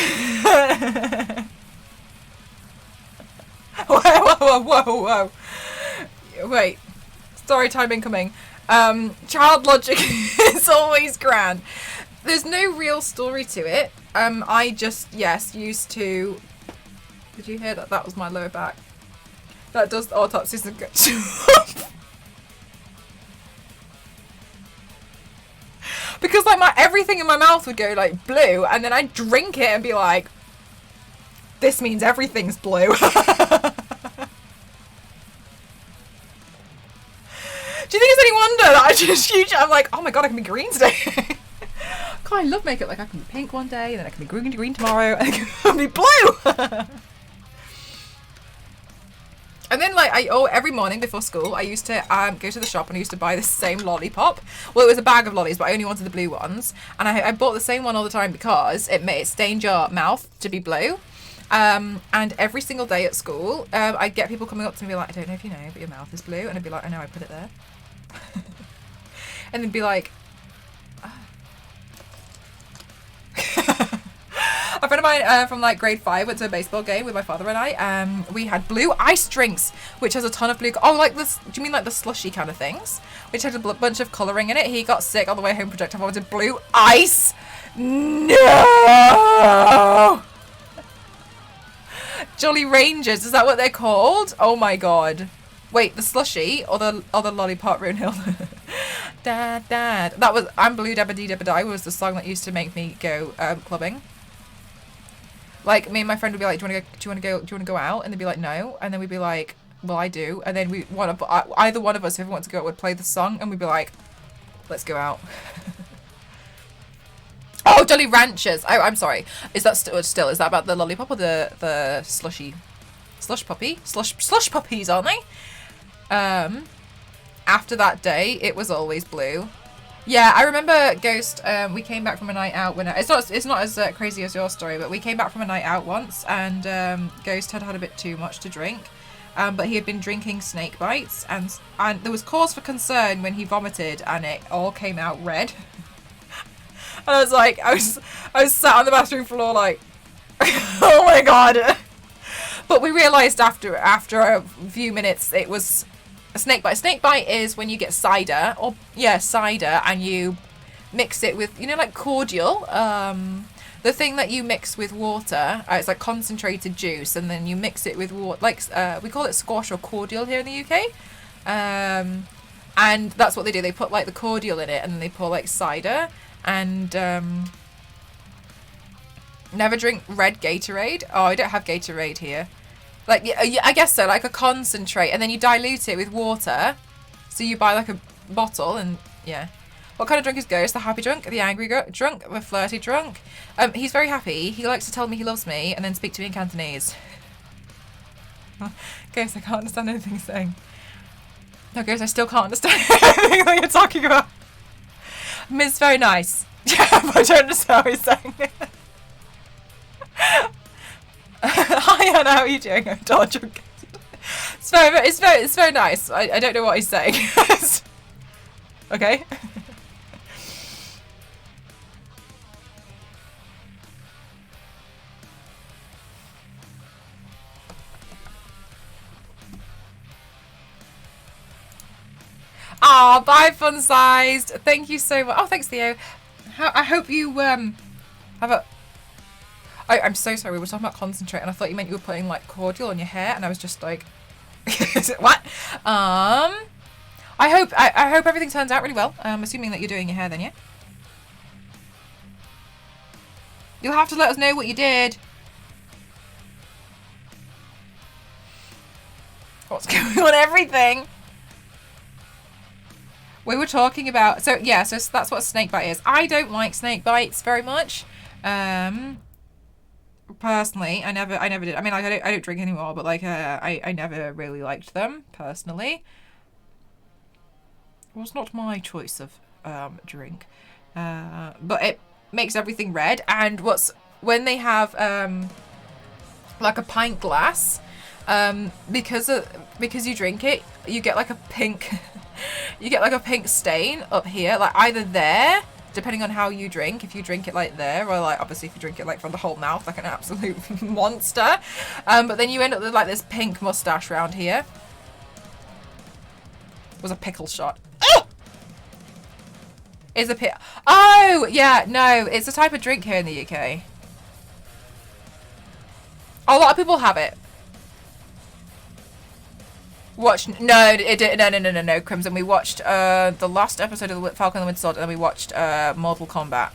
whoa. Wait. Story time incoming. Child logic is always grand. There's no real story to it. I just, used to... Did you hear that? That was my lower back. That does the autopsies and good job. Because like everything in my mouth would go like blue, and then I'd drink it and be like, this means everything's blue. Do you think it's any wonder that I just I'm like, oh my god, I can be green today. God, I love makeup. Like I can be pink one day, and then I can be green tomorrow, and I can be blue. And then, like, every morning before school, I used to go to the shop and I used to buy the same lollipop. Well, it was a bag of lollies, but I only wanted the blue ones. And I bought the same one all the time because it stained your mouth to be blue. And every single day at school, I'd get people coming up to me and be like, I don't know if you know, but your mouth is blue. And I'd be like, I know, I put it there. And they'd be like, a friend of mine from like grade 5 went to a baseball game with my father and I. We had blue ice drinks, which has a ton of blue. Oh, like this? Do you mean like the slushy kind of things? Which had a bunch of colouring in it. He got sick on the way home. Projectile vomited blue ice. No. Jolly Rangers. Is that what they're called? Oh my god. Wait, the slushy or the lollipop Runhill? Dad. That was I'm Blue Dabba Dee Dabba Die was the song that used to make me go clubbing. Like me and my friend would be like, do you want to go out? And they'd be like, no. And then we'd be like, well, I do. And then either one of us, if we want to go out, would play the song, and we'd be like, let's go out. Oh, Jolly Ranchers. Oh, I'm sorry. Is that still? Is that about the lollipop or the slushy, slush puppy? Slush puppies, aren't they? After that day, it was always blue. Yeah, I remember Ghost. We came back from a night out when it's not as crazy as your story, but we came back from a night out once, and Ghost had a bit too much to drink, but he had been drinking snake bites, and there was cause for concern when he vomited, and it all came out red. And I was like, I was sat on the bathroom floor like, oh my god. But we realised after a few minutes it was a snake bite. A snake bite is when you get cider, and you mix it with, like cordial. The thing that you mix with water, it's like concentrated juice, and then you mix it with water. Like we call it squash or cordial here in the UK. And that's what they do. They put like the cordial in it, and then they pour like cider. And never drink red Gatorade. Oh, I don't have Gatorade here. Like, yeah, I guess so, like a concentrate, and then you dilute it with water. So you buy like a bottle, and yeah. What kind of drunk is Ghost? The happy drunk, the angry drunk, the flirty drunk? He's very happy. He likes to tell me he loves me and then speak to me in Cantonese. Ghost, I can't understand anything you're saying. No, Ghost, I still can't understand anything that you're talking about. Miss, very nice. Yeah, but I don't understand what he's saying. Hi Anna, how are you doing? It's very nice. I don't know what he's saying. Okay. Ah, bye fun sized. Thank you so much. Oh, thanks Theo. I hope you have a I'm so sorry, we were talking about concentrate and I thought you meant you were putting like cordial on your hair, and I was just like what? I hope everything turns out really well. I'm assuming that you're doing your hair then, yeah? You'll have to let us know what you did. What's going on everything? We were talking about so that's what a snake bite is. I don't like snake bites very much. Personally, I never did. I mean, like, I don't drink anymore, but like, I never really liked them personally. It was not my choice of drink, but it makes everything red. And when they have like a pint glass, because you drink it, you get like a pink, stain up here, like either there depending on how you drink, if you drink it like there, or like obviously if you drink it like from the whole mouth like an absolute monster, but then you end up with like this pink mustache around here. Was a pickle shot. Oh! Is a oh yeah, no, it's a type of drink here in the UK. A lot of people have it. No, Crimson. We watched the last episode of the Falcon and the Winter Soldier, and then we watched Mortal Kombat.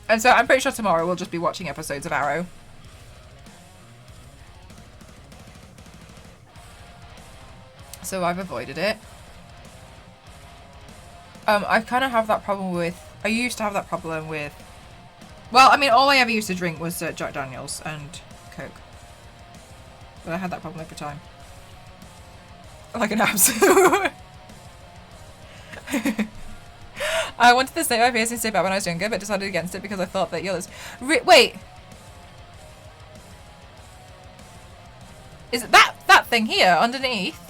And so I'm pretty sure tomorrow we'll just be watching episodes of Arrow. So I've avoided it. I kind of have that problem with... I used to have that problem with... Well, I mean, all I ever used to drink was Jack Daniels and Coke. But I had that problem every time. Like an absolute... I wanted to say my piercing so bad when I was younger, but decided against it because I thought that yours... Wait! Is it that thing here underneath?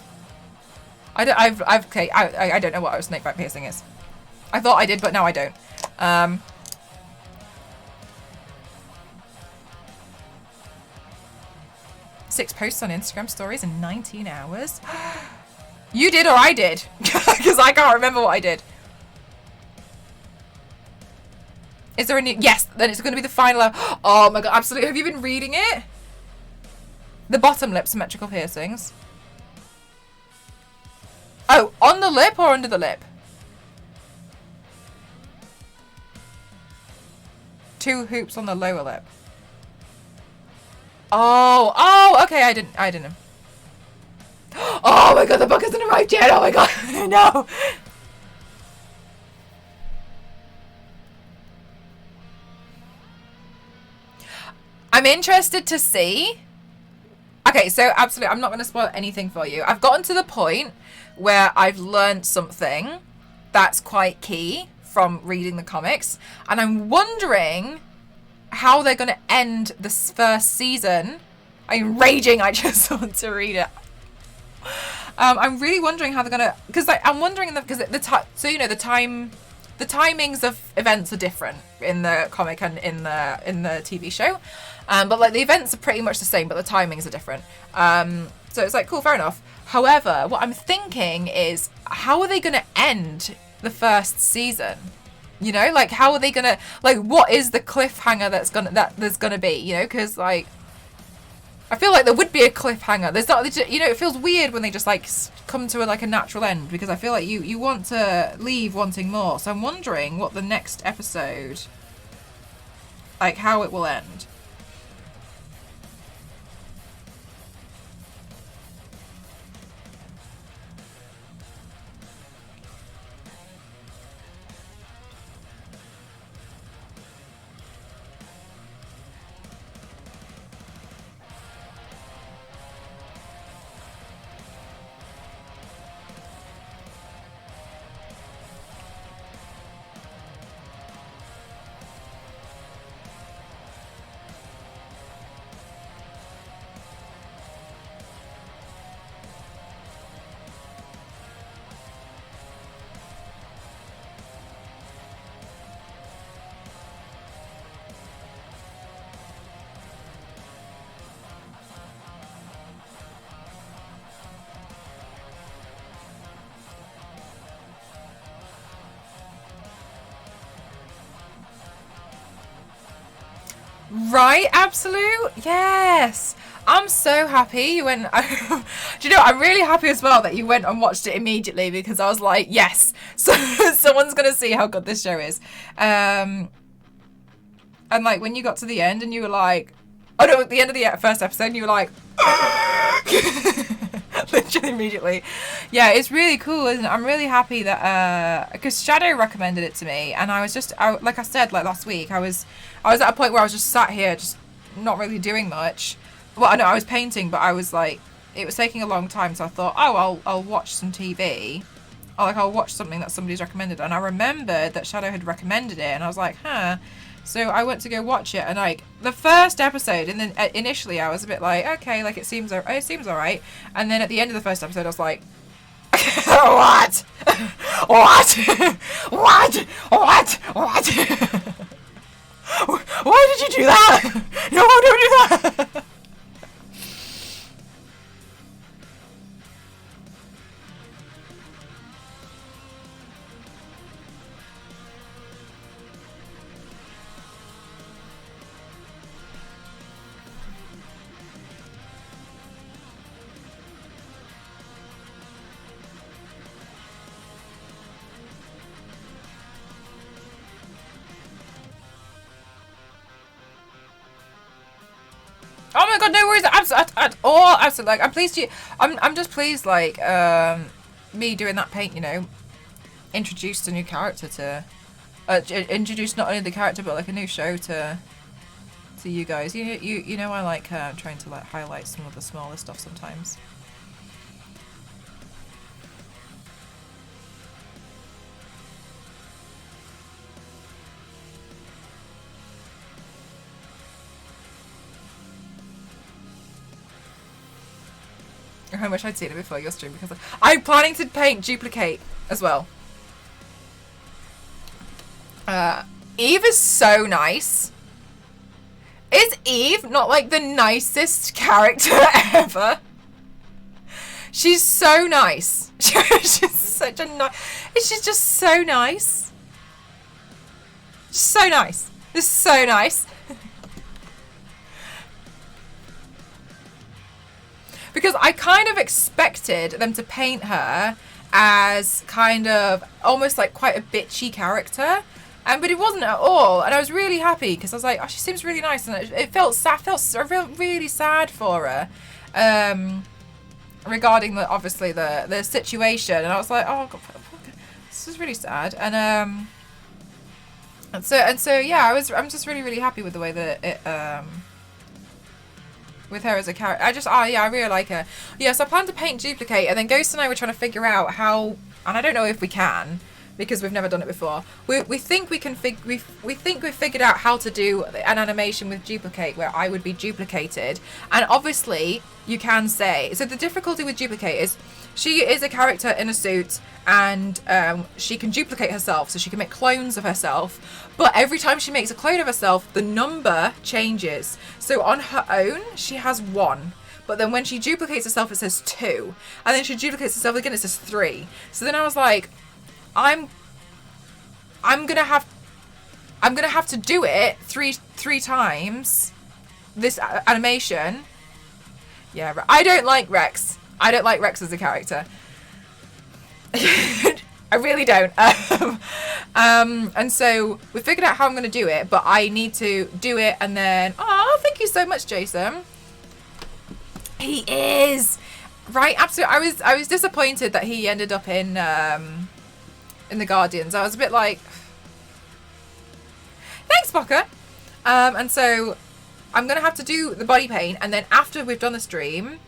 I don't know what a snakebite piercing is. I thought I did, but now I don't. 6 posts on Instagram stories in 19 hours. You did or I did? Because I can't remember what I did. Is there a new... Yes, then it's going to be the final... Oh my god, absolutely. Have you been reading it? The bottom lip symmetrical piercings. Oh, on the lip or under the lip? 2 hoops on the lower lip. Oh, okay, I didn't know. Oh my god, the book hasn't arrived yet. Oh my god, no. I'm interested to see. Okay, so absolutely, I'm not going to spoil anything for you. I've gotten to the point where I've learned something that's quite key from reading the comics, and I'm wondering how they're going to end this first season. I'm raging. I just want to read it. I'm really wondering how they're going to, because I'm wondering because so you know the timings of events are different in the comic and in the TV show, but like the events are pretty much the same, but the timings are different. So it's like, cool, fair enough. However, what I'm thinking is, how are they going to end the first season? You know, like how are they going to, like, what is the cliffhanger there's gonna be? You know, because like, I feel like there would be a cliffhanger. There's not, you know, it feels weird when they just like come to a natural end, because I feel like you want to leave wanting more. So I'm wondering what the next episode, like how it will end. Right, absolute, yes. I'm so happy you went. Do you know, I'm really happy as well that you went and watched it immediately, because I was like, yes, so someone's gonna see how good this show is. And like when you got to the end and you were like, oh no, at the end of the first episode, and you were like, literally immediately. Yeah, it's really cool, isn't it? I'm really happy that because Shadow recommended it to me, and I was just, like I said, like last week, I was at a point where I was just sat here, just not really doing much. Well, I know I was painting, but I was like, it was taking a long time, so I thought, oh, I'll watch some TV. I'll watch something that somebody's recommended, and I remembered that Shadow had recommended it, and I was like, huh. So I went to go watch it, and like the first episode, and then initially I was a bit like, okay, like it seems alright, and then at the end of the first episode I was like, what? What? What? What? Why did you do that? No, don't do that. Oh my god, no worries at all. Absolutely, like I'm pleased I'm just pleased, like me doing that paint, you know, introduced a new character to, introduced not only the character but like a new show to you guys. You know I like trying to like highlight some of the smaller stuff sometimes. I wish I'd seen it before your stream, because I'm planning to paint Duplicate as well. Eve is so nice. Is Eve not like the nicest character ever? She's so nice. She's such a nice. She's just so nice. So nice. Just so nice. Because I kind of expected them to paint her as kind of almost like quite a bitchy character, but it wasn't at all. And I was really happy because I was like, oh, she seems really nice, and it felt sad. I felt really sad for her, regarding obviously the situation. And I was like, oh God, this is really sad. And so yeah, I'm just really happy with the way that it with her as a character. I really like her. Yeah, so I plan to paint Duplicate, and then Ghost and I were trying to figure out how, and I don't know if we can, because we've never done it before. We think we can we think we've figured out how to do an animation with Duplicate where I would be duplicated. And obviously you can say, so the difficulty with Duplicate is she is a character in a suit, and she can duplicate herself, so she can make clones of herself. But every time she makes a clone of herself, the number changes. So on her own, she has 1. But then when she duplicates herself, it says 2. And then she duplicates herself again, it says 3. So then I was like, I'm gonna have to do it three times, this animation. Yeah, I don't like Rex. I don't like Rex as a character. I really don't. And so we figured out how I'm going to do it, but I need to do it and then... Oh, thank you so much, Jason. He is! Right, absolutely. I was disappointed that he ended up in the Guardians. I was a bit like... Thanks, Bocker! And so I'm going to have to do the body paint, and then after we've done the stream,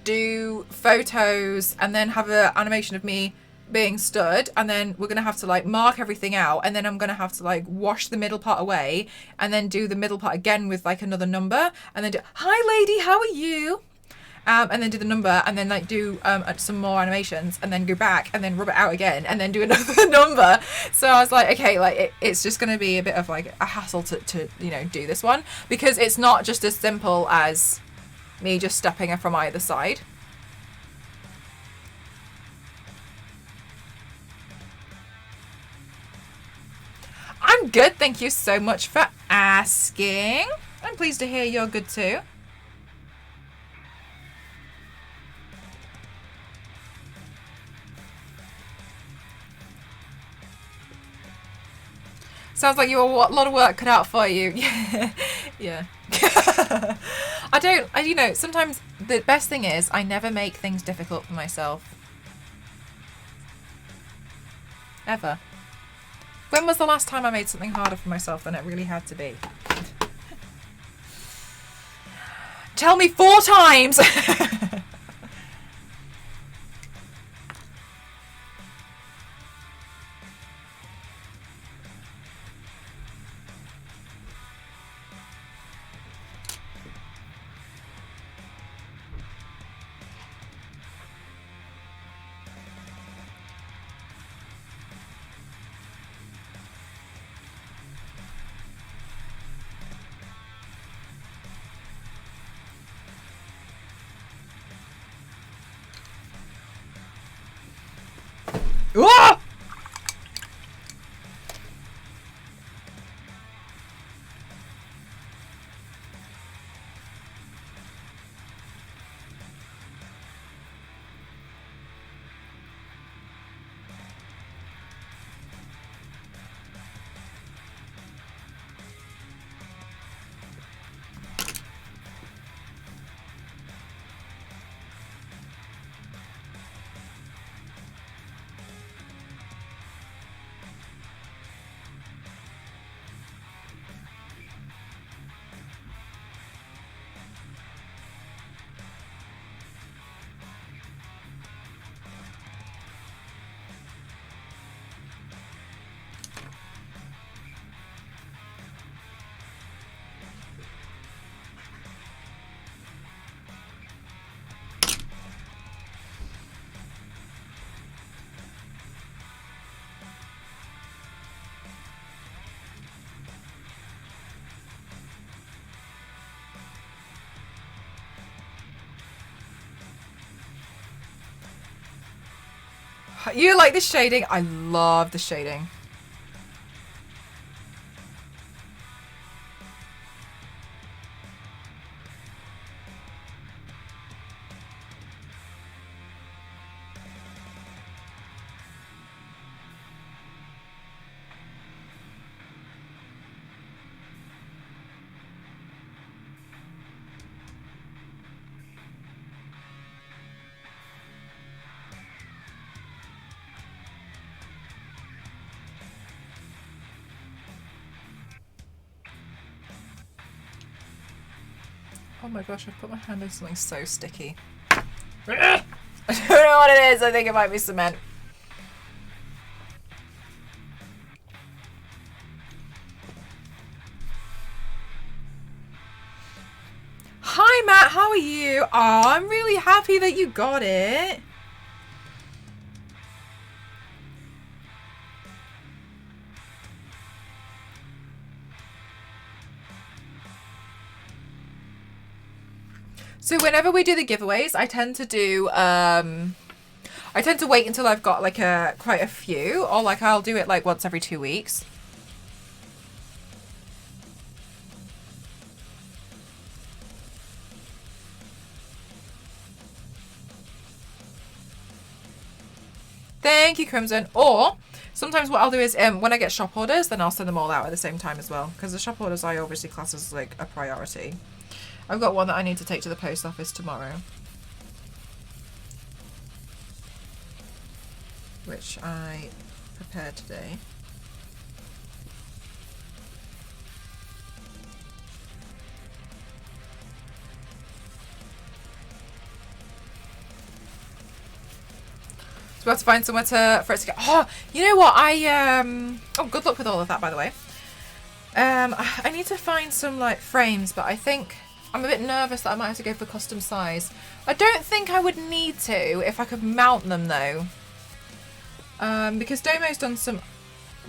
do photos, and then have an animation of me being stood, and then we're gonna have to like mark everything out, and then I'm gonna have to like wash the middle part away, and then do the middle part again with like another number, and then do hi lady, how are you, and then do the number, and then like do some more animations, and then go back and then rub it out again, and then do another number. So I was like, okay, like it's just gonna be a bit of like a hassle to you know, do this one, because it's not just as simple as me just stepping her from either side. I'm good, thank you so much for asking. I'm pleased to hear you're good too. Sounds like you have a lot of work cut out for you. Yeah. You know, sometimes the best thing is I never make things difficult for myself. Ever. When was the last time I made something harder for myself than it really had to be? Tell me 4 times! Ah! You like the shading? I love the shading. Oh my gosh, I've put my hand in something so sticky. I don't know what it is. I think it might be cement. Hi Matt, how are you? Oh, I'm really happy that you got it. So whenever we do the giveaways, I tend to wait until I've got like quite a few, or like I'll do it like once every 2 weeks. Thank you, Crimson. Or sometimes what I'll do is when I get shop orders, then I'll send them all out at the same time as well, because the shop orders I obviously class as like a priority. I've got one that I need to take to the post office tomorrow, which I prepared today. So we have to find somewhere for it to go. Oh, you know what? Oh, good luck with all of that, by the way. I need to find some like frames, but I think I'm a bit nervous that I might have to go for custom size. I don't think I would need to if I could mount them though. Because Domo's done some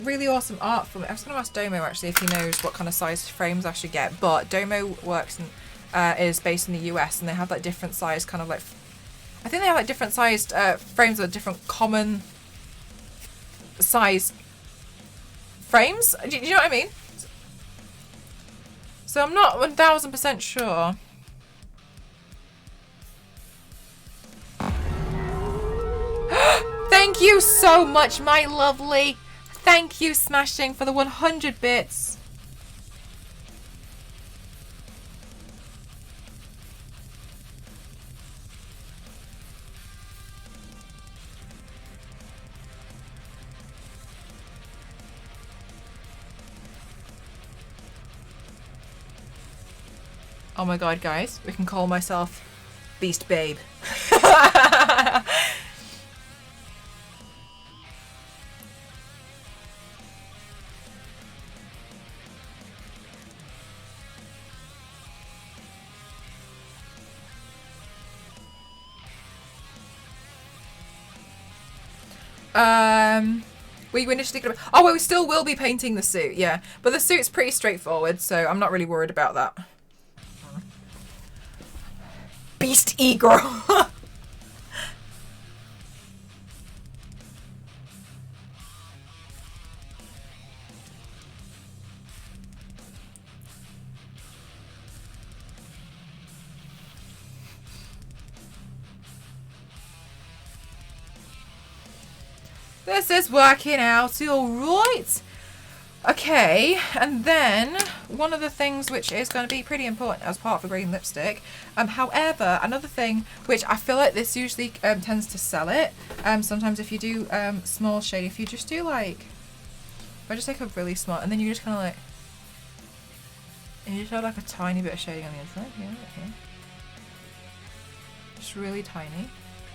really awesome art for me. I was going to ask Domo actually if he knows what kind of size frames I should get, but Domo works and is based in the US, and they have like different size kind of like, I think they have like different sized frames with different common size frames. Do you know what I mean? So I'm not 1000% sure. Thank you so much, my lovely. Thank you, Smashing, for the 100 bits. Oh my god, guys, we can call myself Beast Babe. We initially could have, oh, well, we still will be painting the suit, yeah. But the suit's pretty straightforward, so I'm not really worried about that. Beast E-girl. This is working out all right. Okay, and then one of the things which is going to be pretty important as part of the green lipstick, however, another thing which I feel like this usually tends to sell it, sometimes if you do small shade, if you just do like, if I just take a really small, and then you just kind of like, and you just have like a tiny bit of shading on the inside, here, right here, just really tiny,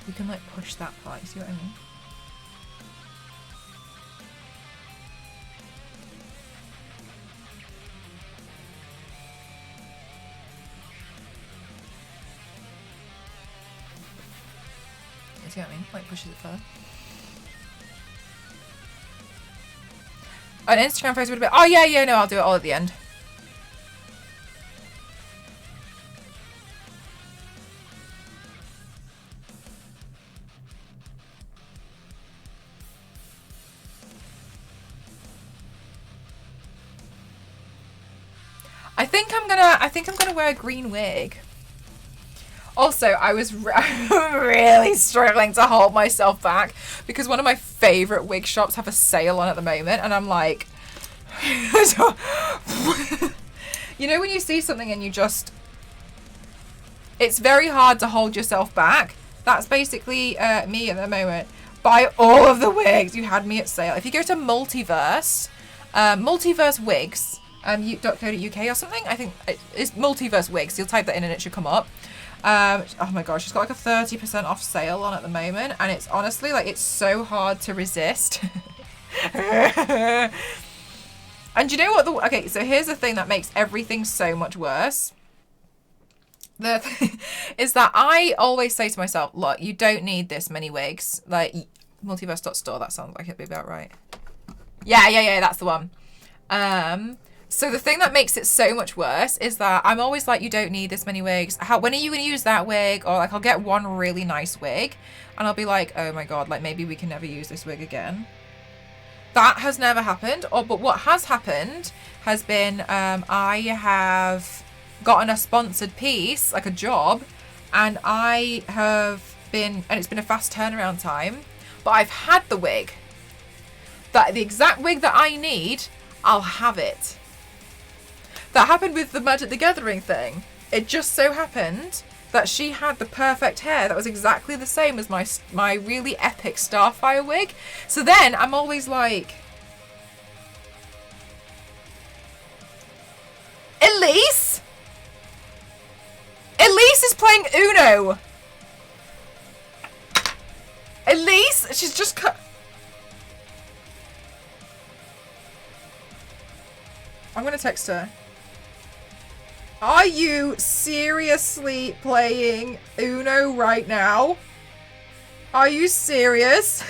you can like push that part, you see what I mean? See what I mean? Like pushes it further. An Instagram photo would have been. Oh yeah, no, I'll do it all at the end. I think I'm gonna wear a green wig. Also, I was really struggling to hold myself back because one of my favourite wig shops have a sale on at the moment, and I'm like, you know when you see something and you just, it's very hard to hold yourself back. That's basically me at the moment. Buy all of the wigs. You had me at sale. If you go to Multiverse, Multiverse Wigs, .co.uk or something, I think it's Multiverse Wigs. You'll type that in and it should come up. Oh my gosh, it's got like a 30% off sale on at the moment, and it's honestly like it's so hard to resist. And you know what? Okay, so here's the thing that makes everything so much worse. The thing is that I always say to myself, look, you don't need this many wigs. Like multiverse.store, that sounds like it'd be about right. Yeah, that's the one. So the thing that makes it so much worse is that I'm always like, you don't need this many wigs. When are you going to use that wig? Or like I'll get one really nice wig and I'll be like, oh my God, like maybe we can never use this wig again. That has never happened. But what has happened has been I have gotten a sponsored piece, like a job, and I have been, and it's been a fast turnaround time, but I've had the wig. The exact wig that I need, I'll have it. That happened with the Magic the Gathering thing. It just so happened that she had the perfect hair that was exactly the same as my really epic Starfire wig. So then I'm always like, Elise? Elise is playing Uno. Elise? She's just cut. I'm gonna text her. Are you seriously playing Uno right now? Are you serious?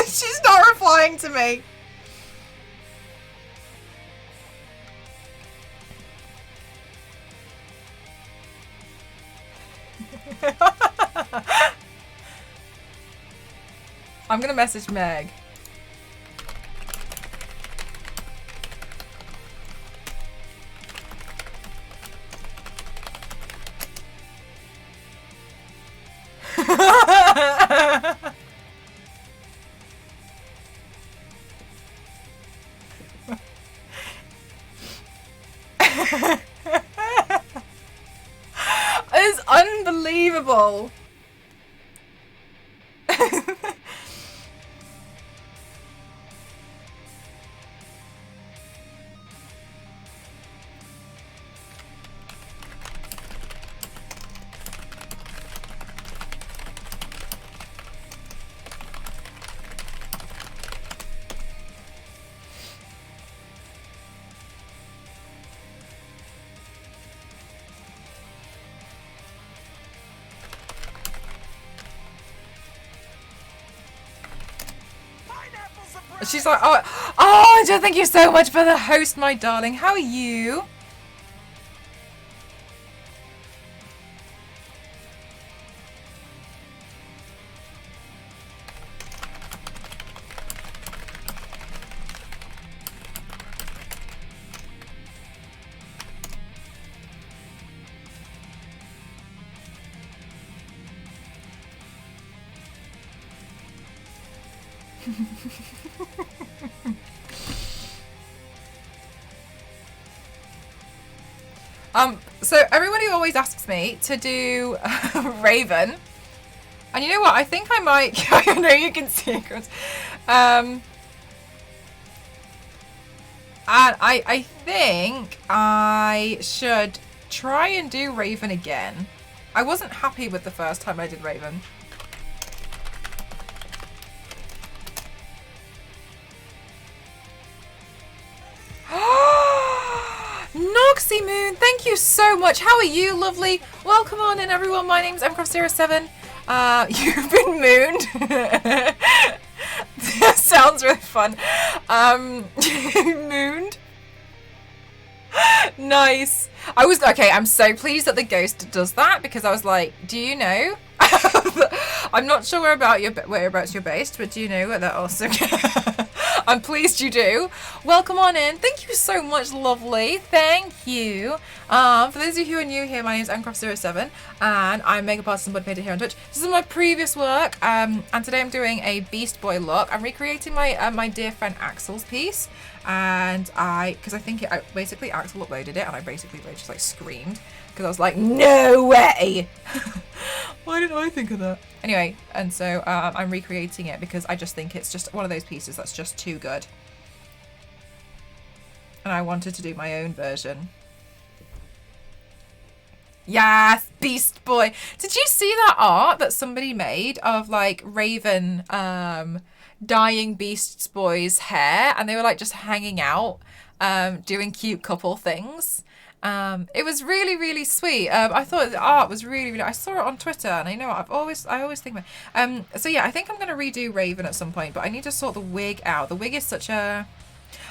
She's not replying to me. I'm gonna message Meg. It's unbelievable. She's like, oh, thank you so much for the host, my darling. How are you? So everybody always asks me to do Raven. And you know what? I think I might... I know you can see it. And I think I should try and do Raven again. I wasn't happy with the first time I did Raven. Noxy Moon, thank you so much. How are you, lovely? Welcome on in, everyone. My name's mcroft07. You've been mooned. Sounds really fun. Mooned. Nice. I'm so pleased that the ghost does that, because I was like, do you know? I'm not sure whereabouts you're based, but do you know that also? I'm pleased you do. Welcome on in. Thank you so much, lovely. Thank you. For those of you who are new here, my name is mcroft07, and I'm Mega Partisan Budpater here on Twitch. This is my previous work, and today I'm doing a Beast Boy look. I'm recreating my my dear friend Axel's piece, and because I think basically Axel uploaded it, and I basically just like screamed because I was like, no way. Why didn't I think of that? Anyway, and so I'm recreating it because I just think it's just one of those pieces that's just too good. And I wanted to do my own version. Yes, Beast Boy. Did you see that art that somebody made of like Raven dyeing Beast Boy's hair? And they were like just hanging out, doing cute couple things. It was really, really sweet. I thought the art was really, really... I saw it on Twitter, and I know I always think about... So yeah, I think I'm going to redo Raven at some point, but I need to sort the wig out. The wig is such a...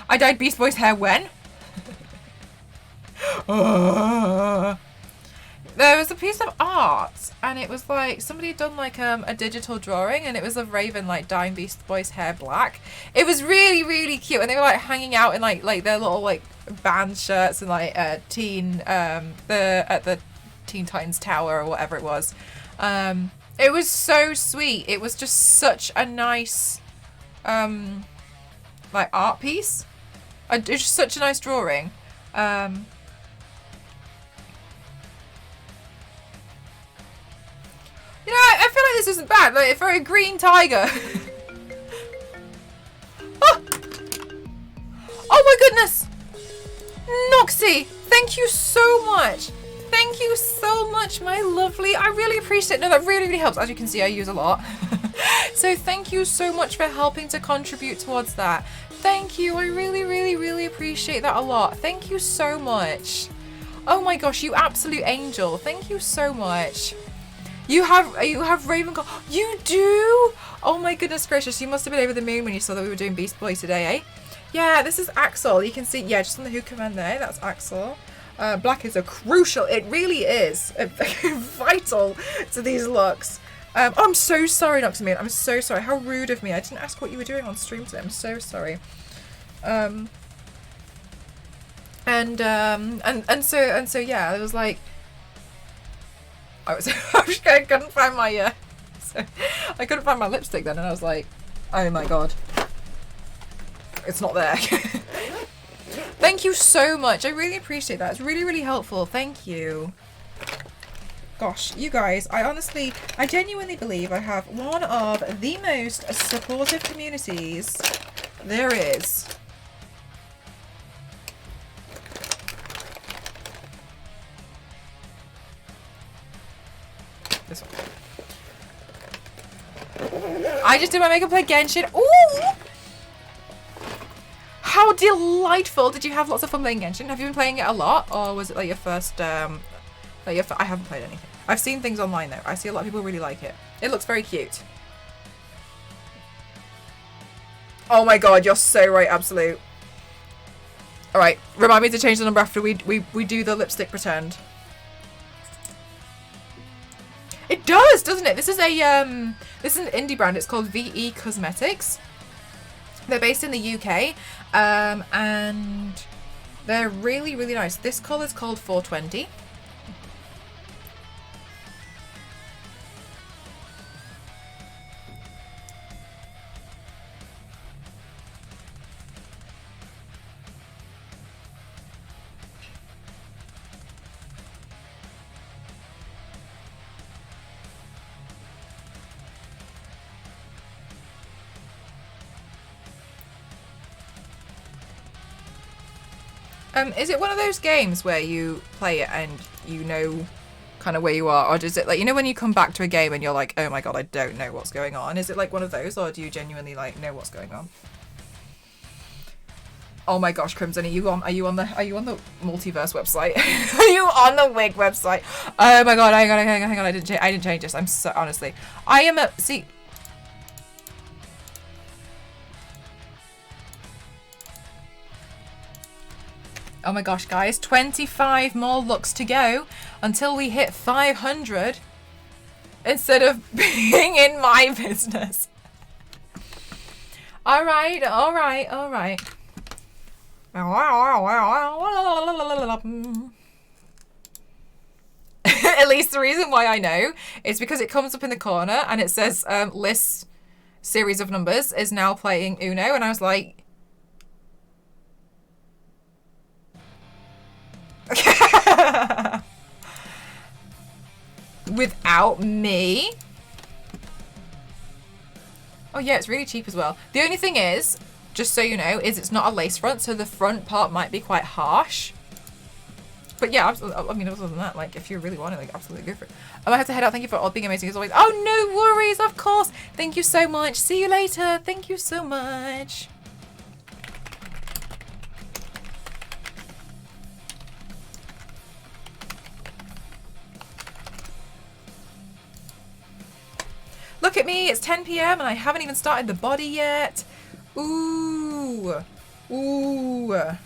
I dyed Beast Boy's hair when? There was a piece of art, and it was like somebody had done like a digital drawing, and it was of Raven like dyeing Beast Boy's hair black. It was really, really cute, and they were like hanging out in like their little like band shirts and like at the Teen Titans Tower or whatever it was. It was so sweet. It was just such a nice like art piece. It was just such a nice drawing. You know, I feel like this isn't bad. Like, for a green tiger. Oh! Oh my goodness! Noxy, thank you so much. Thank you so much, my lovely. I really appreciate it. No, that really, really helps. As you can see, I use a lot. So thank you so much for helping to contribute towards that. Thank you. I really, really, really appreciate that a lot. Thank you so much. Oh my gosh, you absolute angel. Thank you so much. You have Raven. You do? Oh my goodness gracious! You must have been over the moon when you saw that we were doing Beast Boy today, eh? Yeah, this is Axel. You can see, yeah, just on the Who command there. That's Axel. Black is a crucial. It really is vital to these looks. Oh, I'm so sorry, Dr. Moon. I'm so sorry. How rude of me. I didn't ask what you were doing on stream today. I'm so sorry. And so yeah, it was like. I couldn't find my I couldn't find my lipstick then, and I was like, oh my god, it's not there. Thank you so much. I really appreciate that. It's really, really helpful. Thank you. Gosh, you guys, I genuinely believe I have one of the most supportive communities there is. This one. I just did my makeup play Genshin. Ooh! How delightful! Did you have lots of fun playing Genshin? Have you been playing it a lot, or was it like your first? I haven't played anything. I've seen things online though. I see a lot of people really like it. It looks very cute. Oh my god, you're so right, absolute. All right, remind me to change the number after we do the lipstick pretend. It does, doesn't it? This is an indie brand. It's called VE Cosmetics. They're based in the UK, and they're really, really nice. This colour's called 420. Is it one of those games where you play it and you know kind of where you are, or does it like, you know, when you come back to a game and you're like, oh my god, I don't know what's going on? Is it like one of those, or do you genuinely like know what's going on? Oh my gosh, Crimson, are you on the multiverse website? Are you on the Wig website? Oh my god, hang on, I didn't change this. I'm so, honestly, I am a, see. Oh my gosh, guys, 25 more looks to go until we hit 500 instead of being in my business. All right. At least the reason why I know is because it comes up in the corner and it says list series of numbers is now playing Uno, and I was like, without me? Oh yeah, it's really cheap as well. The only thing is, just so you know, is it's not a lace front, so the front part might be quite harsh. But yeah, I mean, other than that, like, if you really want it, like, absolutely go for it. I might have to head out. Thank you for all being amazing as always. Oh, no worries, of course. Thank you so much. See you later. Thank you so much. Look at me, it's 10 p.m. and I haven't even started the body yet. Ooh. Where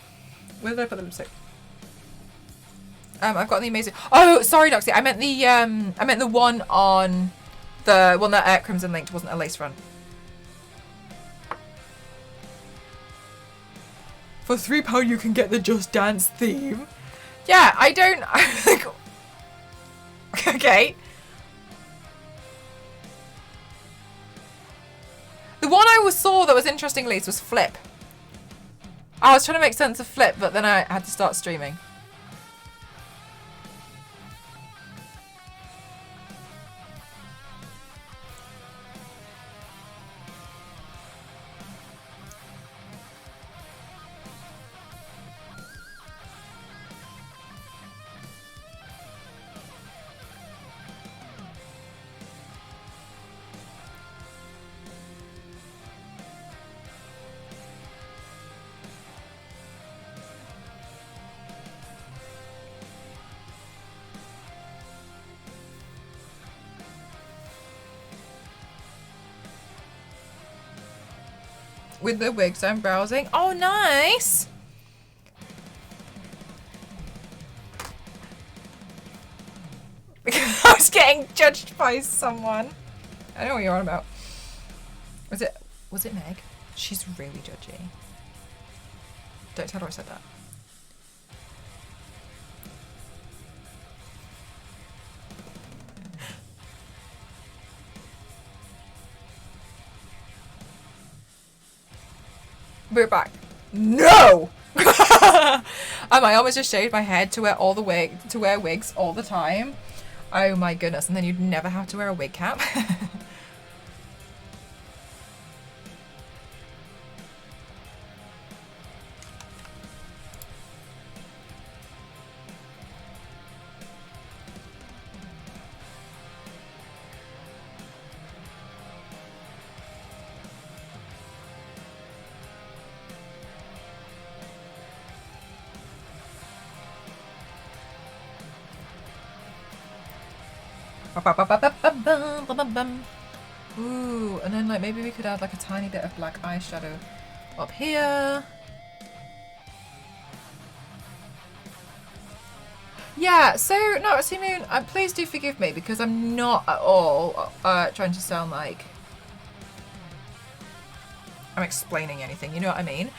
did I put the lipstick? I've got the amazing. Oh, sorry, Doxy. I meant the one on the one that Crimson linked wasn't a lace front. For £3, you can get the Just Dance theme. Yeah, I don't. Okay. The one I saw that was interesting, Lise, was Flip. I was trying to make sense of Flip, but then I had to start streaming. With the wigs I'm browsing. Oh, nice! I was getting judged by someone. I know what you're on about. Was it Meg? She's really judgy. Don't tell her I said that. We're back. No! I almost just shaved my head to wear wigs all the time. Oh my goodness, and then you'd never have to wear a wig cap. Ooh, and then like maybe we could add like a tiny bit of black eyeshadow up here. Yeah, so no, Moon, please do forgive me because I'm not at all trying to sound like I'm explaining anything, you know what I mean?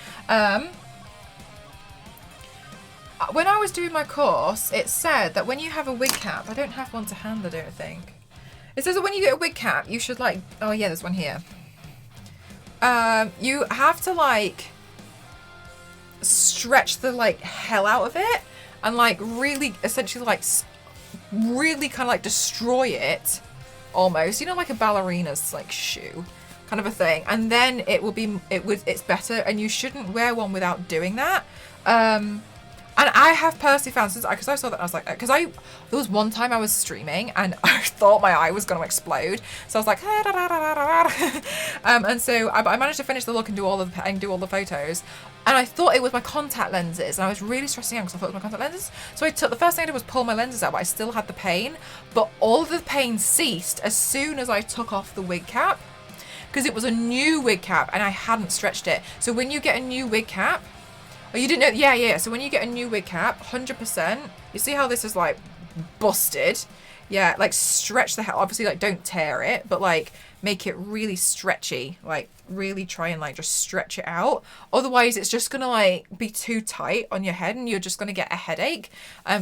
When I was doing my course, it said that when you have a wig cap, I don't have one to hand, I don't think. It says that when you get a wig cap, you should like, oh yeah, there's one here. You have to like stretch the like hell out of it and like really, essentially like really kind of like destroy it almost, you know, like a ballerina's like shoe kind of a thing. And then it's better, and you shouldn't wear one without doing that. And I have personally found, since because I saw that, I was like, because there was one time I was streaming and I thought my eye was going to explode, so I was like, and so I managed to finish the look and do all the photos, and I thought it was my contact lenses, and I was really stressing out because I thought it was my contact lenses. So the first thing I did was pull my lenses out, but I still had the pain, but all of the pain ceased as soon as I took off the wig cap, because it was a new wig cap and I hadn't stretched it. So when you get a new wig cap, oh, you didn't know? Yeah. So when you get a new wig cap, 100%, you see how this is like busted? Yeah, like stretch the hell. Obviously, like don't tear it, but like make it really stretchy. Like really try and like just stretch it out. Otherwise, it's just gonna like be too tight on your head, and you're just gonna get a headache.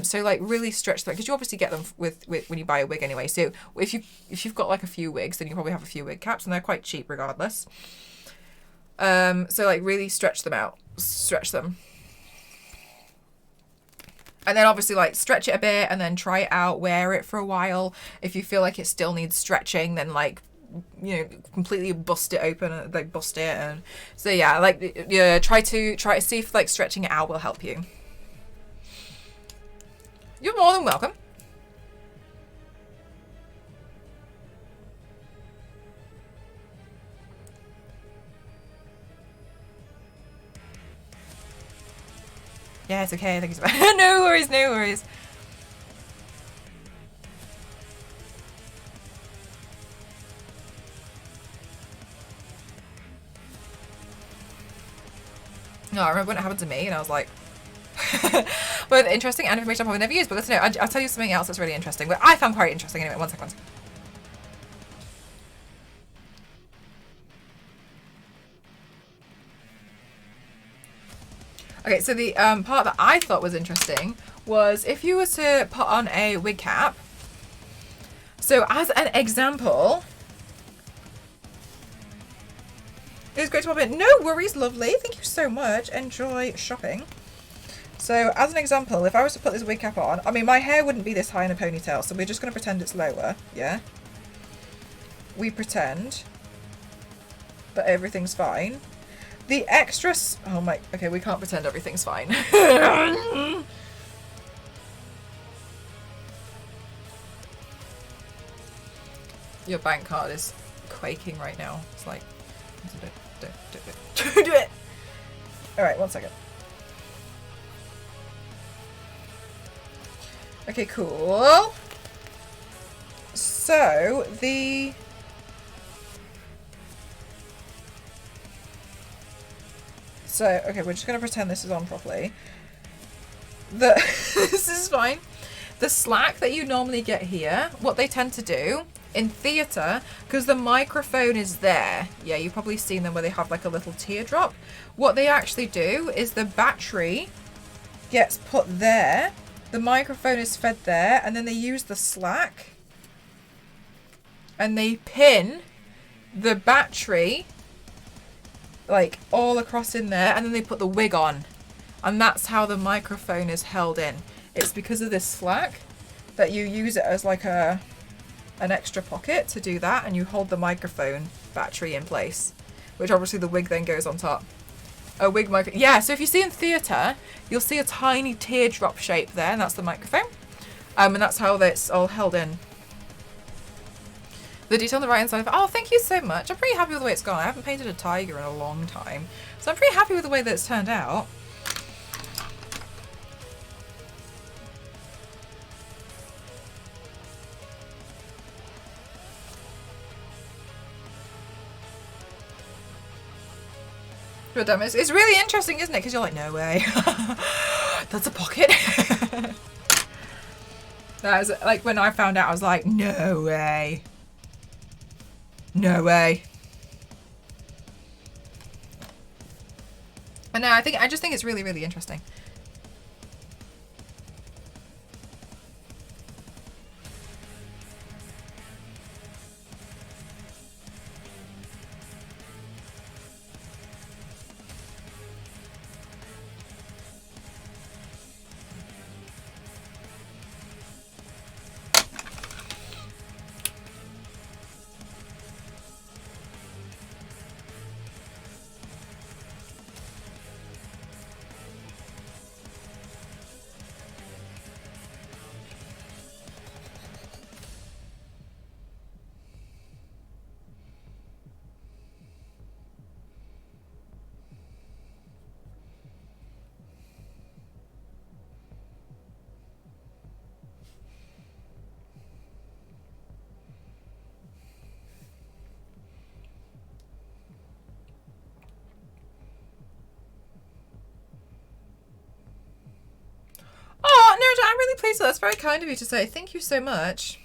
So like really stretch that, because you obviously get them with when you buy a wig anyway. So if you've got like a few wigs, then you probably have a few wig caps, and they're quite cheap regardless. So like really stretch them out. Stretch them, and then obviously like stretch it a bit and then try it out, wear it for a while. If you feel like it still needs stretching, then like, you know, completely bust it open and like bust it. And so yeah, like yeah, try to see if like stretching it out will help you. You're more than welcome. Yeah, it's okay. I think it's fine. No worries, no worries. No, I remember when it happened to me, and I was like, both interesting and information I've probably never used. But listen, I'll tell you something else that's really interesting. But I found quite interesting anyway. One second. Okay, so the part that I thought was interesting was if you were to put on a wig cap. So as an example, it was great to pop in. No worries, lovely. Thank you so much. Enjoy shopping. So as an example, if I was to put this wig cap on, I mean, my hair wouldn't be this high in a ponytail, so we're just going to pretend it's lower, yeah? We pretend that everything's fine. The extras... Oh my... Okay, we can't pretend everything's fine. Your bank card is quaking right now. It's like... Don't do it! Alright, 1 second. Okay, cool. So, the... So, okay, we're just going to pretend this is on properly. This is fine. The slack that you normally get here, what they tend to do in theatre, because the microphone is there. Yeah, you've probably seen them where they have like a little teardrop. What they actually do is the battery gets put there, the microphone is fed there, and then they use the slack and they pin the battery like all across in there, and then they put the wig on, and that's how the microphone is held in. It's because of this slack that you use it as like an extra pocket to do that, and you hold the microphone battery in place, which obviously the wig then goes on top. A wig micro, yeah, so if you see in theatre, you'll see a tiny teardrop shape there, and that's the microphone, and that's how that's all held in. The detail on the right hand side of it. Oh, thank you so much. I'm pretty happy with the way it's gone. I haven't painted a tiger in a long time, so I'm pretty happy with the way that it's turned out. It's really interesting, isn't it? Because you're like, no way. That's a pocket. That was like when I found out, I was like, no way. No way. And no, I just think it's really, really interesting. really pleased with that. That's very kind of you to say. Thank you so much.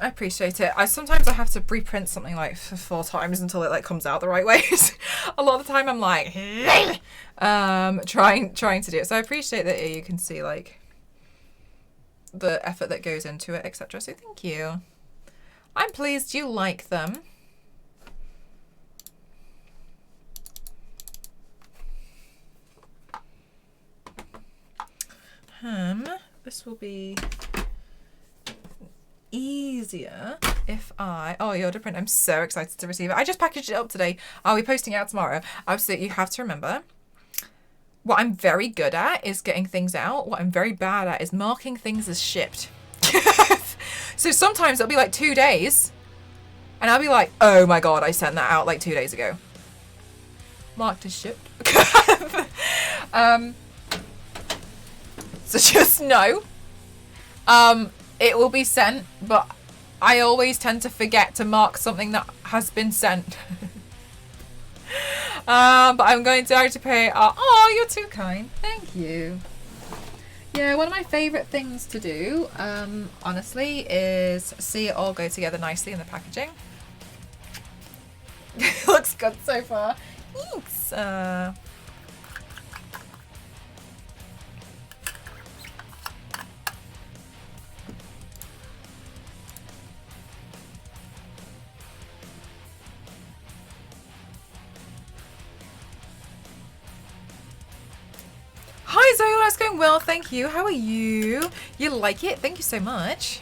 I appreciate it. Sometimes I have to reprint something like 4 times until it like comes out the right way. A lot of the time I'm like trying to do it. So I appreciate that you can see like the effort that goes into it, etc. So thank you. I'm pleased you like them. This will be easier if oh, your order print. I'm so excited to receive it. I just packaged it up today. I'll be posting it out tomorrow. Absolutely, you have to remember what I'm very good at is getting things out. What I'm very bad at is marking things as shipped. So sometimes it'll be like 2 days and I'll be like, oh my god, I sent that out like 2 days ago. Marked as shipped. So just know it will be sent, but I always tend to forget to mark something that has been sent. But I'm going to actually pay. Oh, you're too kind. Thank you. Yeah, one of my favourite things to do, honestly, is see it all go together nicely in the packaging. Looks good so far. Thanks. Hi Zola, it's going well, thank you. How are you? You like it? Thank you so much.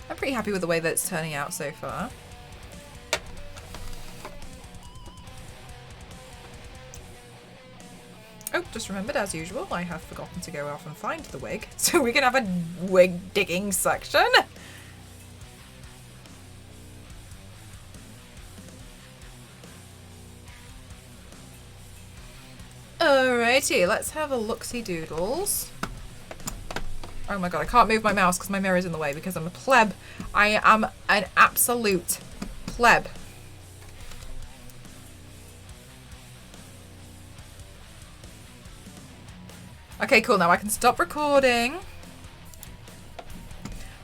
I'm pretty happy with the way that it's turning out so far. Oh, just remembered, as usual, I have forgotten to go off and find the wig, so we can have a wig digging section. Alrighty, let's have a look-see doodles. Oh my god, I can't move my mouse because my mirror is in the way because I'm a pleb. I am an absolute pleb. Okay, cool, now I can stop recording.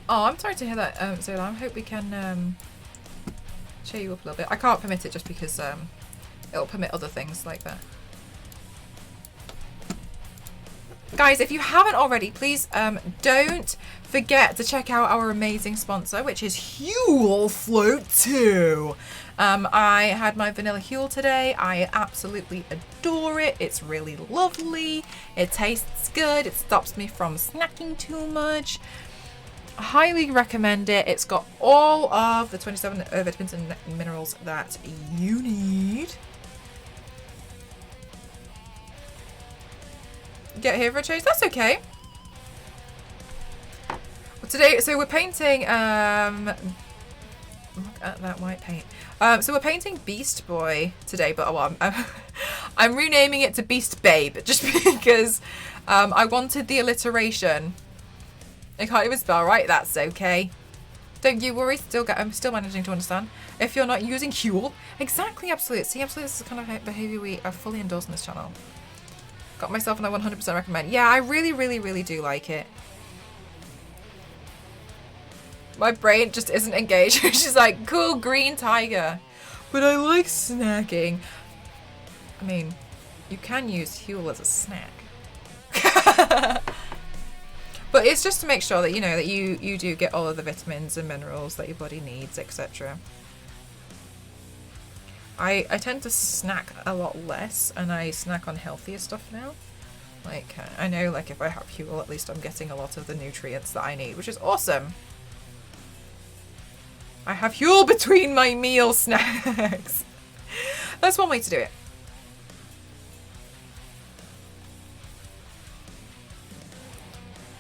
Oh, I'm sorry to hear that, Zola. I hope we can cheer you up a little bit. I can't permit it just because it'll permit other things like that. Guys, if you haven't already, please don't forget to check out our amazing sponsor, which is Huel Float 2. I had my vanilla Huel today. I absolutely adore it. It's really lovely. It tastes good. It stops me from snacking too much. I highly recommend it. It's got all of the 27 vitamins and minerals that you need. Get here for a change. That's okay. Today, so we're painting. Look at that white paint. So we're painting Beast Boy today, but I'm renaming it to Beast Babe just because I wanted the alliteration. I can't even spell right. That's okay. Don't you worry. I'm still managing to understand. If you're not using Huel, exactly, absolutely. See, absolutely, this is the kind of behaviour we are fully endorse on this channel. Got myself and I 100% recommend. Yeah, I really, really, really do like it. My brain just isn't engaged. She's like, cool, green tiger. But I like snacking. I mean, you can use Huel as a snack. But it's just to make sure that, you know, that you do get all of the vitamins and minerals that your body needs, etc. I tend to snack a lot less, and I snack on healthier stuff now. Like, I know, like, if I have Huel, at least I'm getting a lot of the nutrients that I need, which is awesome. I have Huel between my meal snacks. That's one way to do it.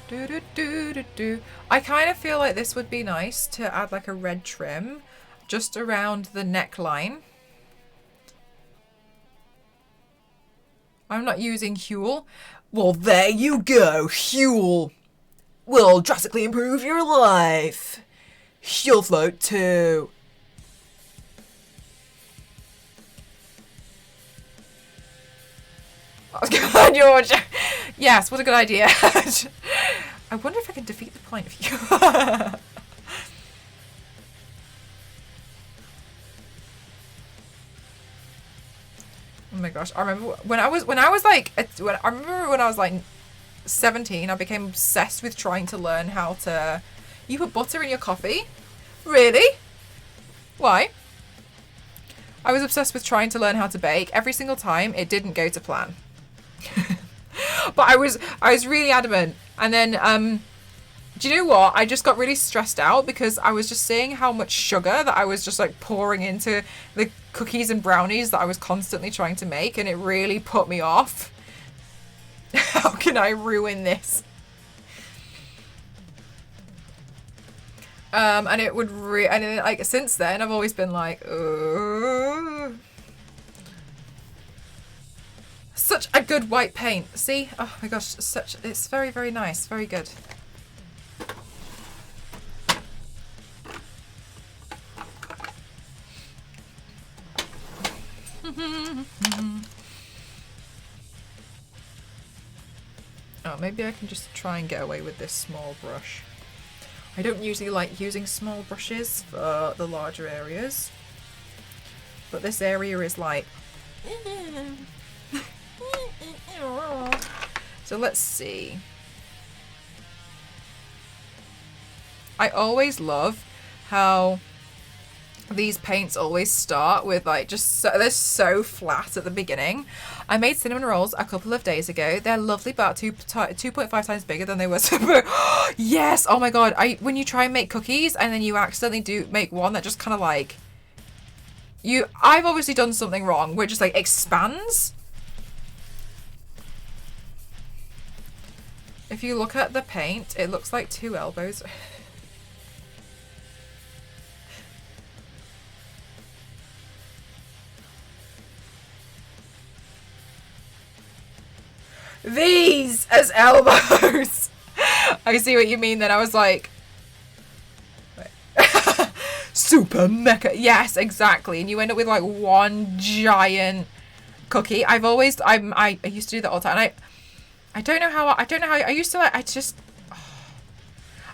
Do, do, do, do, do. I kind of feel like this would be nice to add like a red trim just around the neckline. I'm not using Huel. Well, there you go. Huel will drastically improve your life. Huel Float 2. Oh, God, George. Yes, what a good idea. I wonder if I can defeat the point of you. Oh my gosh, I remember when I was like 17, I became obsessed with trying to learn how to. You put butter in your coffee? Really? Why? I was obsessed with trying to learn how to bake. Every single time, it didn't go to plan. But I was really adamant. And then, do you know what? I just got really stressed out because I was just seeing how much sugar that I was just like pouring into the cookies and brownies that I was constantly trying to make, and it really put me off. How can I ruin this? And it would and then, like, since then I've always been like, ugh. Such a good white paint. See? Oh my gosh, it's very, very nice. Very good. Oh, maybe I can just try and get away with this small brush. I don't usually like using small brushes for the larger areas, but this area is like... So let's see. I always love how these paints always start with like they're so flat at the beginning. I made cinnamon rolls a couple of days ago. They're lovely, about 2.5 times bigger than they were. Yes! Oh my god! When you try and make cookies and then you accidentally do make one that just kind of like I've obviously done something wrong where it just like expands. If you look at the paint, it looks like two elbows. These as elbows. I see what you mean then. I was like... Super mecha. Yes, exactly. And you end up with like one giant cookie. I used to do that all the time. And I don't know how I used to like,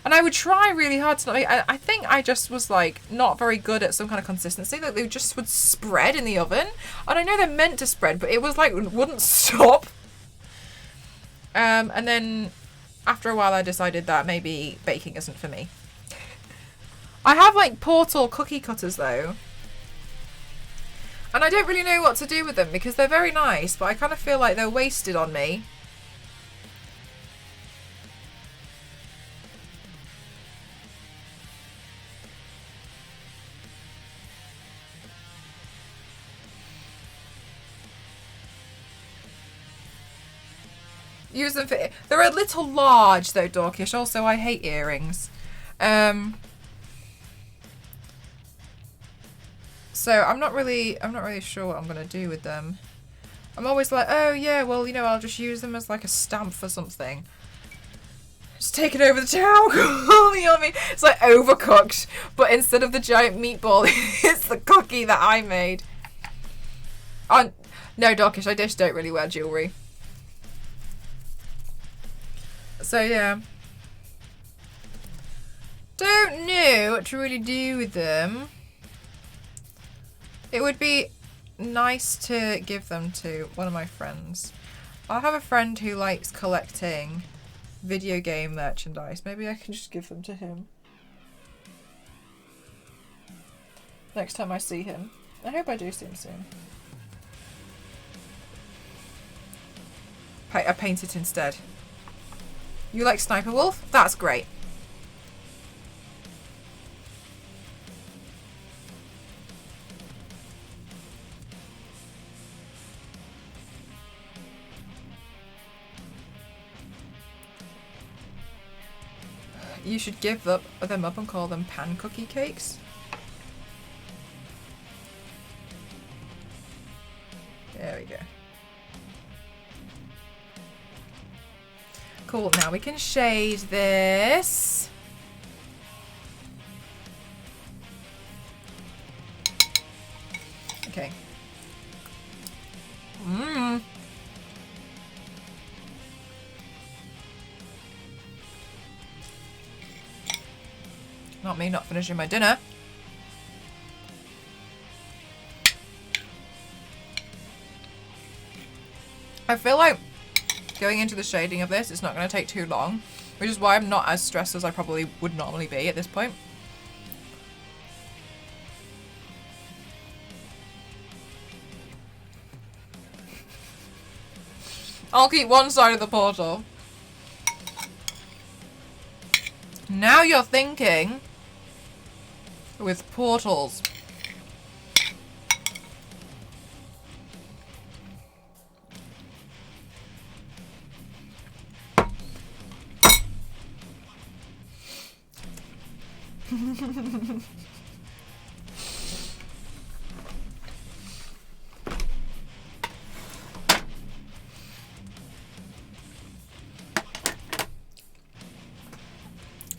and I would try really hard to not make, I think I just was like not very good at some kind of consistency, that they just would spread in the oven. And I know they're meant to spread, but it was like, wouldn't stop. And then after a while I decided that maybe baking isn't for me. I have like Portal cookie cutters though. And I don't really know what to do with them because they're very nice, but I kind of feel like they're wasted on me. Use them for... They're a little large though, Dorkish. Also, I hate earrings. So I'm not really sure what I'm gonna do with them. I'm always like, oh yeah, well, you know, I'll just use them as like a stamp for something. Just take it over the town. Yummy. It's like overcooked, but instead of the giant meatball, it's the cookie that I made. Oh, no, Dorkish, I just don't really wear jewellery. So yeah, don't know what to really do with them. It would be nice to give them to one of my friends. I have a friend who likes collecting video game merchandise. Maybe I can just give them to him next time I see him. I hope I do see him soon. I paint it instead. You like Sniper Wolf? That's great. You should give them up and call them pan cookie cakes. There we go. Cool, now we can shade this. Okay. Not me not finishing my dinner. I feel like going into the shading of this, it's not going to take too long, which is why I'm not as stressed as I probably would normally be at this point. I'll keep one side of the portal. Now you're thinking with portals.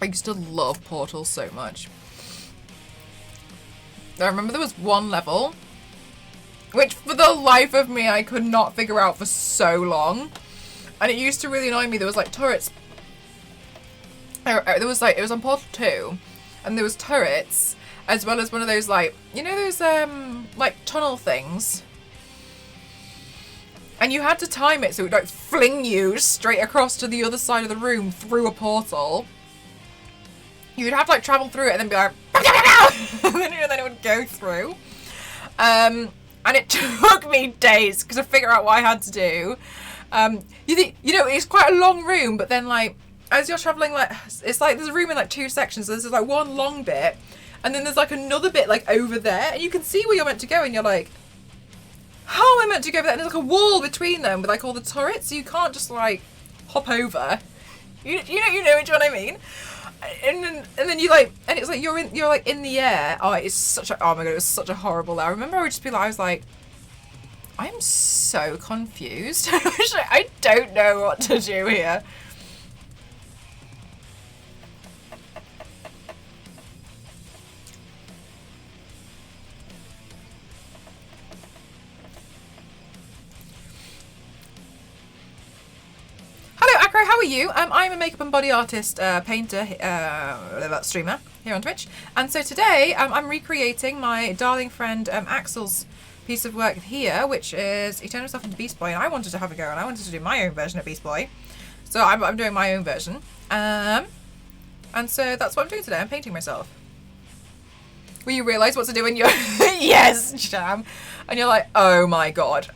I used to love portals so much. I remember there was one level which for the life of me I could not figure out for so long, and it used to really annoy me. There was like turrets. There was like, it was on Portal 2 and there was turrets as well as one of those, like, you know those like tunnel things, and you had to time it so it would like fling you straight across to the other side of the room through a portal. You'd have to like travel through it and then be like and then it would go through. And it took me days to figure out what I had to do. You think, you know, it's quite a long room, but then like as you're traveling, like it's like there's a room in like 2 sections. So there's like one long bit, and then there's like another bit like over there, and you can see where you're meant to go, and you're like, how am I meant to go over there? And there's like a wall between them with like all the turrets, so you can't just like hop over. You know what I mean? And then you like, and it's like you're like in the air. Oh, it's such a, oh my god, it was such a horrible layer. I remember I would just be like, I was like, I'm so confused. I don't know what to do here. Hello Acro, how are you? I'm a makeup and body artist, painter, streamer here on Twitch. And so today I'm recreating my darling friend Axel's piece of work here, which is he turned himself into Beast Boy, and I wanted to have a go, and I wanted to do my own version of Beast Boy. So I'm doing my own version. And so that's what I'm doing today. I'm painting myself. Will you realise what to do when you're yes, Jam, and you're like, oh my god.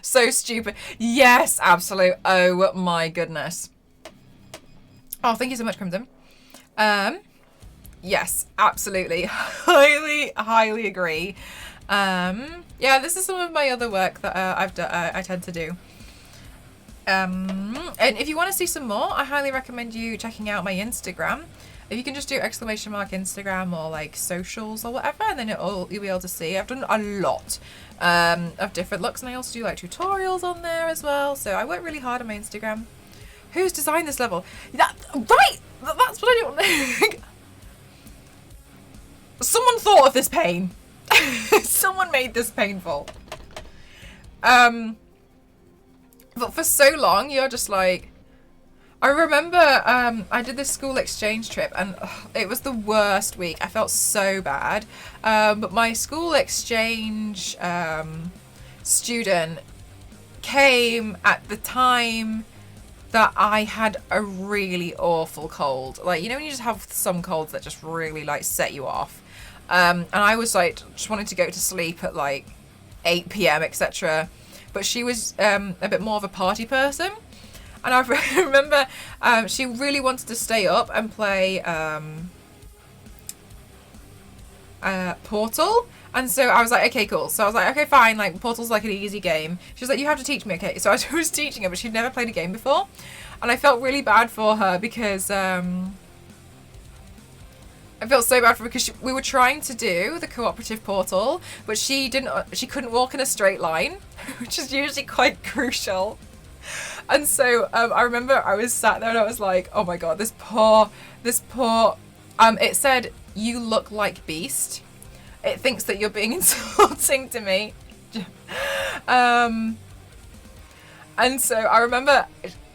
So stupid. Yes, absolute. Oh my goodness. Oh, thank you so much, Crimson. Yes, absolutely. Highly agree. Yeah, this is some of my other work that I tend to do. And if you want to see some more, I highly recommend you checking out my Instagram. If you can just do ! Instagram or like socials or whatever, and then you'll be able to see. I've done a lot of different looks, and I also do like tutorials on there as well. So I work really hard on my Instagram. Who's designed this level? Right! That's what I don't. Someone thought of this pain. Someone made this painful. But for so long, you're just like. I remember I did this school exchange trip, and it was the worst week. I felt so bad. But my school exchange student came at the time that I had a really awful cold. Like, you know when you just have some colds that just really like set you off. And I was like, just wanted to go to sleep at like 8 PM, etc. But she was a bit more of a party person. And I remember she really wanted to stay up and play Portal. And so I was like, okay, cool. So I was like, okay, fine. Like, Portal's like an easy game. She was like, you have to teach me, okay? So I was teaching her, but she'd never played a game before. And I felt really bad for her because... I felt so bad for her because we were trying to do the cooperative Portal, but she couldn't walk in a straight line, which is usually quite crucial. And so I remember I was sat there and I was like, oh my god, this poor, it said, you look like Beast. It thinks that you're being insulting to me. And so I remember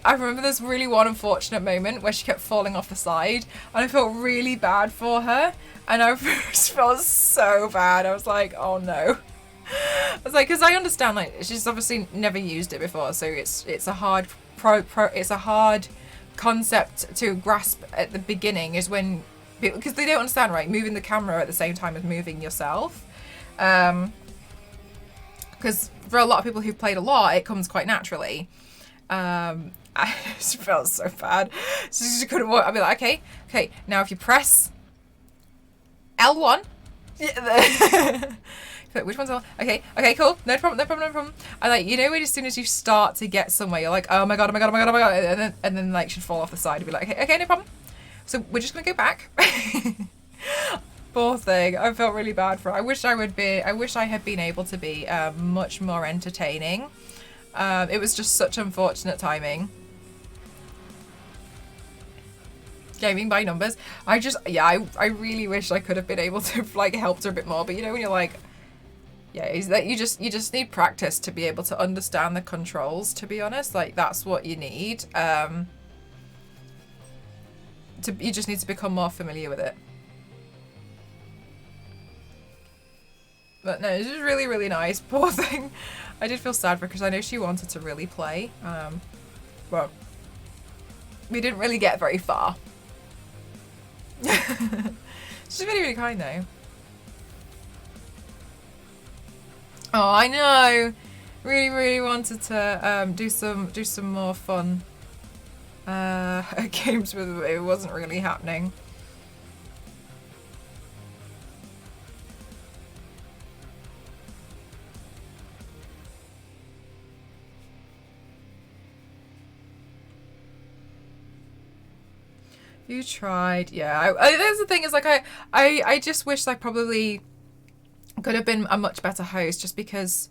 I remember there's really one unfortunate moment where she kept falling off the side, and I felt really bad for her, and I just felt so bad. I was like, oh no. I was like, because I understand, like, she's obviously never used it before, so it's a hard it's a hard concept to grasp at the beginning, is when people, because they don't understand, right, moving the camera at the same time as moving yourself. Because for a lot of people who've played a lot, it comes quite naturally. I just felt so bad. So she couldn't walk. I'd be like, okay, now if you press L1. Which one's L1? Okay, cool. No problem. And like, you know, as soon as you start to get somewhere, you're like, oh my god. And then like she'd fall off the side and be like, okay, no problem. So we're just gonna go back. Poor thing. I felt really bad for her. I wish I had been able to be much more entertaining. It was just such unfortunate timing. Gaming by numbers. I really wish I could have been able to like helped her a bit more. But you know, when you're like, yeah, is that you just need practice to be able to understand the controls. To be honest, like that's what you need. You just need to become more familiar with it. But no, it's just really, really nice. Poor thing. I did feel sad for her because I know she wanted to really play. Well, we didn't really get very far. She's really, really kind though. Oh, I know. Really, really wanted to do some more fun games with it. It wasn't really happening. You tried, yeah. That's the thing, is like I just wish I probably could have been a much better host, just because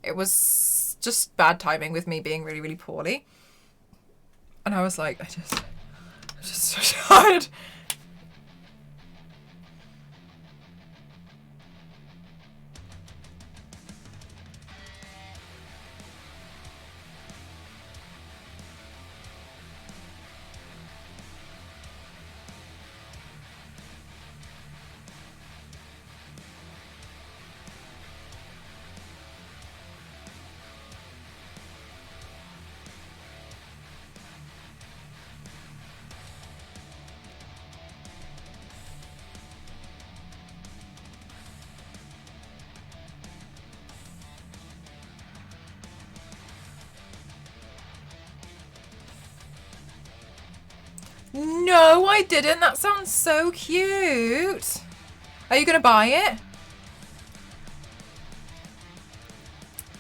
it was just bad timing with me being really, really poorly. And I was like, I'm just so tired. No, I didn't. That sounds so cute. Are you going to buy it?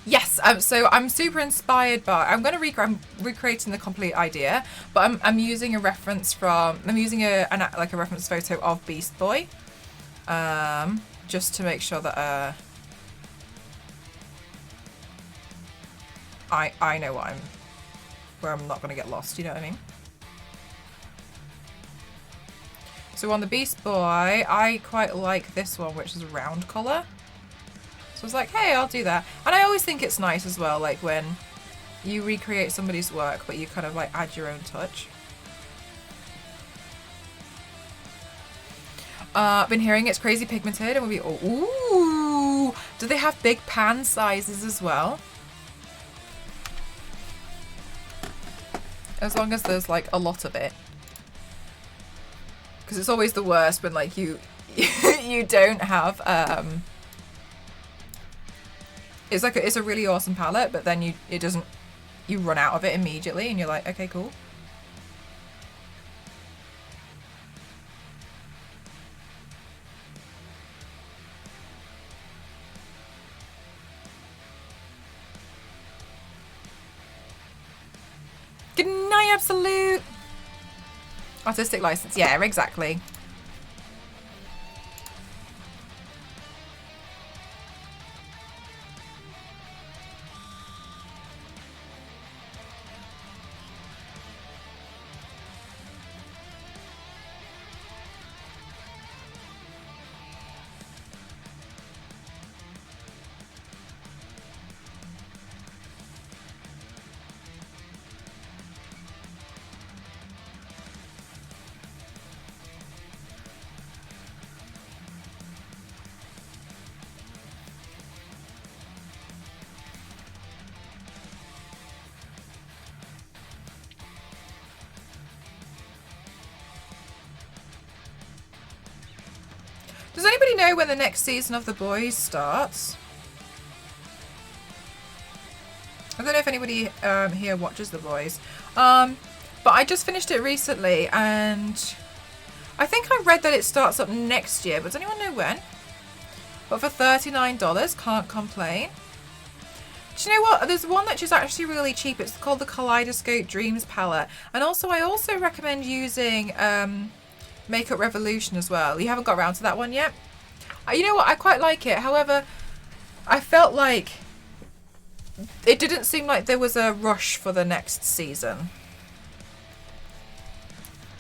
Yes. So I'm super inspired by. I'm going to I'm recreating the complete idea, but I'm using a reference from. I'm using a reference photo of Beast Boy, just to make sure that I know where I'm not going to get lost. You know what I mean? So on the Beast Boy, I quite like this one, which is a round colour. So I was like, hey, I'll do that. And I always think it's nice as well, like when you recreate somebody's work, but you kind of like add your own touch. I've been hearing it's crazy pigmented and we'll be, ooh, do they have big pan sizes as well? As long as there's like a lot of it. Because it's always the worst when like you don't have it's like it's a really awesome palette, but then you run out of it immediately and you're like, okay, cool. Good night, Absolute. Artistic license, yeah, exactly. know when the next season of The Boys starts. I don't know if anybody here watches The Boys. But I just finished it recently, and I think I read that it starts up next year, but does anyone know when? But for $39, can't complain. Do you know what? There's one which is actually really cheap. It's called the Kaleidoscope Dreams palette. And also, I also recommend using Makeup Revolution as well. You haven't got around to that one yet? You know what? I quite like it. However, I felt like it didn't seem like there was a rush for the next season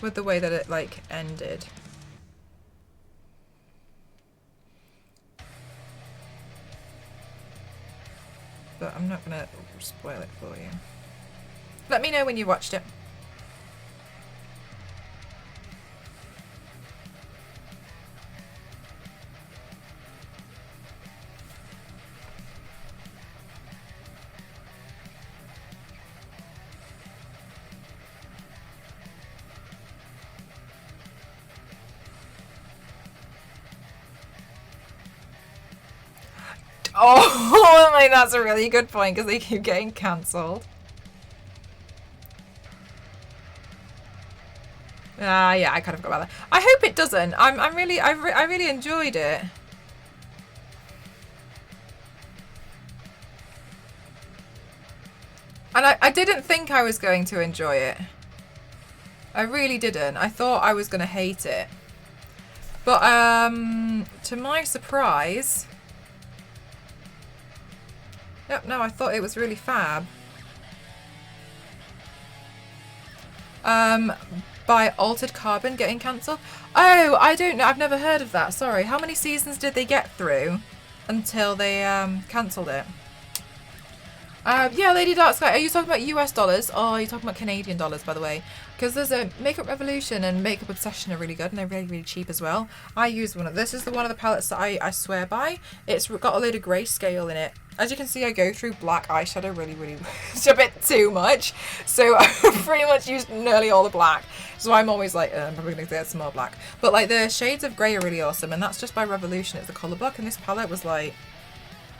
with the way that it like ended. But I'm not gonna spoil it for you. Let me know when you watched it. Oh, like that's a really good point because they keep getting cancelled. Yeah, I kind of forgot about that. I hope it doesn't. I really enjoyed it. And I didn't think I was going to enjoy it. I really didn't. I thought I was going to hate it. But to my surprise, yep, no, I thought it was really fab. By Altered Carbon getting cancelled. Oh, I don't know. I've never heard of that. Sorry. How many seasons did they get through until they cancelled it? Yeah, Lady Darksky. Are you talking about US dollars? Oh, you're talking about Canadian dollars, by the way. Because there's a Makeup Revolution and Makeup Obsession are really good, and they're really, really cheap as well. I use one of this. Is the one of the palettes that I swear by. It's got a load of grayscale in it. As you can see, I go through black eyeshadow really, it's a bit too much. So I pretty much used nearly all the black. So I'm always like, I'm probably going to get some more black. But like the shades of grey are really awesome, and that's just by Revolution. It's the colour book, and this palette was like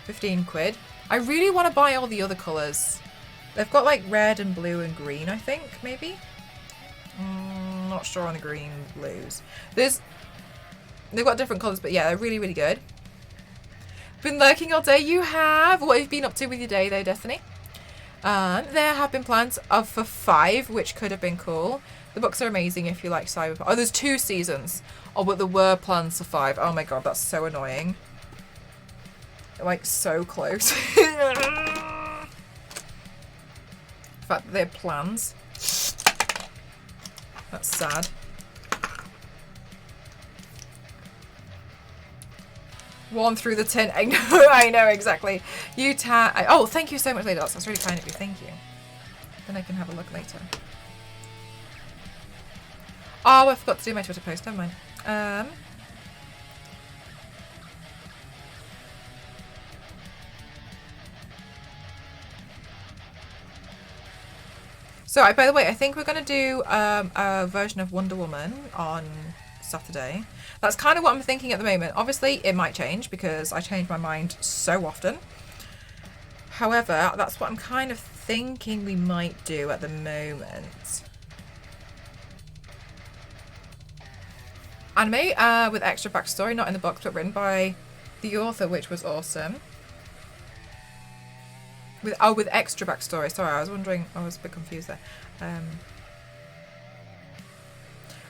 15 quid. I really want to buy all the other colours. They've got like red and blue and green, I think, maybe? Not sure on the green blues. They've got different colours, but yeah, they're really, really good. Been lurking all day. You have. What have you been up to with your day though, Destiny? There have been plans for 5, which could have been cool. The books are amazing if you like cyberpunk. Oh, there's 2 seasons. Oh, but there were plans for 5. Oh my god, that's so annoying. Like, so close. The fact that they have plans. That's sad. Worn through the tin. I know exactly. Oh, thank you so much, Lady Dots. That's really kind of you. Thank you. Then I can have a look later. Oh, I forgot to do my Twitter post. Never mind. So, by the way, I think we're going to do a version of Wonder Woman on Saturday. That's kind of what I'm thinking at the moment. Obviously, it might change because I change my mind so often. However, that's what I'm kind of thinking we might do at the moment. Anime with extra backstory, not in the box, but written by the author, which was awesome. With extra backstory. Sorry, I was wondering. I was a bit confused there.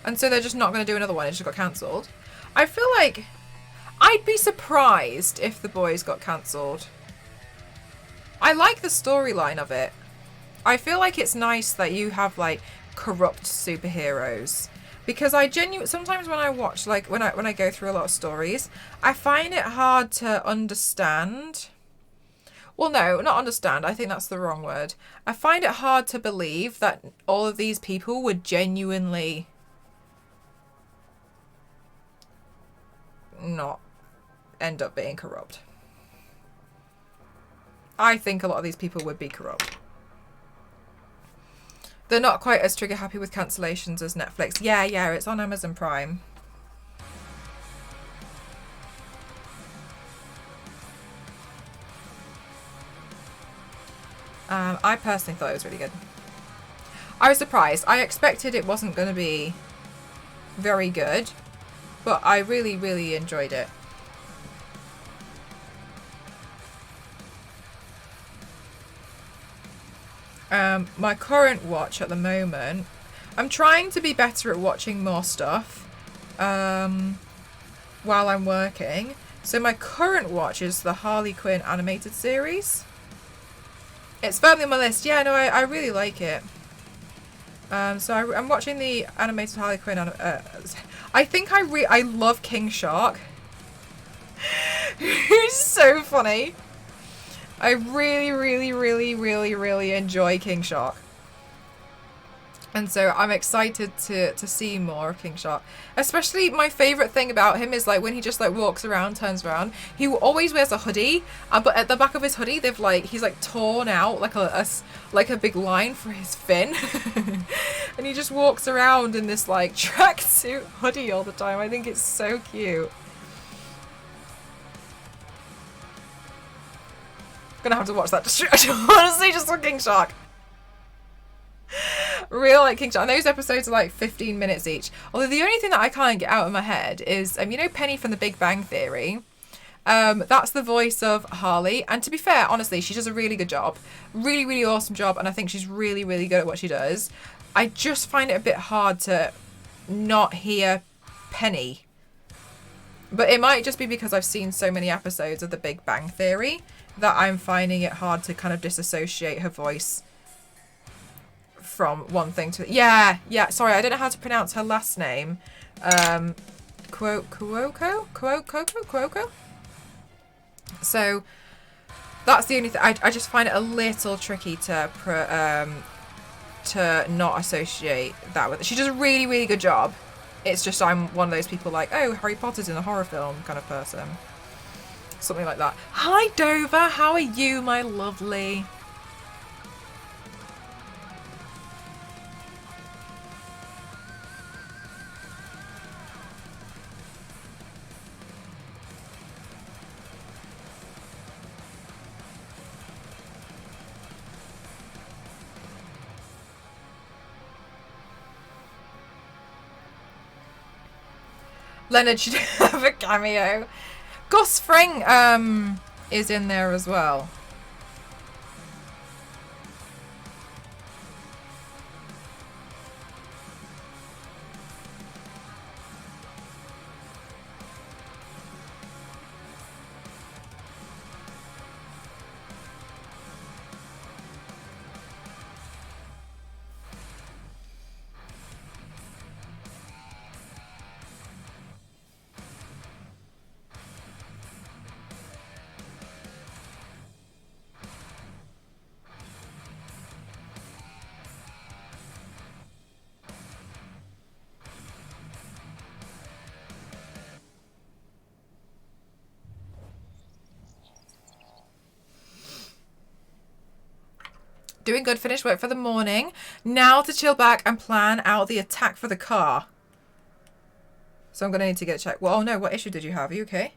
And so they're just not going to do another one. It just got cancelled. I feel like I'd be surprised if The Boys got cancelled. I like the storyline of it. I feel like it's nice that you have like corrupt superheroes, because I sometimes when I watch, like when I go through a lot of stories, I find it hard to understand. Well, no, not understand. I think that's the wrong word. I find it hard to believe that all of these people would genuinely not end up being corrupt. I think a lot of these people would be corrupt. They're not quite as trigger happy with cancellations as Netflix. Yeah, it's on Amazon Prime. I personally thought it was really good. I was surprised. I expected it wasn't going to be very good, but I really, really enjoyed it. My current watch at the moment, I'm trying to be better at watching more stuff while I'm working. So my current watch is the Harley Quinn animated series. It's firmly on my list. Yeah, no, I really like it. So I'm watching the animated Harley Quinn. I think I love King Shark. He's so funny. I really, really, really, really, really enjoy King Shark. And so I'm excited to see more of King Shark. Especially my favourite thing about him is like when he just like walks around, turns around. He always wears a hoodie, but at the back of his hoodie he's like torn out like a big line for his fin. And he just walks around in this like tracksuit hoodie all the time. I think it's so cute. Gonna have to watch that honestly just for King Shark. Real like King Shark. And those episodes are like 15 minutes each. Although the only thing that I can't get out of my head is you know Penny from The Big Bang Theory. That's the voice of Harley, and to be fair, honestly, she does a really good job. Really, really awesome job, and I think she's really, really good at what she does. I just find it a bit hard to not hear Penny. But it might just be because I've seen so many episodes of The Big Bang Theory that I'm finding it hard to kind of disassociate her voice from one thing to... Yeah, sorry, I don't know how to pronounce her last name. Cuoco? So, that's the only thing. I just find it a little tricky to not associate that with it. She does a really, really good job. It's just I'm one of those people like, oh, Harry Potter's in a horror film kind of person. Something like that. Hi, Dover. How are you, my lovely? Leonard should have a cameo. Gus Fring is in there as well. Doing good, finished work for the morning. Now to chill back and plan out the attack for the car. So I'm going to need to get checked. Well, oh no, what issue did you have? Are you okay?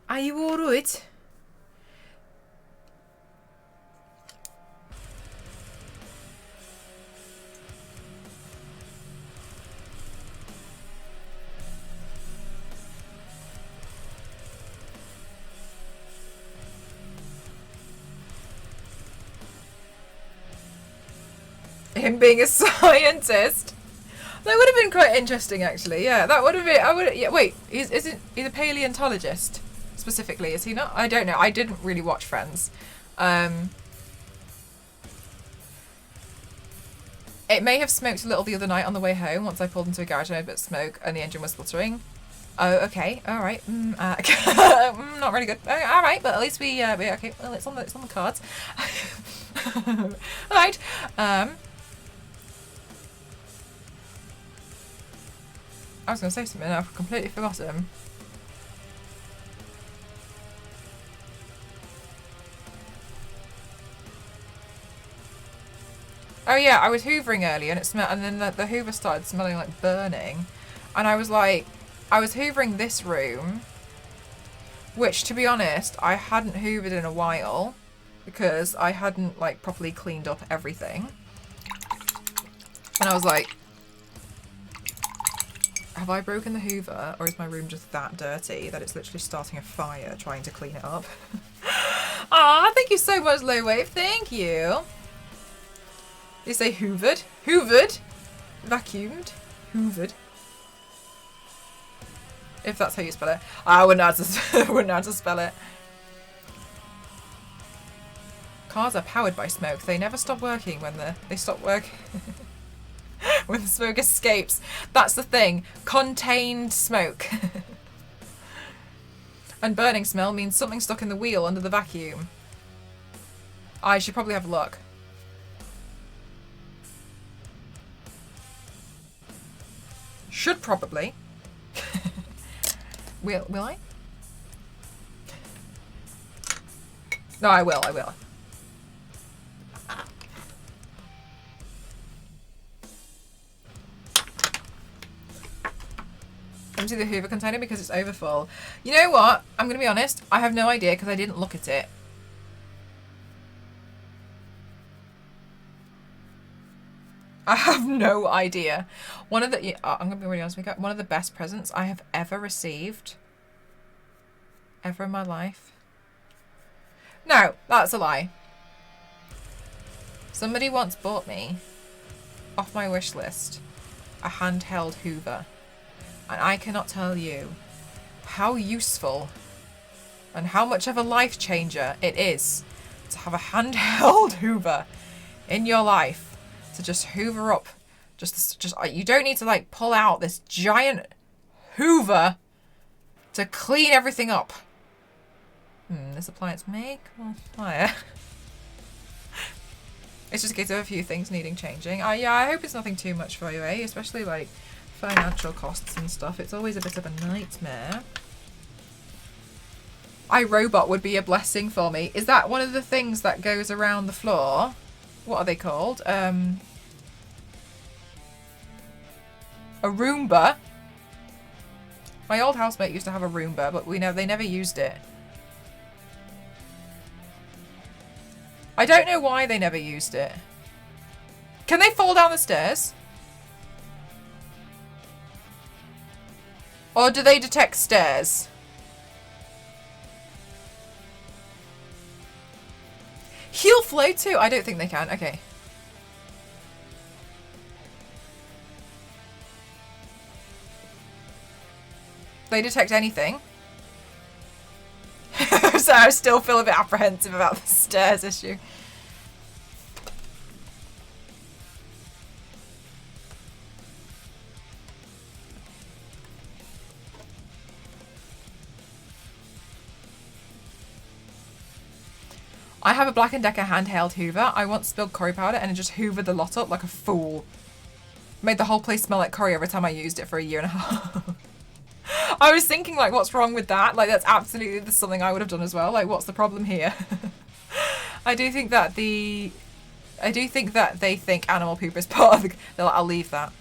Are you alright? Him being a scientist. That would have been quite interesting, actually. Yeah, that would have been. Yeah, wait, he's a paleontologist specifically, is he not? I don't know. I didn't really watch Friends. It may have smoked a little the other night on the way home. Once I pulled into a garage and I had a bit of smoke and the engine was spluttering. Oh, okay, all right. Not really good. All right, but at least we okay. Well, it's on the cards. All right. I was going to say something and I've completely forgotten. Oh yeah, I was hoovering earlier and it smelled, and then the hoover started smelling like burning, and I was like, I was hoovering this room, Which, to be honest, I hadn't hoovered in a while because I hadn't like properly cleaned up everything. And I was like, have I broken the hoover, or is my room just that dirty that it's literally starting a fire trying to clean it up? Ah, thank you so much, Low Wave. Thank you. They say hoovered. Hoovered. Vacuumed. Hoovered. If that's how you spell it. I wouldn't know how to spell it. Cars are powered by smoke. They never stop working when they stop working. When the smoke escapes. That's the thing. Contained smoke. And burning smell means something stuck in the wheel under the vacuum. I should probably have a look. Should probably. Will I? No, I will. Empty the hoover container because it's overfull. You know what? I'm going to be honest. I have no idea because I didn't look at it. I have no idea. I'm going to be really honest with you. One of the best presents I have ever received. Ever in my life. No, that's a lie. Somebody once bought me, off my wish list, a handheld hoover. And I cannot tell you how useful and how much of a life changer it is to have a handheld hoover in your life. To just hoover up. Just you don't need to like pull out this giant hoover to clean everything up. This appliance may come fire. It's just a case of a few things needing changing. Yeah, I hope it's nothing too much for you, eh? Especially like financial costs and stuff. It's always a bit of a nightmare. iRobot would be a blessing for me. Is that one of the things that goes around the floor? What are they called? A Roomba. My old housemate used to have a Roomba, but they never used it. I don't know why they never used it. Can they fall down the stairs? Or do they detect stairs? Heal flow too? I don't think they can. Okay. They detect anything. So I still feel a bit apprehensive about the stairs issue. I have a Black & Decker handheld hoover. I once spilled curry powder and it just hoovered the lot up like a fool. Made the whole place smell like curry every time I used it for a year and a half. I was thinking, like, what's wrong with that? Like, that's absolutely something I would have done as well. Like, what's the problem here? I do think that they think animal poop is part of the... They're like, I'll leave that.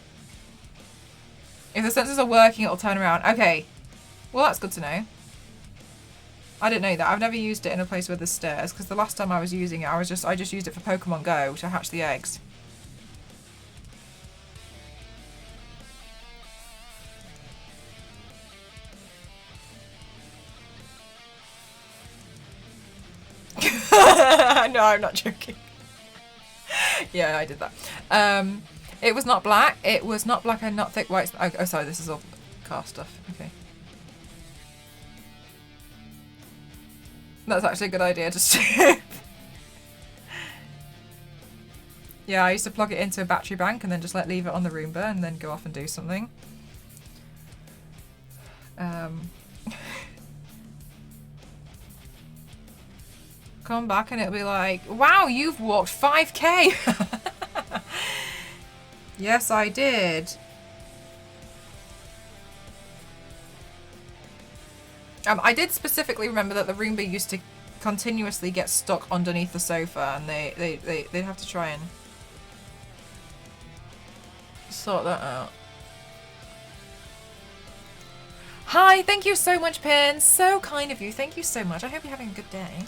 If the sensors are working, it'll turn around. Okay. Well, that's good to know. I didn't know that. I've never used it in a place where there's stairs, because the last time I was using it, I just used it for Pokemon Go to hatch the eggs. No, I'm not joking. Yeah, I did that. It was not black. It was not black and not thick white. Oh, sorry, this is all car stuff. Okay. That's actually a good idea. Just yeah, I used to plug it into a battery bank and then just leave it on the Roomba and then go off and do something. Come back and it'll be like, wow, you've walked 5k. Yes, I did. I did specifically remember that the Roomba used to continuously get stuck underneath the sofa, and they'd have to try and sort that out. Hi, thank you so much, Pin. So kind of you. Thank you so much. I hope you're having a good day.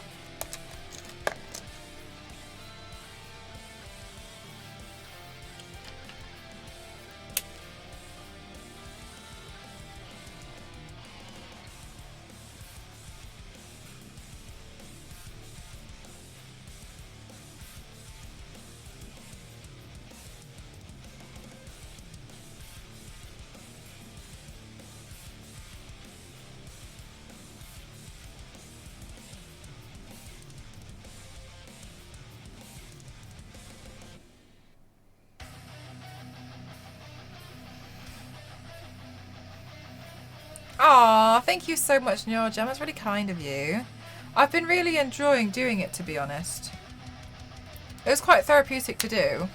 Aw, thank you so much, Georgia. That's really kind of you. I've been really enjoying doing it, to be honest. It was quite therapeutic to do.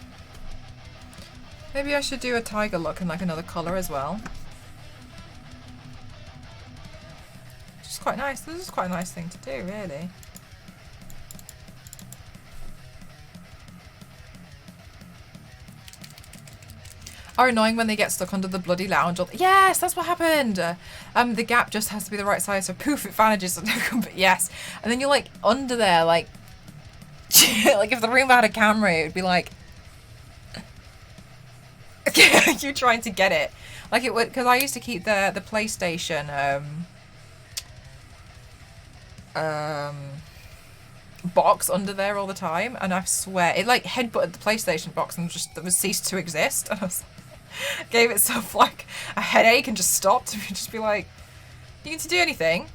Maybe I should do a tiger look in like another colour as well. Which is quite nice. This is quite a nice thing to do, really. Are annoying when they get stuck under the bloody lounge. Yes, that's what happened. The gap just has to be the right size, so poof, it vanishes. But yes, and then you're like under there, like, like if the room had a camera, it would be like, you trying to get it, like it would, because I used to keep the PlayStation box under there all the time, and I swear it like headbutted the PlayStation box and just that was ceased to exist. And I was gave itself like a headache and just stopped. And just be like, you need to do anything?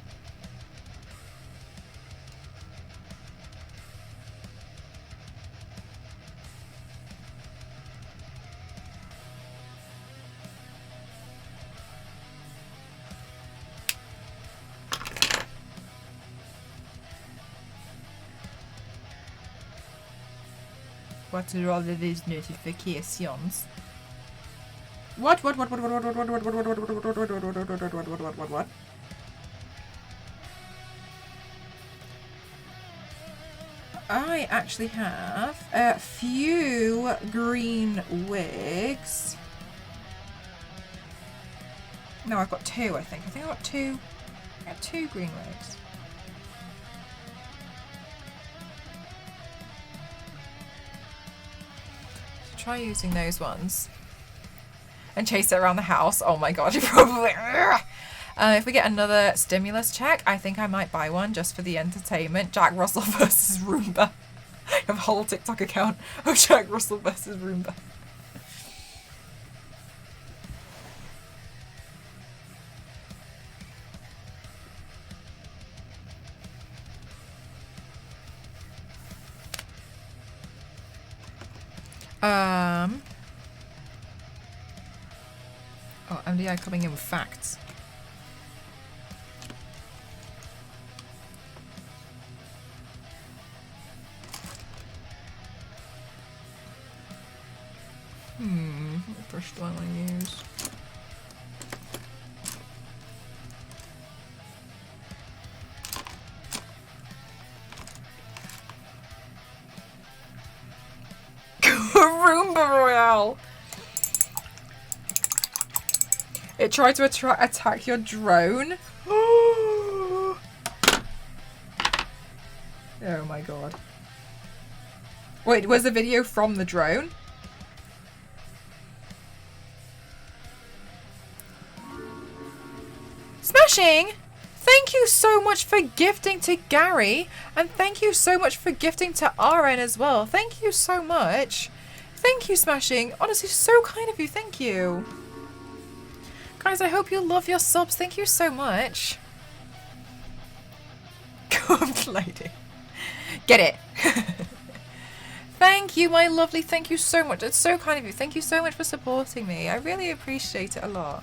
What are all of these notifications? What? I actually have a few green wigs. No, I've got two, I think. I got two. I got two green wigs. So try using those ones. And chase it around the house. Oh my god, you probably... if we get another stimulus check, I think I might buy one just for the entertainment. Jack Russell versus Roomba. I have a whole TikTok account of Jack Russell versus Roomba. Oh, MDI coming in with facts. What brush do I want to use? Roomba Royale! It tried to attack your drone. Oh my god. Wait, was the video from the drone? Smashing! Thank you so much for gifting to Gary. And thank you so much for gifting to RN as well. Thank you so much. Thank you, Smashing. Honestly, so kind of you. Thank you. Guys, I hope you love your subs. Thank you so much. God, lady. Get it. Thank you, my lovely. Thank you so much. It's so kind of you. Thank you so much for supporting me. I really appreciate it a lot.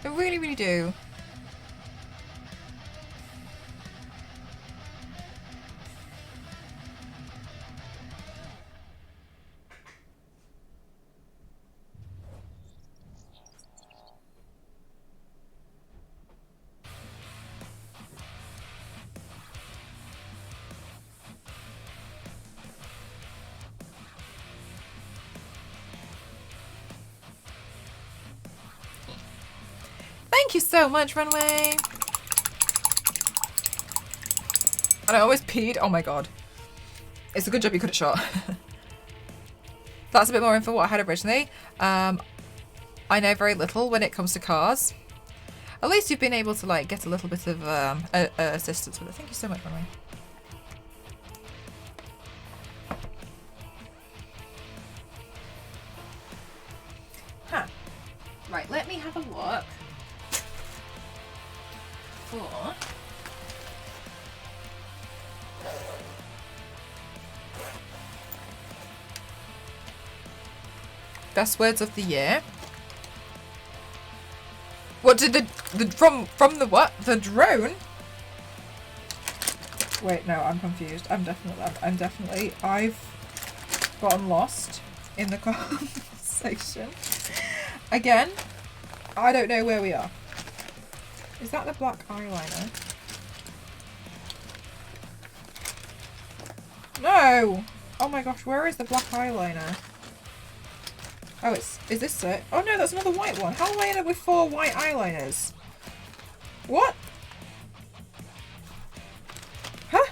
I really, really do. Thank you so much, Runway. And I always peed. Oh my god. It's a good job you cut it short. That's a bit more info what I had originally. I know very little when it comes to cars. At least you've been able to like get a little bit of assistance with it. Thank you so much, Runway. Huh. Right, let me have a look for best words of the year. What did the from the what? The drone? Wait, no, I'm confused. I've gotten lost in the conversation. Again, I don't know where we are. Is that the black eyeliner? No! Oh my gosh, where is the black eyeliner? Oh, is this it? Oh no, that's another white one. How am I in it with 4 white eyeliners? What? Huh?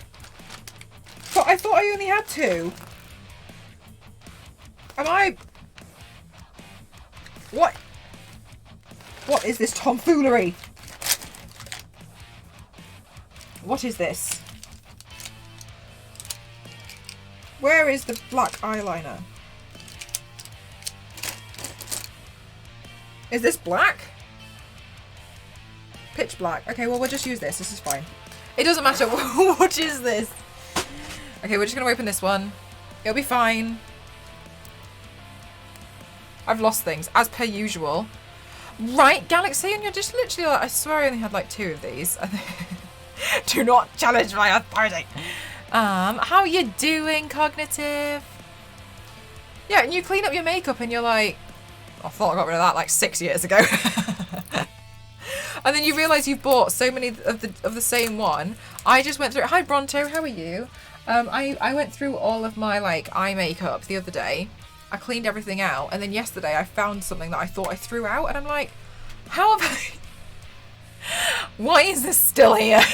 But I thought I only had 2. Am I... What? What is this tomfoolery? What is this? Where is the black eyeliner? Is this black? Pitch black. Okay, well, we'll just use this. This is fine. It doesn't matter. What is this? Okay, we're just going to open this one. It'll be fine. I've lost things, as per usual. Right, Galaxy, and you're just literally like, I swear I only had like 2 of these. Do not challenge my authority. How are you doing, Cognitive? Yeah, and you clean up your makeup and you're like, I thought I got rid of that like 6 years ago. And then you realise you've bought so many of the same one. I just went through. Hi Bronto, how are you? I went through all of my like eye makeup the other day. I cleaned everything out, and then yesterday I found something that I thought I threw out, and I'm like, how have I? Why is this still here?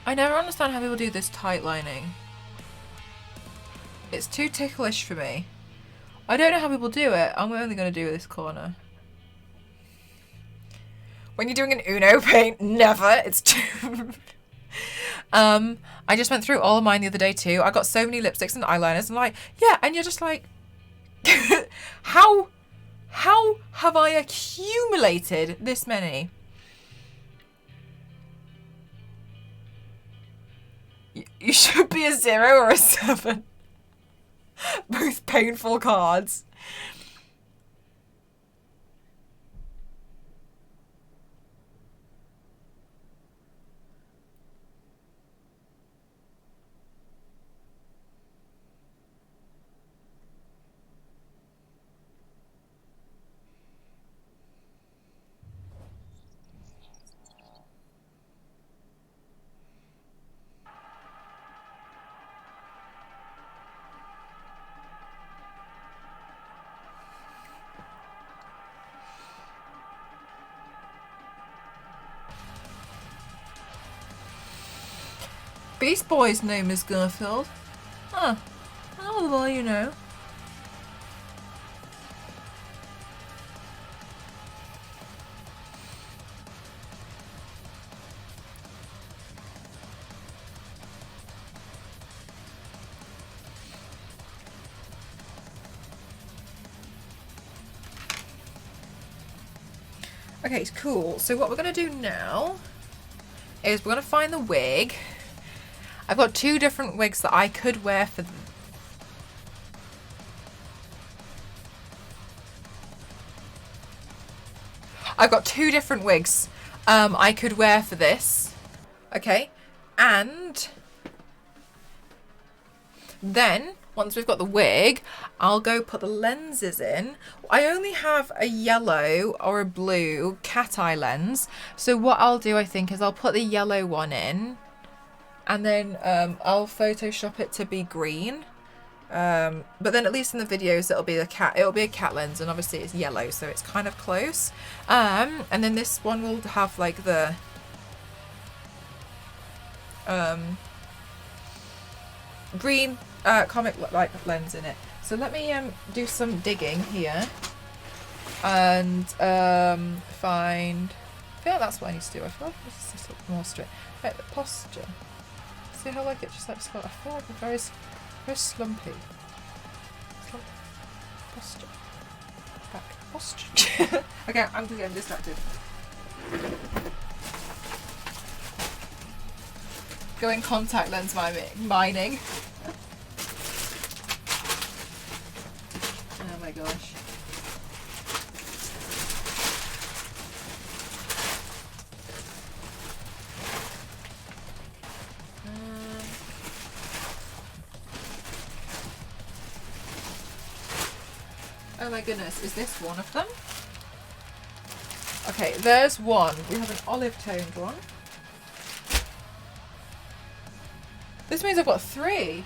I never understand how people do this tight lining. It's too ticklish for me. I don't know how people do it. I'm only going to do this corner. When you're doing an Uno paint, never. It's too... I just went through all of mine the other day too. I got so many lipsticks and eyeliners and like, yeah, and you're just like, how have I accumulated this many? You should be a 0 or a 7. Both painful cards. Beast Boy's name is Garfield. Huh. Oh, well, you know. Okay, cool. So what we're going to do now is we're going to find the wig. I've got 2 different wigs that I could wear for them. I've got 2 different wigs I could wear for this. Okay. And Then, once we've got the wig, I'll go put the lenses in. I only have a yellow or a blue cat eye lens. So what I'll do, I think, is I'll put the yellow one in. And then I'll Photoshop it to be green. But then at least in the videos it'll be a cat lens, and obviously it's yellow, so it's kind of close. And then this one will have like the green comic like lens in it. So let me do some digging here and find. I feel like that's what I need to do. I feel like I need to sit up more straight. Right, the posture. See how like it just like I feel like a very slumpy. Posture. Back. Posture. Okay, I'm getting distracted. Going contact lens mining. Oh my gosh. Oh my goodness, is this one of them? Okay, there's one. We have an olive toned one. This means I've got 3.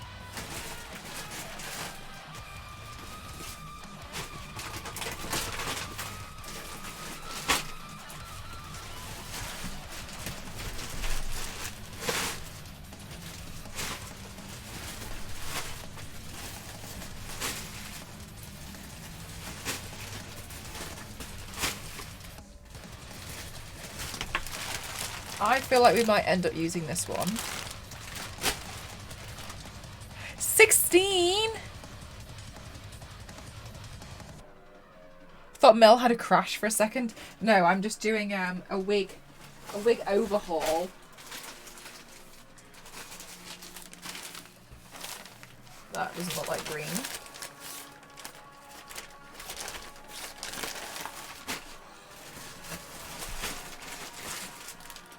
I feel like we might end up using this one. 16! Thought Mel had a crash for a second. No, I'm just doing a wig overhaul. That doesn't look like green.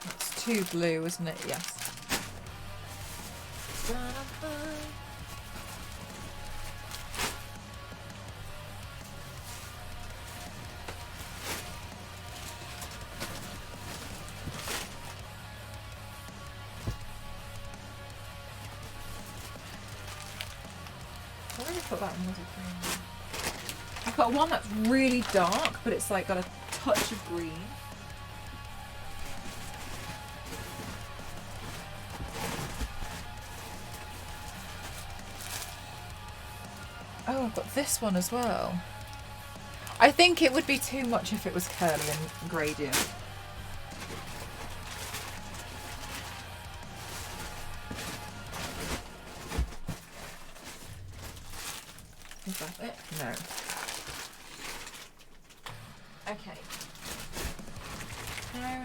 That's too blue, isn't it? Yes. Put that in green. I've got one that's really dark, but it's like got a touch of green. Oh, I've got this one as well. I think it would be too much if it was curly and gradient. Is that it? No. Okay. No.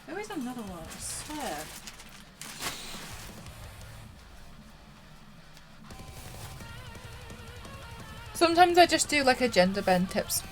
There is another one, I swear. Sometimes I just do like a gender bend tips.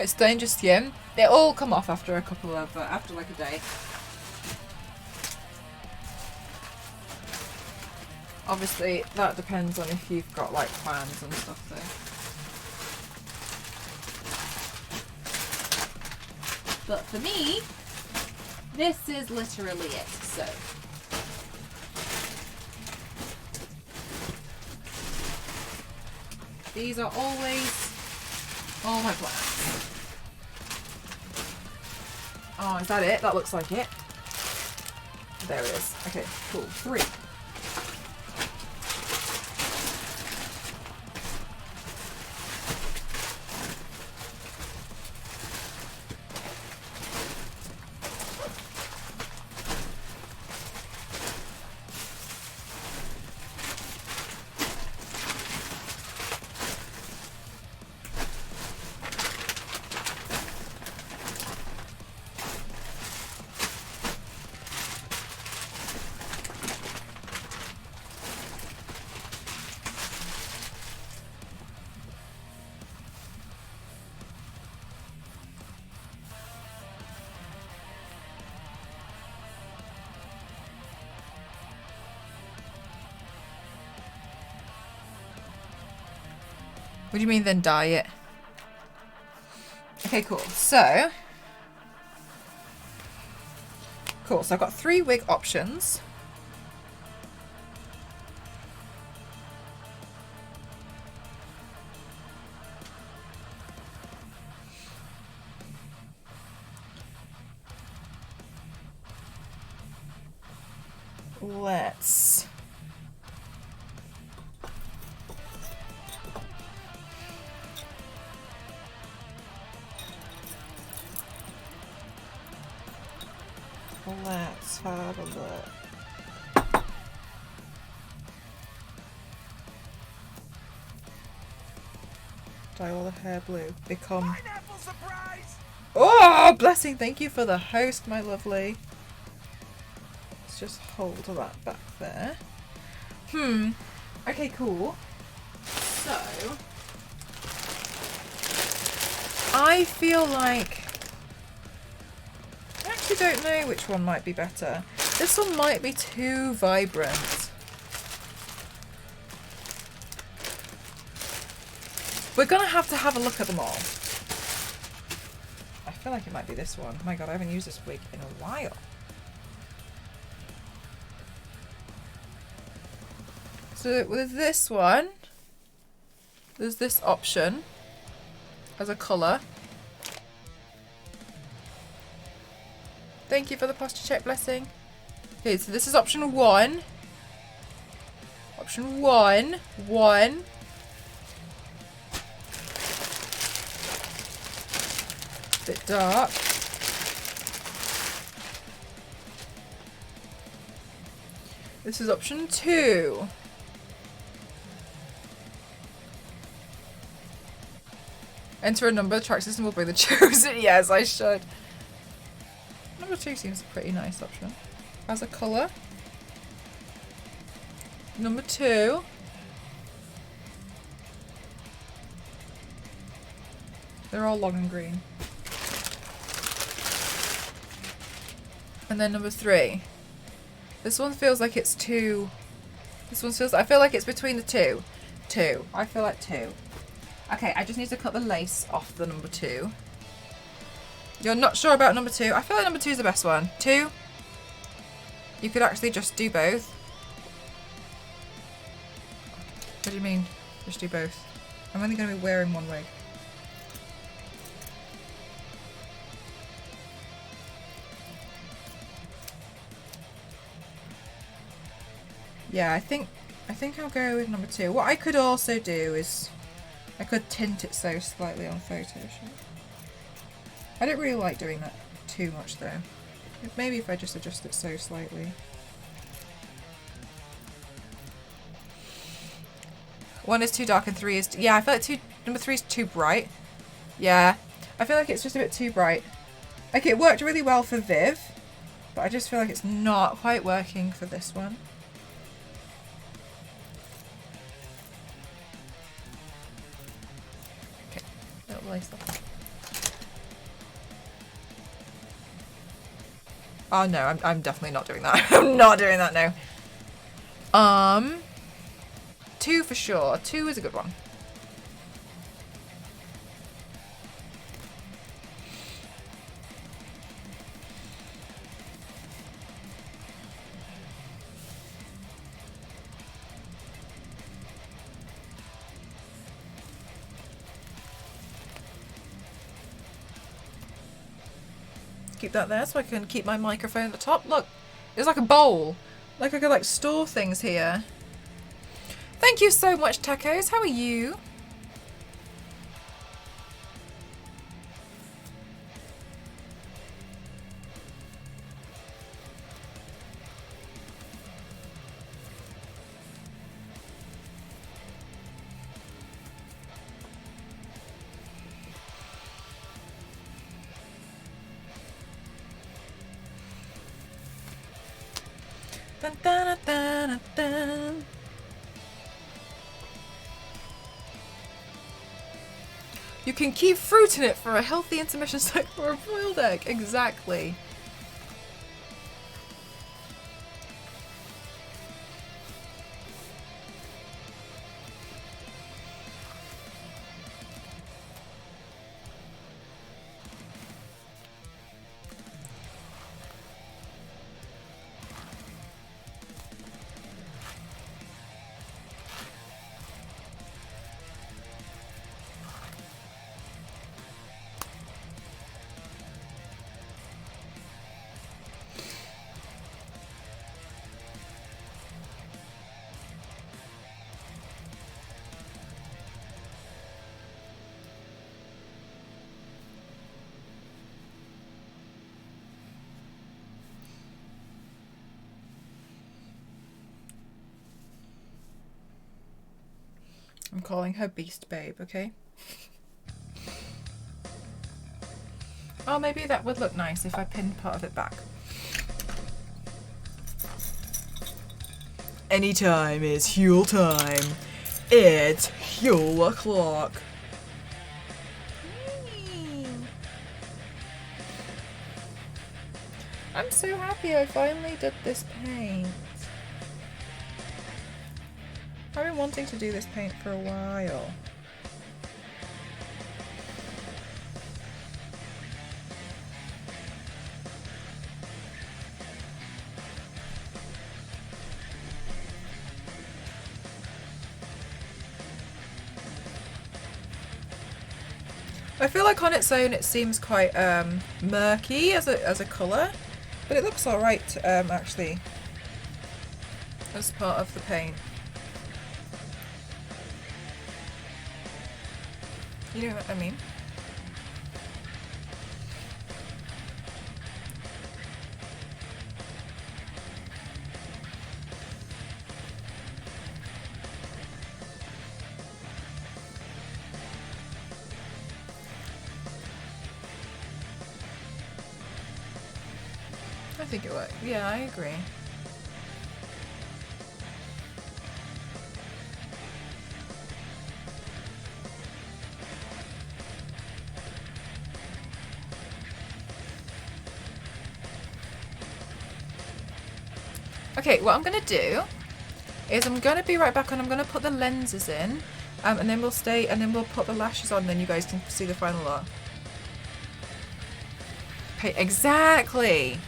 It's danger skin. They all come off after a couple of after like a day. Obviously, that depends on if you've got like plans and stuff though. But for me, this is literally it. So. These are always all my plans. Oh, is that it? That looks like it. There it is. Okay, cool. 3. What do you mean then dye it? Okay, cool. So, cool. So I've got 3 wig options. Let's have a look. Dye all the hair blue. Become. Pineapple surprise! Oh, blessing! Thank you for the host, my lovely. Let's just hold that back there. Okay, cool. So, I feel like I actually don't know which one might be better. This one might be too vibrant. We're gonna have to have a look at them all. I feel like it might be this one. Oh my god, I haven't used this wig in a while. So with this one, there's this option as a colour. Thank you for the posture check, blessing. Okay, so this is option 1. Option 1. Bit dark. This is option 2. Enter a number, the track system will bring the chosen. Yes, I should. Number 2 seems a pretty nice option. As a colour. Number 2. They're all long and green. And then number 3. This one feels like it's too... I feel like it's between the two. I feel like 2. Okay, I just need to cut the lace off the number 2. You're not sure about number 2? I feel like number 2 is the best one. 2? You could actually just do both. What do you mean? Just do both? I'm only going to be wearing one wig. Yeah, I think I'll go with number 2. What I could also do is I could tint it so slightly on Photoshop. I don't really like doing that too much though. Maybe if I just adjust it so slightly. 1 is too dark and 3 is... Yeah, I feel like number 3 is too bright. Yeah, I feel like it's just a bit too bright. Like, it worked really well for Viv, but I just feel like it's not quite working for this one. Okay, little lace off. Oh no, I'm definitely not doing that. I'm not doing that now. 2 for sure. 2 is a good one. Keep that there so I can keep my microphone at the top. Look, it's like a bowl. Like I could like store things here. Thank you so much, Tacos. How are you? Dun, dun, dun, dun, dun. You can keep fruit in it for a healthy intermission like for a boiled egg. Exactly. I'm calling her Beast Babe, okay? Oh, maybe that would look nice if I pinned part of it back. Anytime is Huel time. It's Huel o'clock. I'm so happy I finally did this paint. I've been wanting to do this paint for a while. I feel like on its own it seems quite murky as a colour, but it looks alright actually as part of the paint. You know what I mean? I think it worked. Yeah, I agree. Okay, what I'm going to do is I'm going to be right back and I'm going to put the lenses in and then we'll stay and then we'll put the lashes on and then you guys can see the final look. Okay, exactly.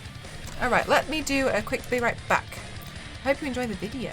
Alright, let me do a quick be right back. Hope you enjoy the video.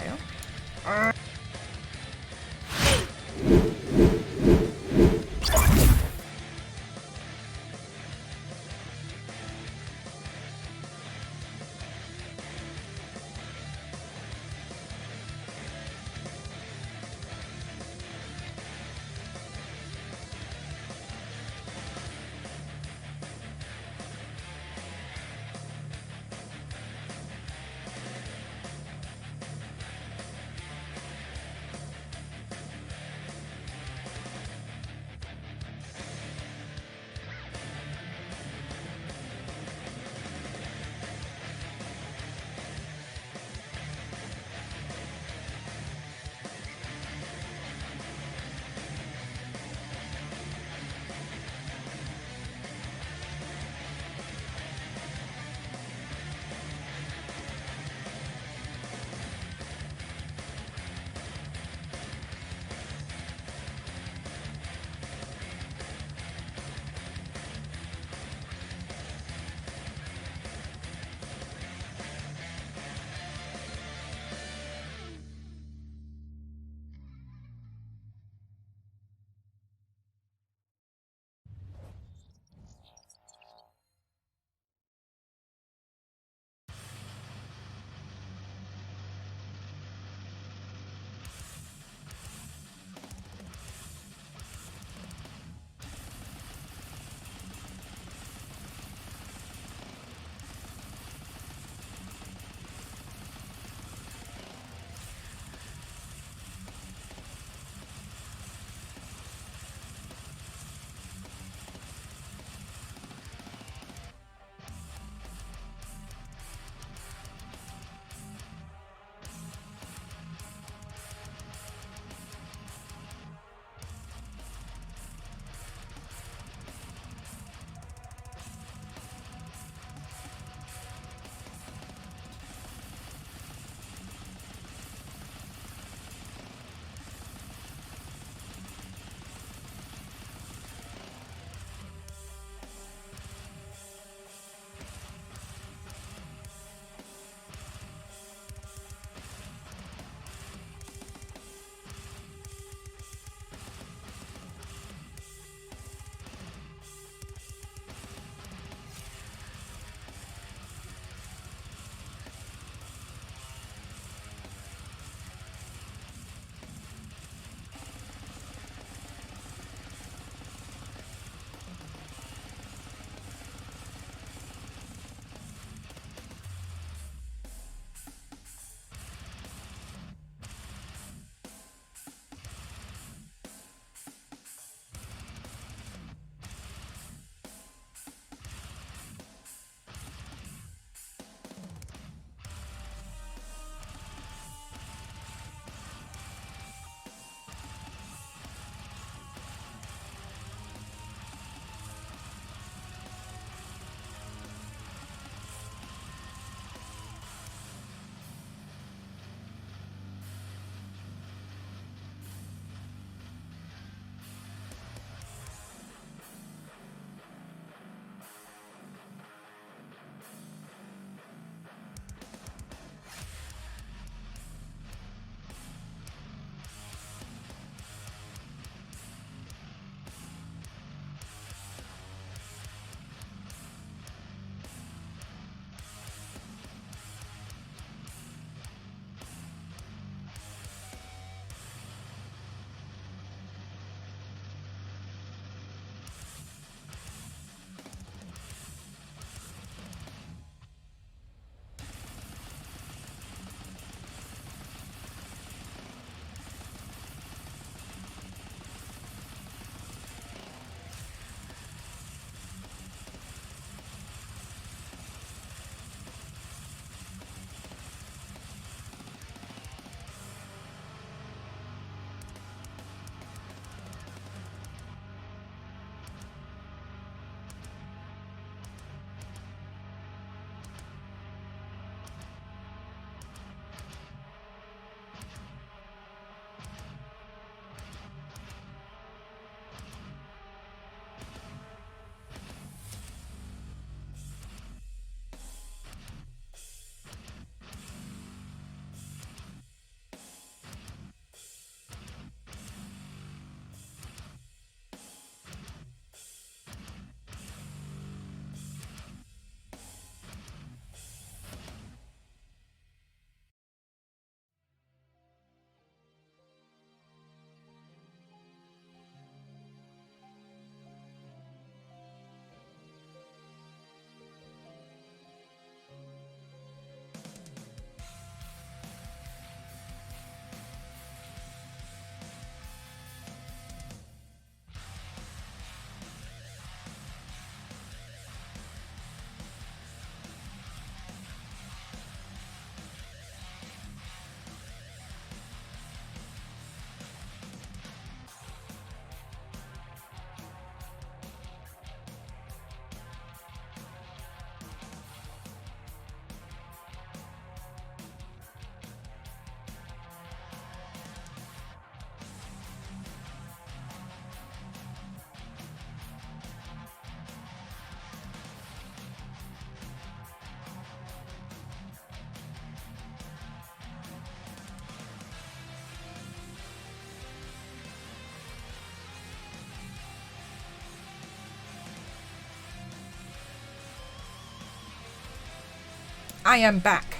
I am back.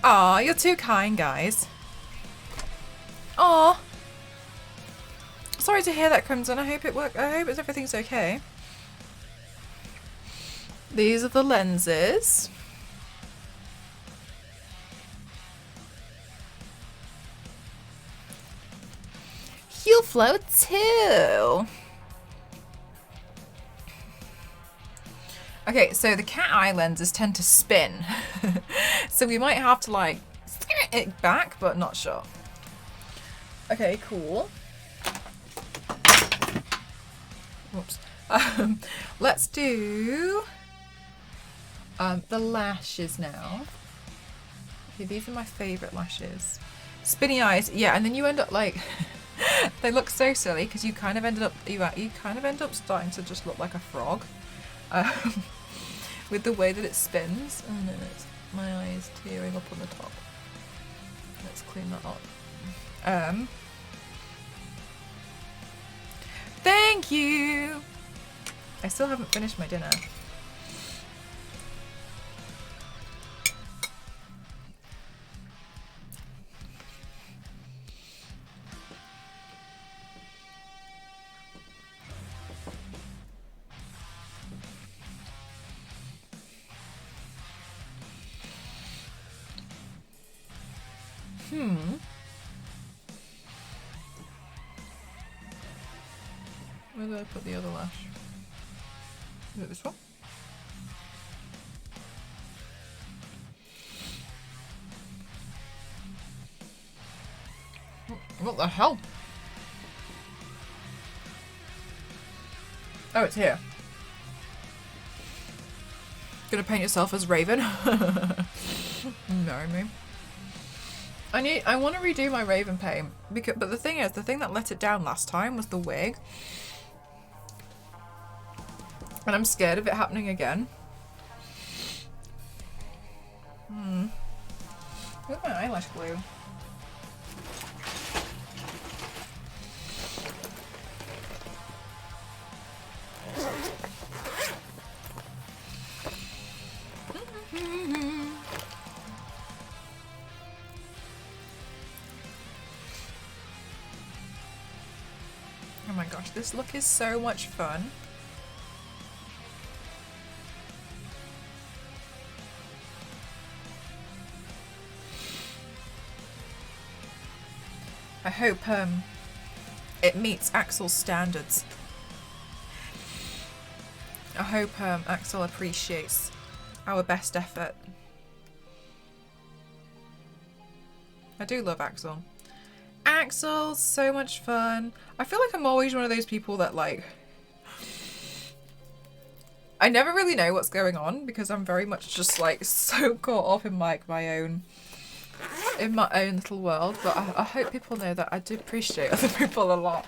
Aw, you're too kind, guys. Aw. Sorry to hear that, Crimson. I hope everything's okay. These are the lenses. You'll float too. Okay, so the cat eye lenses tend to spin. So we might have to like spin it back, but not sure. Okay, cool. Whoops. Let's do the lashes now. Okay, these are my favorite lashes. Spinny eyes, yeah, and then you end up like they look so silly because you kind of end up starting to just look like a frog with the way that it spins. Oh no, my eye is tearing up on the top. Let's clean that up. Thank you. I still haven't finished my dinner. Where did I put the other lash? Is it this one? What the hell? Oh, it's here. Gonna paint yourself as Raven? Marry me. I want to redo my Raven paint, but the thing is, the thing that let it down last time was the wig. And I'm scared of it happening again. Where's my eyelash glue? Oh my gosh, this look is so much fun. I hope it meets Axel's standards. I hope Axel appreciates our best effort. I do love Axel. Axel's so much fun. I feel like I'm always one of those people that like I never really know what's going on because I'm very much just like so caught up in like my own little world, but I hope people know that I do appreciate other people a lot.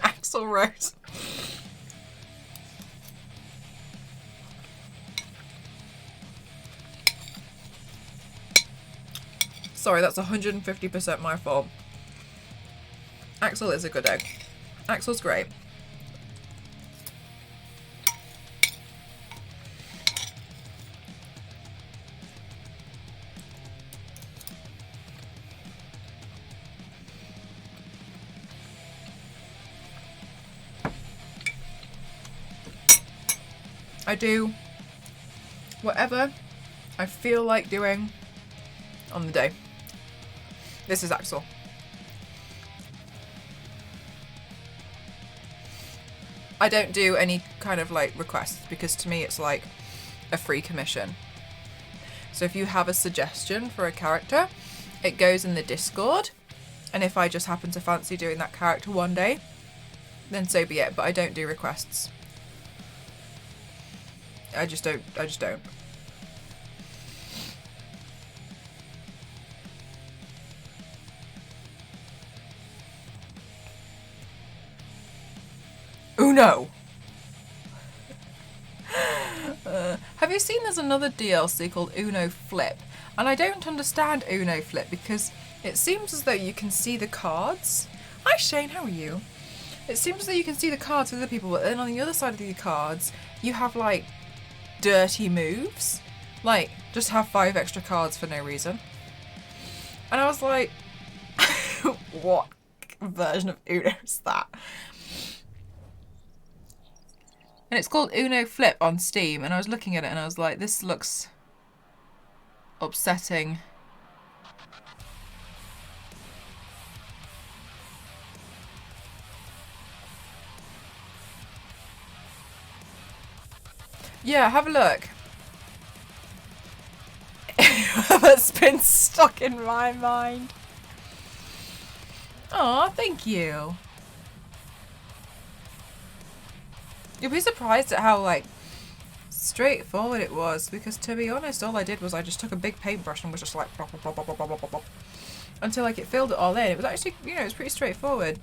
Axel Rose. Sorry, that's 150% my fault. Axel is a good egg. Axel's great. I do whatever I feel like doing on the day. This is Axel. I don't do any kind of like requests because to me it's like a free commission. So if you have a suggestion for a character, it goes in the Discord And if I just happen to fancy doing that character one day, then so be it. But I don't do requests. I just don't. Uno! Have you seen there's another DLC called Uno Flip? And I don't understand Uno Flip because it seems as though you can see the cards. Hi Shane, how are you? It seems as though you can see the cards with other people, but then on the other side of the cards, you have like dirty moves. Like, just have 5 extra cards for no reason. And I was like, what version of Uno is that? And it's called Uno Flip on Steam, and I was looking at it and I was like, this looks upsetting. Yeah, have a look. That's been stuck in my mind. Aw, thank you. You'll be surprised at how, like, straightforward it was, because to be honest, all I did was I just took a big paintbrush and was just like blah, blah, blah, blah, blah, blah, blah, blah, until like it filled it all in. It was actually, you know, it was pretty straightforward.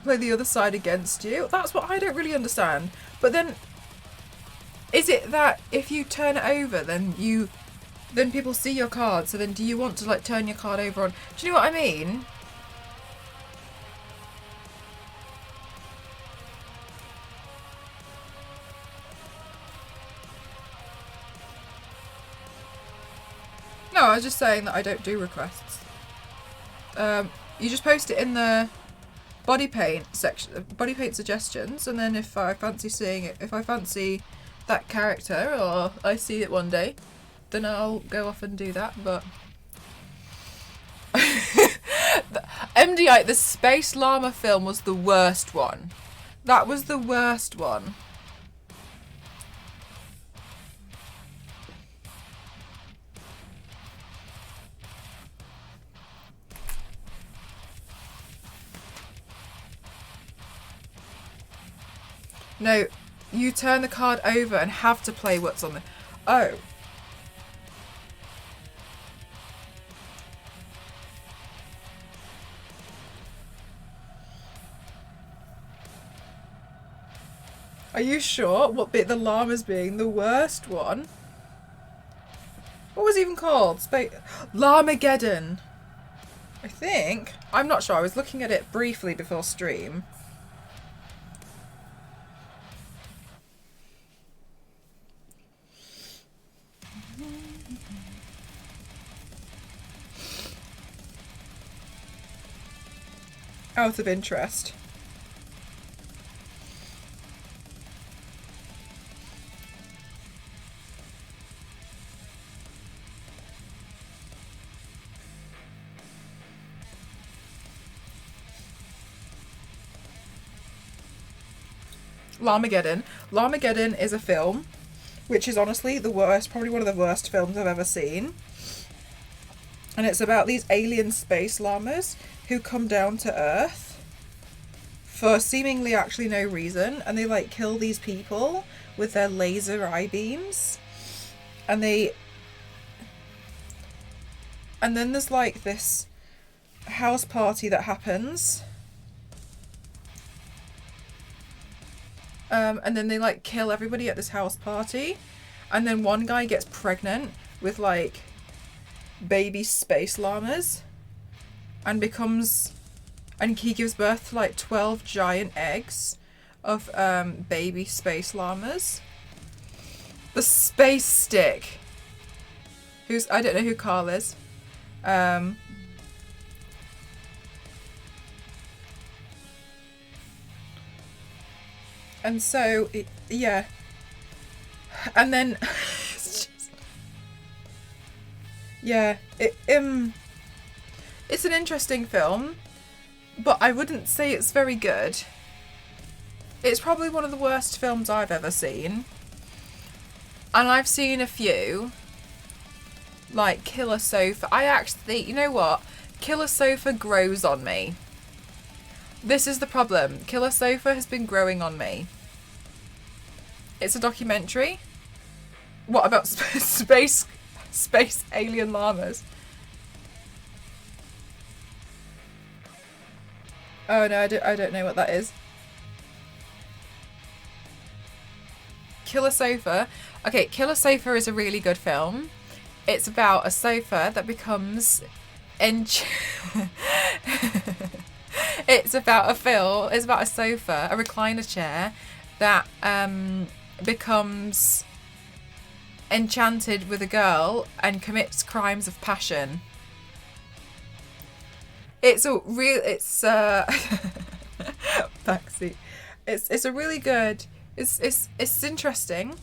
Play the other side against you. That's what I don't really understand. But then, is it that if you turn it over, then people see your card? So then, do you want to like turn your card over on? Do you know what I mean? No, I was just saying that I don't do requests. You just post it in the body paint section, body paint suggestions, and then if I fancy seeing it, if I fancy that character or I see it one day, then I'll go off and do that. But MDI, the Space Llama film was the worst one. That was the worst one. No, you turn the card over and have to play what's on the... Oh. Are you sure? What bit the llama's being the worst one? What was it even called? Llamageddon. I think. I'm not sure. I was looking at it briefly before stream. Out of interest. Llamageddon. Llamageddon is a film which is honestly the worst, probably one of the worst films I've ever seen. And it's about these alien space llamas who come down to Earth for seemingly actually no reason, and they like kill these people with their laser eye beams, and they And then there's like this house party that happens. And then they like kill everybody at this house party. And then one guy gets pregnant with like baby space llamas and he gives birth to like 12 giant eggs of baby space llamas. The space stick, I don't know who Carl is. And so yeah, and then it's just, yeah, it's an interesting film, but I wouldn't say it's very good. It's probably one of the worst films I've ever seen. And I've seen a few, like Killer Sofa. I actually, you know what? Killer Sofa grows on me. This is the problem. Killer Sofa has been growing on me. It's a documentary. What about space alien llamas? Oh no, I don't know what that is. Killer Sofa. Okay, Killer Sofa is a really good film. It's about a sofa that becomes It's about a sofa, a recliner chair that becomes enchanted with a girl and commits crimes of passion. It's backseat. It's a really good. It's interesting.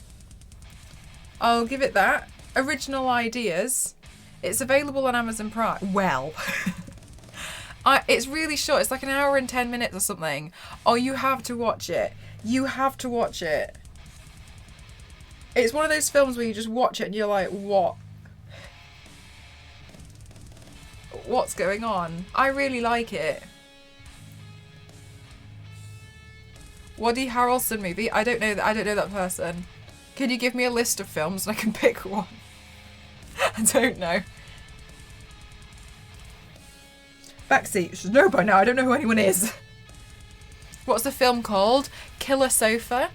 I'll give it that. Original ideas. It's available on Amazon Prime. Well, it's really short. It's like an hour and 10 minutes or something. Oh, you have to watch it. You have to watch it. It's one of those films where you just watch it and you're like, what? What's going on? I really like it. Woody Harrelson movie? I don't know that person. Can you give me a list of films and I can pick one? I don't know. Backseat. You should know by now. I don't know who anyone is. What's the film called? Killer Sofa.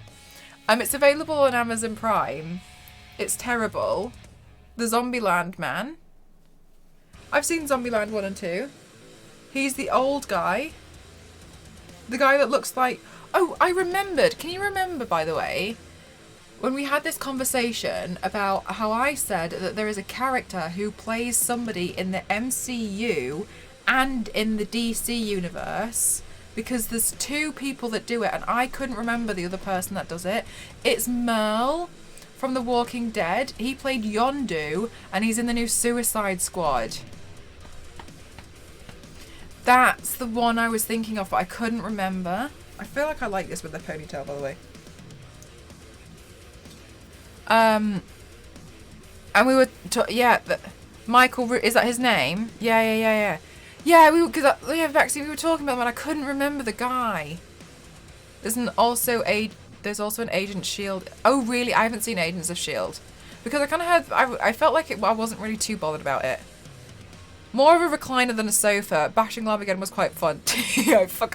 It's available on Amazon Prime. It's terrible. The Zombieland man. I've seen Zombieland 1 and 2. He's the old guy. The guy that looks like... Oh, I remembered. Can you remember, by the way, when we had this conversation about how I said that there is a character who plays somebody in the MCU and in the DC universe, because there's two people that do it and I couldn't remember the other person that does it. It's Merle from The Walking Dead. He played Yondu and he's in the new Suicide Squad. That's the one I was thinking of, but I couldn't remember. I feel like I like this with the ponytail, by the way. And we were, Michael, is that his name? Yeah. Yeah, Vaccine, we were talking about him and I couldn't remember the guy. There's also an Agent Shield. Oh, really? I haven't seen Agents of Shield. Because I kind of had, I felt like I wasn't really too bothered about it. More of a recliner than a sofa. Bashing Love Again was quite fun.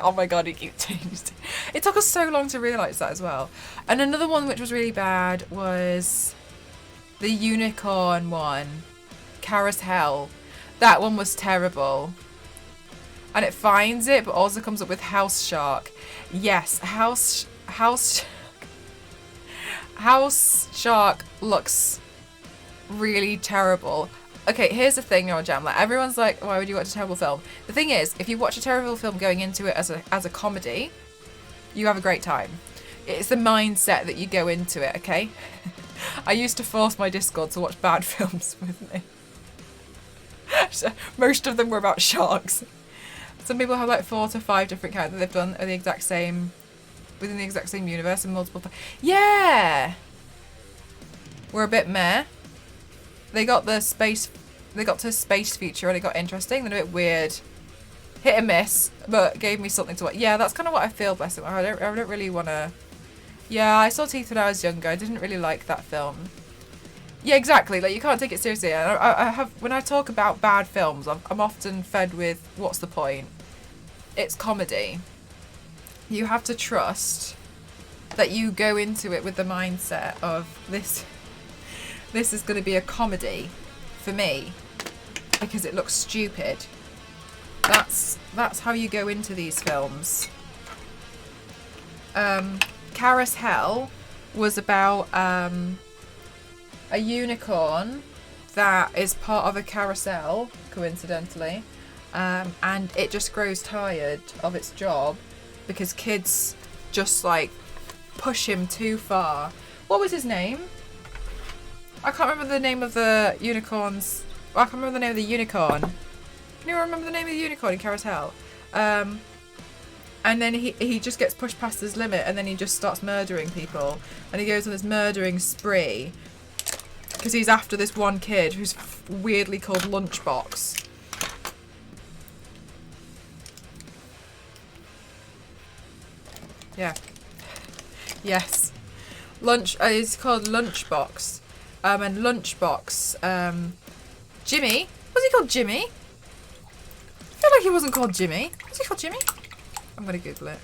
Oh my god, it keeps changed. It took us so long to realise that as well. And another one which was really bad was the unicorn one. Carousel. That one was terrible. And it finds it, but also comes up with House Shark. Yes, House Shark looks really terrible. Okay, here's the thing, Jam. Like, everyone's like, why would you watch a terrible film? The thing is, if you watch a terrible film going into it as a comedy, you have a great time. It's the mindset that you go into it, okay? I used to force my Discord to watch bad films with me. So most of them were about sharks. Some people have like 4 to 5 different characters they've done are the exact same, within the exact same universe and multiple. Yeah! We're a bit meh. They got to space feature and it got interesting, then a bit weird. Hit and miss, but gave me something to watch. Yeah, that's kind of what I feel, bless it. I don't really want to... Yeah, I saw Teeth when I was younger. I didn't really like that film. Yeah, exactly. Like, you can't take it seriously. And I have, when I talk about bad films, I'm often fed with, what's the point? It's comedy. You have to trust that you go into it with the mindset of this is going to be a comedy for me because it looks stupid. That's how you go into these films. Carousel was about a unicorn that is part of a carousel, coincidentally, and it just grows tired of its job because kids just like push him too far. What was his name? I can't remember the name of the unicorns. I can't remember the name of the unicorn. Can you remember the name of the unicorn in Carousel? And then he just gets pushed past his limit, and then he just starts murdering people, and he goes on this murdering spree because he's after this one kid who's weirdly called Lunchbox. Yeah. Yes. It's called Lunchbox. And Lunchbox, Jimmy? Was he called Jimmy? I feel like he wasn't called Jimmy. Was he called Jimmy? I'm gonna Google it.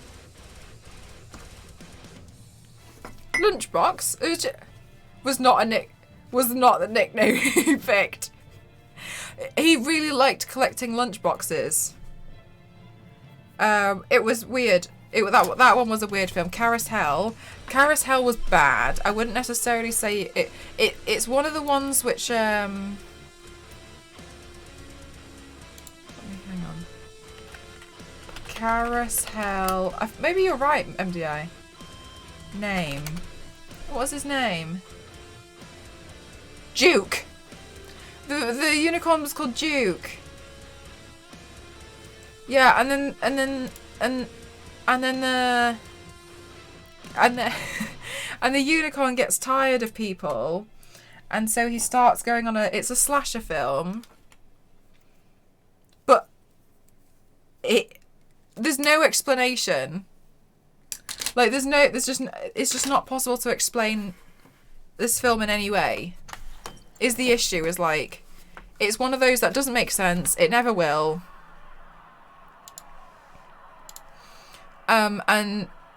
Lunchbox was not the nickname he picked. He really liked collecting lunchboxes. It was weird. That one was a weird film. Carousel was bad. I wouldn't necessarily say it's one of the ones which hang on. Carousel. Maybe you're right, MDI. Name. What was his name? Duke. The unicorn was called Duke. Yeah, and the unicorn gets tired of people, and so he starts going on it's a slasher film, but there's no explanation. Like it's just not possible to explain this film in any way. Is the issue is like it's one of those that doesn't make sense. It never will.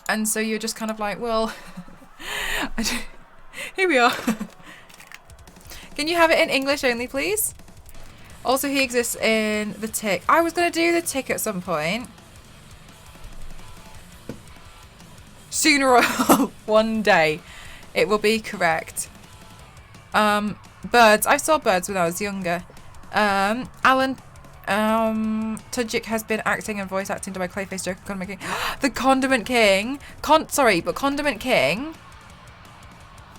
And so you're just kind of like, well, here we are. Can you have it in English only, please? Also, he exists in The Tick. I was going to do The Tick at some point. Sooner or one day, it will be correct. Birds. I saw Birds when I was younger. Alan Tudyk has been acting and voice acting to my Clayface Joker Condiment King. The Condiment King. Condiment King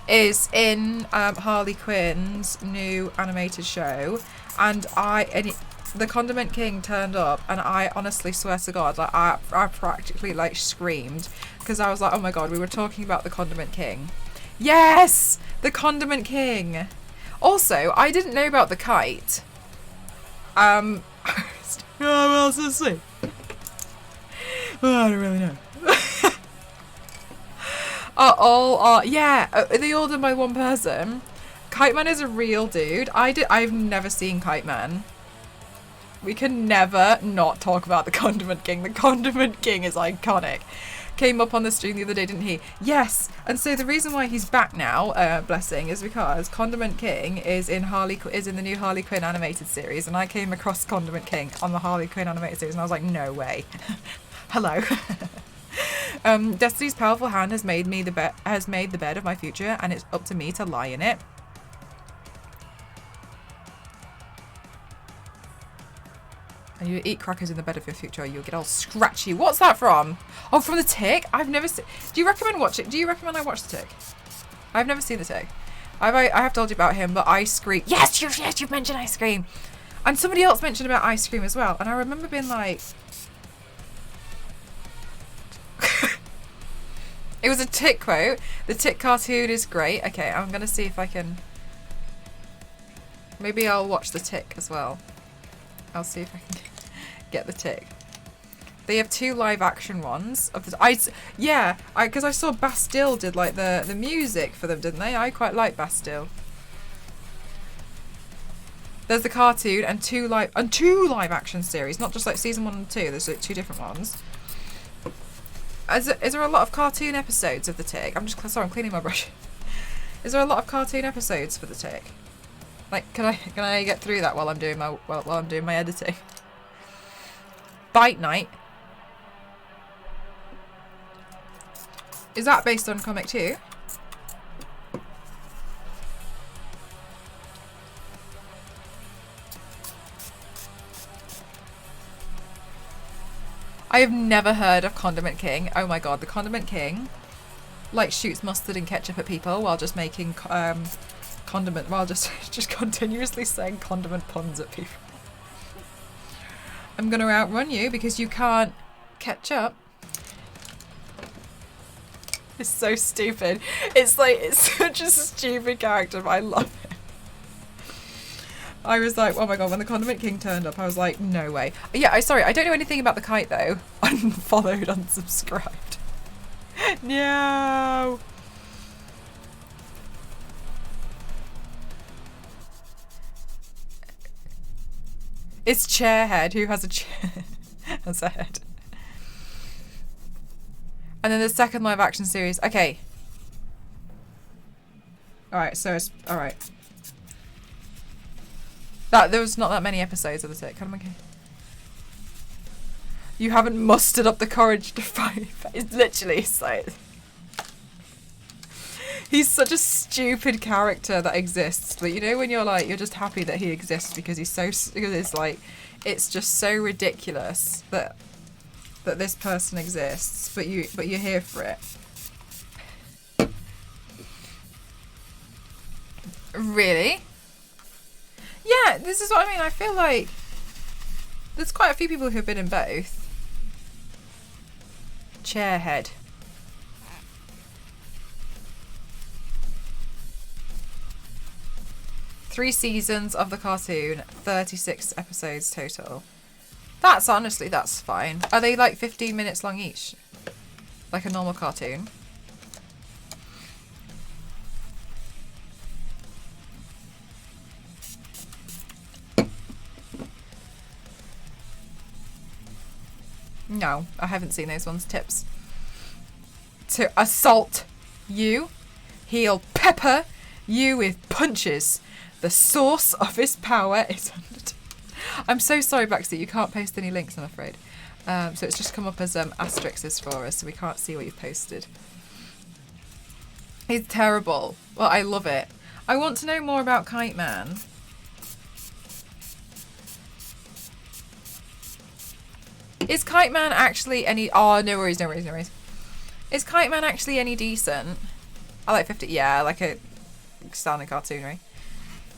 is in Harley Quinn's new animated show, and the Condiment King turned up, and I honestly swear to God, like I practically like screamed because I was like, oh my God, we were talking about the Condiment King. Yes, the Condiment King. Also, I didn't know about the kite. What else to say? I don't really know. Are they all done by one person? Kite Man is a real dude. I've never seen Kite Man. We can never not talk about the Condiment King. The Condiment King is iconic. Came up on the stream the other day, didn't he? Yes. And so the reason why he's back now, blessing, is because Condiment King is in the new Harley Quinn animated series, and I came across Condiment King on the Harley Quinn animated series, and I was like, no way. Hello. Destiny's powerful hand has made the bed of my future, and it's up to me to lie in it. And you eat crackers in the bed of your future, you'll get all scratchy. What's that from? Oh, from The Tick? I've never seen... Do you recommend I watch The Tick? I've never seen The Tick. I have told you about him, but Ice Cream... Yes, you've mentioned Ice Cream. And somebody else mentioned about Ice Cream as well. And I remember being like... It was a Tick quote. The Tick cartoon is great. Okay, I'm going to see if I can... Maybe I'll watch The Tick as well. I'll see if I can get The Tick. They have 2 live action ones of this. Because I saw Bastille did like the music for them, didn't they? I quite like Bastille. There's the cartoon and two live action series, not just like season 1 and 2. There's like 2 different ones. Is there a lot of cartoon episodes of The Tick? I'm cleaning my brush. Is there a lot of cartoon episodes for The Tick? Like, can I get through that while I'm doing my editing? Bite Night. Is that based on comic too? I have never heard of Condiment King. Oh my god, the Condiment King like shoots mustard and ketchup at people while just making condiment, while just continuously saying condiment puns at people. I'm gonna outrun you because you can't catch up. It's so stupid. It's like, it's such a stupid character, but I love it. I was like, oh my god, when the Condiment King turned up, I was like, no way. Yeah, sorry, I don't know anything about the kite though. Unfollowed, unsubscribed. No. It's Chairhead who has a chair as a head. And then the second live action series. Okay. Alright, so it's alright. There was not that many episodes of The Tick. You haven't mustered up the courage to fight. It's literally like, he's such a stupid character that exists. But you know when you're like, you're just happy that he exists because he's so, because it's like, it's just so ridiculous that this person exists, but you're here for it. Really? Yeah, this is what I mean. I feel like there's quite a few people who've been in both. Chairhead. Three seasons of the cartoon, 36 episodes total. That's honestly, that's fine. Are they like 15 minutes long each? Like a normal cartoon? No, I haven't seen those ones. Tips. To assault you, he'll pepper you with punches. The source of his power is under... I'm so sorry, Baxter, you can't post any links, I'm afraid. So it's just come up as asterisks for us, so we can't see what you've posted. He's terrible. Well, I love it. I want to know more about Kite Man. Is Kite Man actually any... Oh, no worries, no worries, no worries. Is Kite Man actually any decent? I like 50... Yeah, like a standard cartoon,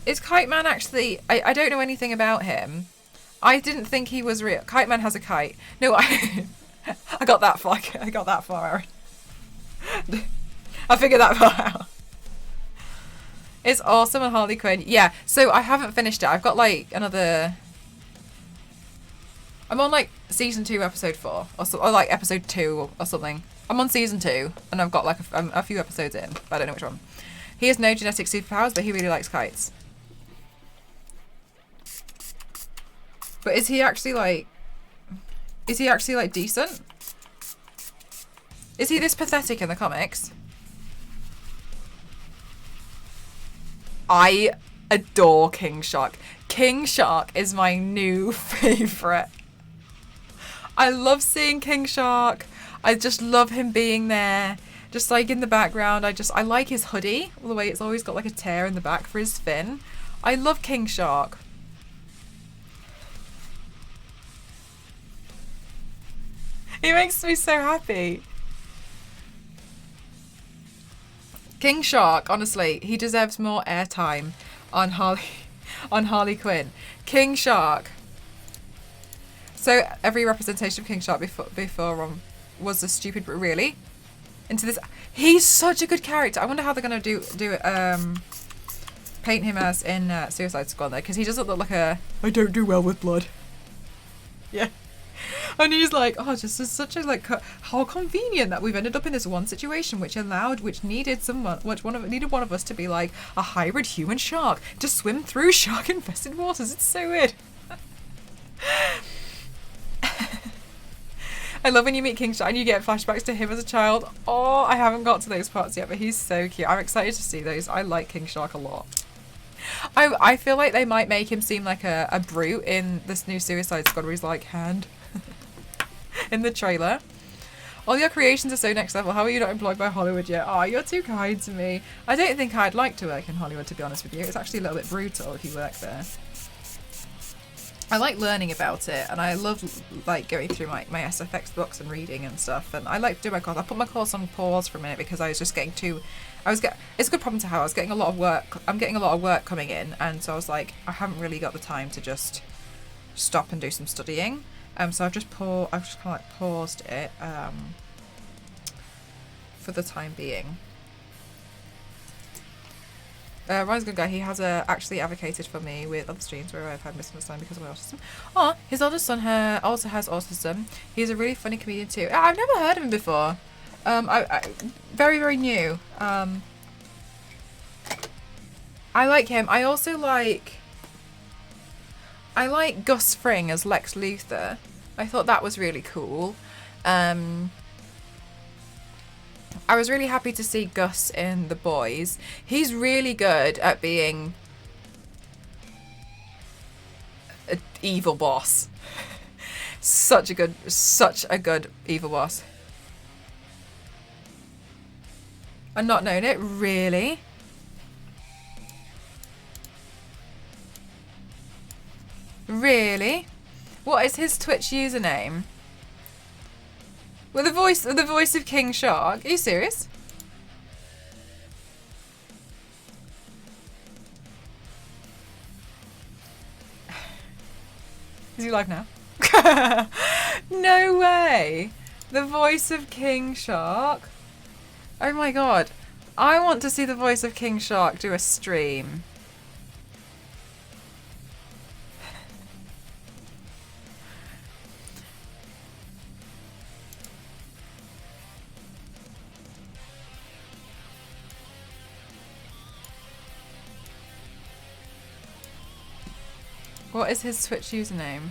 Is Kite Man actually... I don't know anything about him. I didn't think he was real. Kite Man has a kite. No, I got that far. I got that far, Aaron. I figured that far out. It's awesome and Harley Quinn. Yeah, so I haven't finished it. I've got like another... I'm on like season 2, episode 4. Or like episode 2 or something. I'm on season 2 and I've got like a few episodes in, but I don't know which one. He has no genetic superpowers, but he really likes kites. But is he actually like decent? Is he this pathetic in the comics? I adore King Shark. King Shark is my new favourite. I love seeing King Shark. I just love him being there. Just like in the background, I like his hoodie. All the way it's always got like a tear in the back for his fin. I love King Shark. He makes me so happy. King Shark, honestly, he deserves more airtime on Harley Quinn. King Shark. So every representation of King Shark before was a stupid, really? Into this, he's such a good character. I wonder how they're gonna do it. Paint him as in Suicide Squad though, because he doesn't look like a. I don't do well with blood. Yeah. And he's like, oh, just is such a like how convenient that we've ended up in this one situation which needed one of us to be like a hybrid human shark to swim through shark infested waters. It's so weird. I love when you meet King Shark and you get flashbacks to him as a child. Oh, I haven't got to those parts yet, but he's so cute. I'm excited to see those. I like King Shark a lot. I feel like they might make him seem like a brute in this new Suicide Squad where he's like, hand. In the trailer. All your creations are so next level. How are you not employed by Hollywood yet? Oh, you're too kind to me. I don't think I'd like to work in Hollywood, to be honest with you. It's actually a little bit brutal if you work there. I like learning about it, and I love like going through my SFX books and reading and stuff. And I like to do my course. I put my course on pause for a minute because I was just getting too. It's a good problem to have. I was getting a lot of work. I'm getting a lot of work coming in, and so I was like, I haven't really got the time to just stop and do some studying. So I've just kind of like paused it for the time being. Ryan's a good guy. He has actually advocated for me with other streams where I've had misunderstanding because of my autism. Oh, his older son also has autism. He's a really funny comedian too. I've never heard of him before. Very, very new. I like him. I also like Gus Fring as Lex Luthor. I thought that was really cool. I was really happy to see Gus in The Boys. He's really good at being an evil boss. Such a good evil boss. I've not known it, really. Really? What is his Twitch username? With the voice of King Shark. Are you serious? Is he live now? No way. The voice of King Shark. Oh my god. I want to see the voice of King Shark do a stream. What is his Twitch username?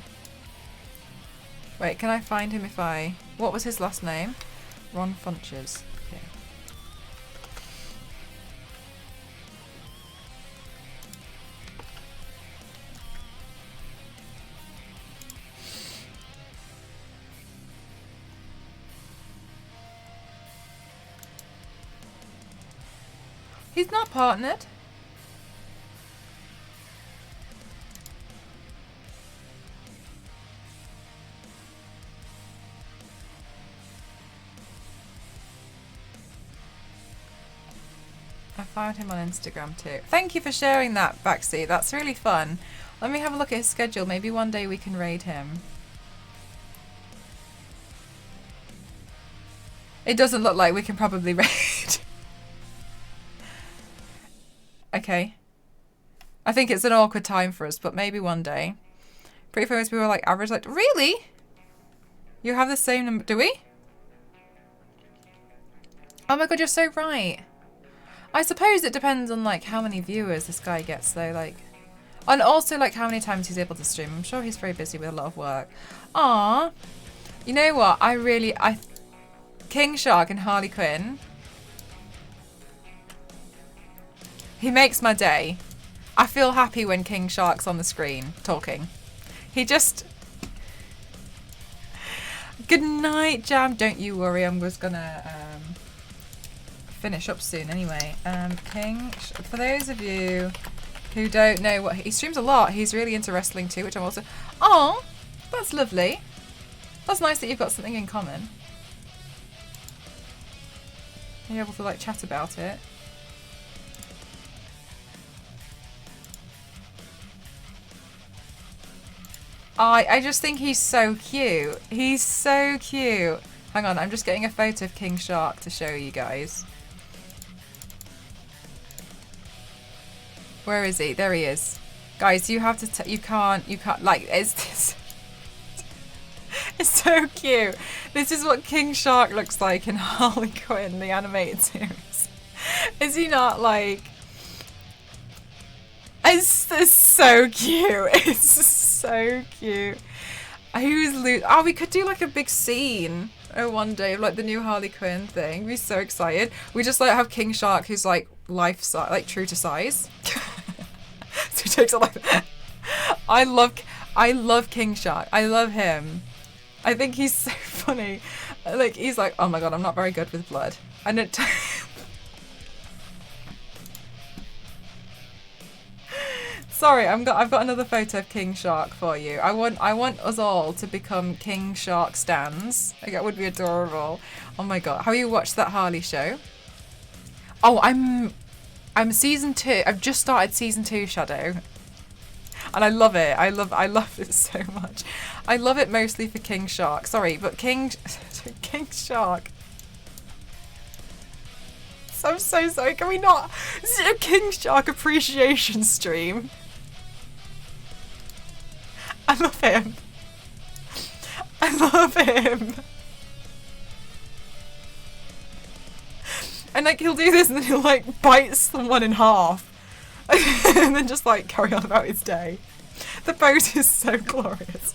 Wait, can I find him if I... What was his last name? Ron Funches. Okay. He's not partnered. I found him on Instagram too. Thank you for sharing that, Baxi. That's really fun. Let me have a look at his schedule. Maybe one day we can raid him. It doesn't look like we can probably raid. Okay. I think it's an awkward time for us, but maybe one day. Pretty famous people are like average. Like, really? You have the same number? Do we? Oh my god, you're so right. I suppose it depends on like how many viewers this guy gets though, like, and also like how many times he's able to stream. I'm sure he's very busy with a lot of work. Ah, you know what? King Shark and Harley Quinn. He makes my day. I feel happy when King Shark's on the screen talking. He just. Good night, Jam. Don't you worry. I'm just gonna. Finish up soon anyway. King, for those of you who don't know what he streams a lot, he's really into wrestling too, which I'm also. Oh, that's lovely. That's nice that you've got something in common. You're able to like chat about it. I just think he's so cute. He's so cute. Hang on, I'm just getting a photo of King Shark to show you guys. Where is he? There he is. Guys, you have to, you can't, like, It's so cute. This is what King Shark looks like in Harley Quinn, the animated series. Is he not like... It's so cute. It's so cute. Oh, we could do like a big scene one day of like the new Harley Quinn thing. We'd be so excited. We just like have King Shark who's like life size, like true to size. So he takes it like that. I love King Shark. I love him. I think he's so funny. Like he's like, oh my god, I'm not very good with blood. And it Sorry, I've got another photo of King Shark for you. I want us all to become King Shark stans. Like, that would be adorable. Oh my god, have you watched that Harley show? Oh, I'm season 2. I've just started season 2 Shadow, and I love it. I love it so much. I love it mostly for King Shark. Sorry, but King Shark. So I'm so sorry. Can we not? This is a King Shark appreciation stream. I love him. I love him. And like he'll do this and then he'll like bite someone in half. And then just like carry on about his day. The pose is so glorious.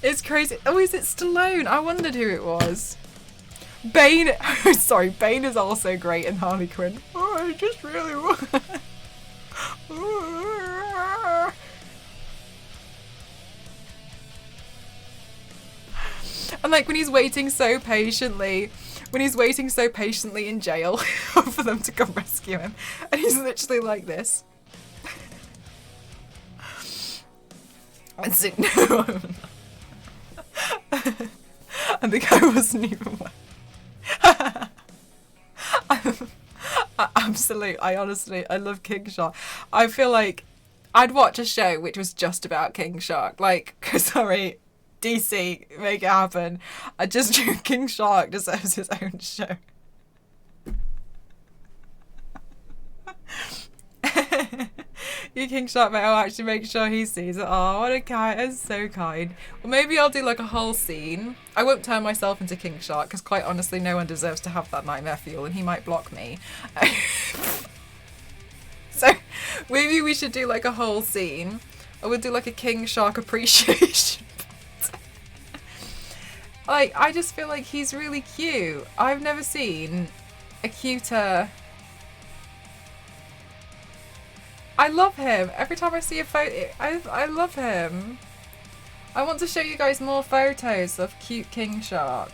It's crazy. Oh, is it Stallone? I wondered who it was. Bane. Sorry, Bane is also great in Harley Quinn. Oh, I just really want. And like when he's waiting so patiently in jail for them to come rescue him, and he's literally like this. And so, no, and the guy wasn't even well. I love King Shark. I feel like I'd watch a show which was just about King Shark. Like, sorry, DC, make it happen. I just think King Shark deserves his own show. You King Shark, mate, I'll actually make sure he sees it. Oh, what a guy. That's so kind. Well, maybe I'll do like a whole scene. I won't turn myself into King Shark because quite honestly no one deserves to have that nightmare fuel and he might block me. So maybe we should do like a whole scene. I would do like a King Shark appreciation. Like, I just feel like he's really cute. I've never seen a cuter... I love him. Every time I see a photo, I love him. I want to show you guys more photos of cute King Shark.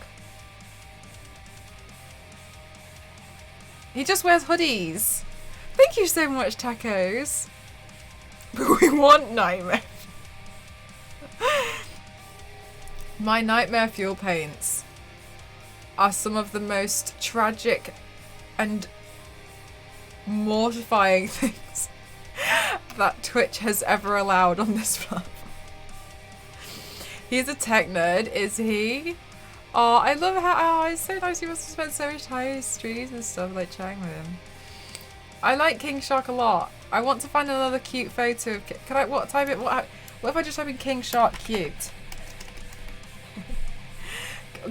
He just wears hoodies. Thank you so much, tacos. But we want nightmare. My nightmare fuel paints are some of the most tragic and mortifying things that Twitch has ever allowed on this platform. He's a tech nerd, is he? Oh, I love how, oh, it's so nice he must have spent so much time in his streams and stuff, like chatting with him. I like King Shark a lot. I want to find another cute photo of, can I, what if I just type in King Shark cute?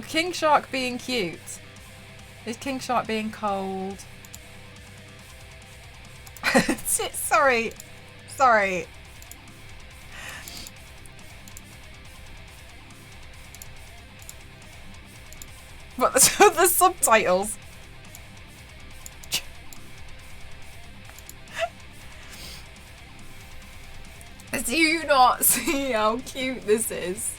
King Shark being cute. Is King Shark being cold? Sorry. But the subtitles. Do you not see how cute this is?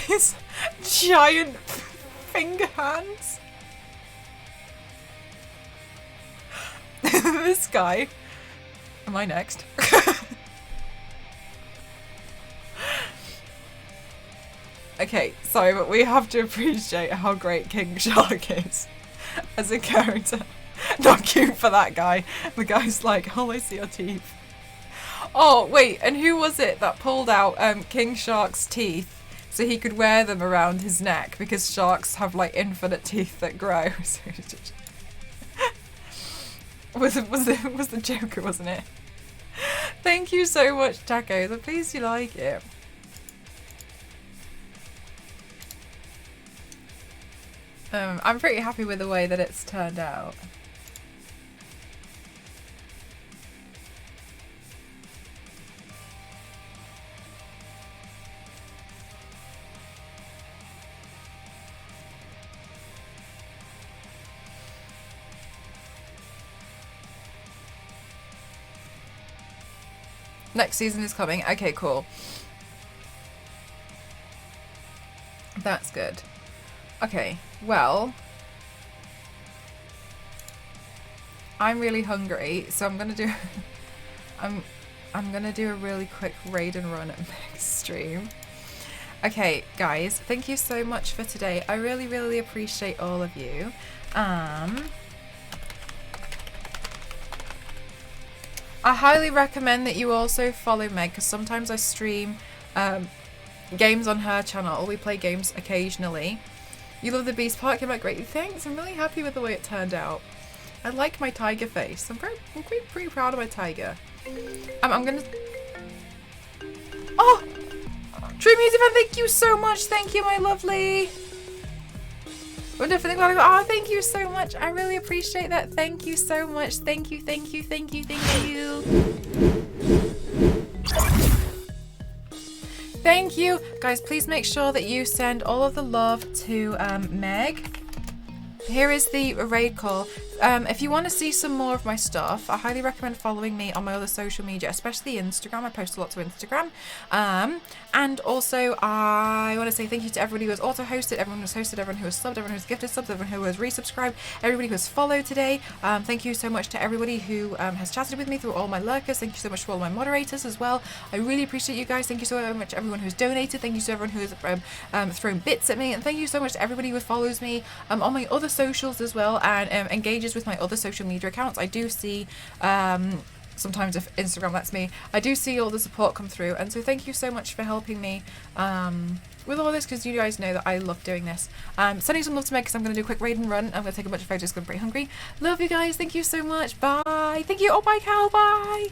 His giant finger hands. This guy. Am I next? Okay, sorry, but we have to appreciate how great King Shark is as a character. Not cute for that guy. The guy's like, oh, I see your teeth. Oh, wait, and who was it that pulled out King Shark's teeth so he could wear them around his neck because sharks have like infinite teeth that grow. was the Joker, wasn't it? Thank you so much, Tacos. I'm pleased you like it. I'm pretty happy with the way that it's turned out. Next season is coming. Okay, cool. That's good. Okay, well, I'm really hungry, so I'm gonna do I'm gonna do a really quick raid and run at Meg's stream. Okay, guys, thank you so much for today. I really, really appreciate all of you. I highly recommend that you also follow Meg, because sometimes I stream games on her channel. We play games occasionally. You love the Beast Park? I'm like, great, thanks. I'm really happy with the way it turned out. I like my tiger face. I'm pretty proud of my tiger. I'm gonna... Oh! True Music Fan, thank you so much. Thank you, my lovely. I'm definitely glad I got... Oh, thank you so much. I really appreciate that. Thank you so much. Thank you, thank you, thank you, thank you. Thank you. Guys, please make sure that you send all of the love to Meg. Here is the raid call. If you want to see some more of my stuff, I highly recommend following me on my other social media, especially Instagram. I post a lot to Instagram. And also, I want to say thank you to everybody who has auto-hosted, everyone who has hosted, everyone who has subbed, everyone who has gifted subs, everyone who has resubscribed, everybody who has followed today. Thank you so much to everybody who has chatted with me through all my lurkers. Thank you so much to all my moderators as well. I really appreciate you guys. Thank you so much to everyone who's donated. Thank you to everyone who has thrown bits at me. And thank you so much to everybody who follows me on my other socials as well and engages with my other social media accounts. I do see sometimes if Instagram lets me, I do see all the support come through, and so thank you so much for helping me with all this, because you guys know that I love doing this. Sending some love to Meg because I'm going to do a quick raid and run. I'm going to take a bunch of photos because I'm pretty hungry. Love you guys. Thank you so much. Bye. Thank you. Oh, bye, Cal. Bye.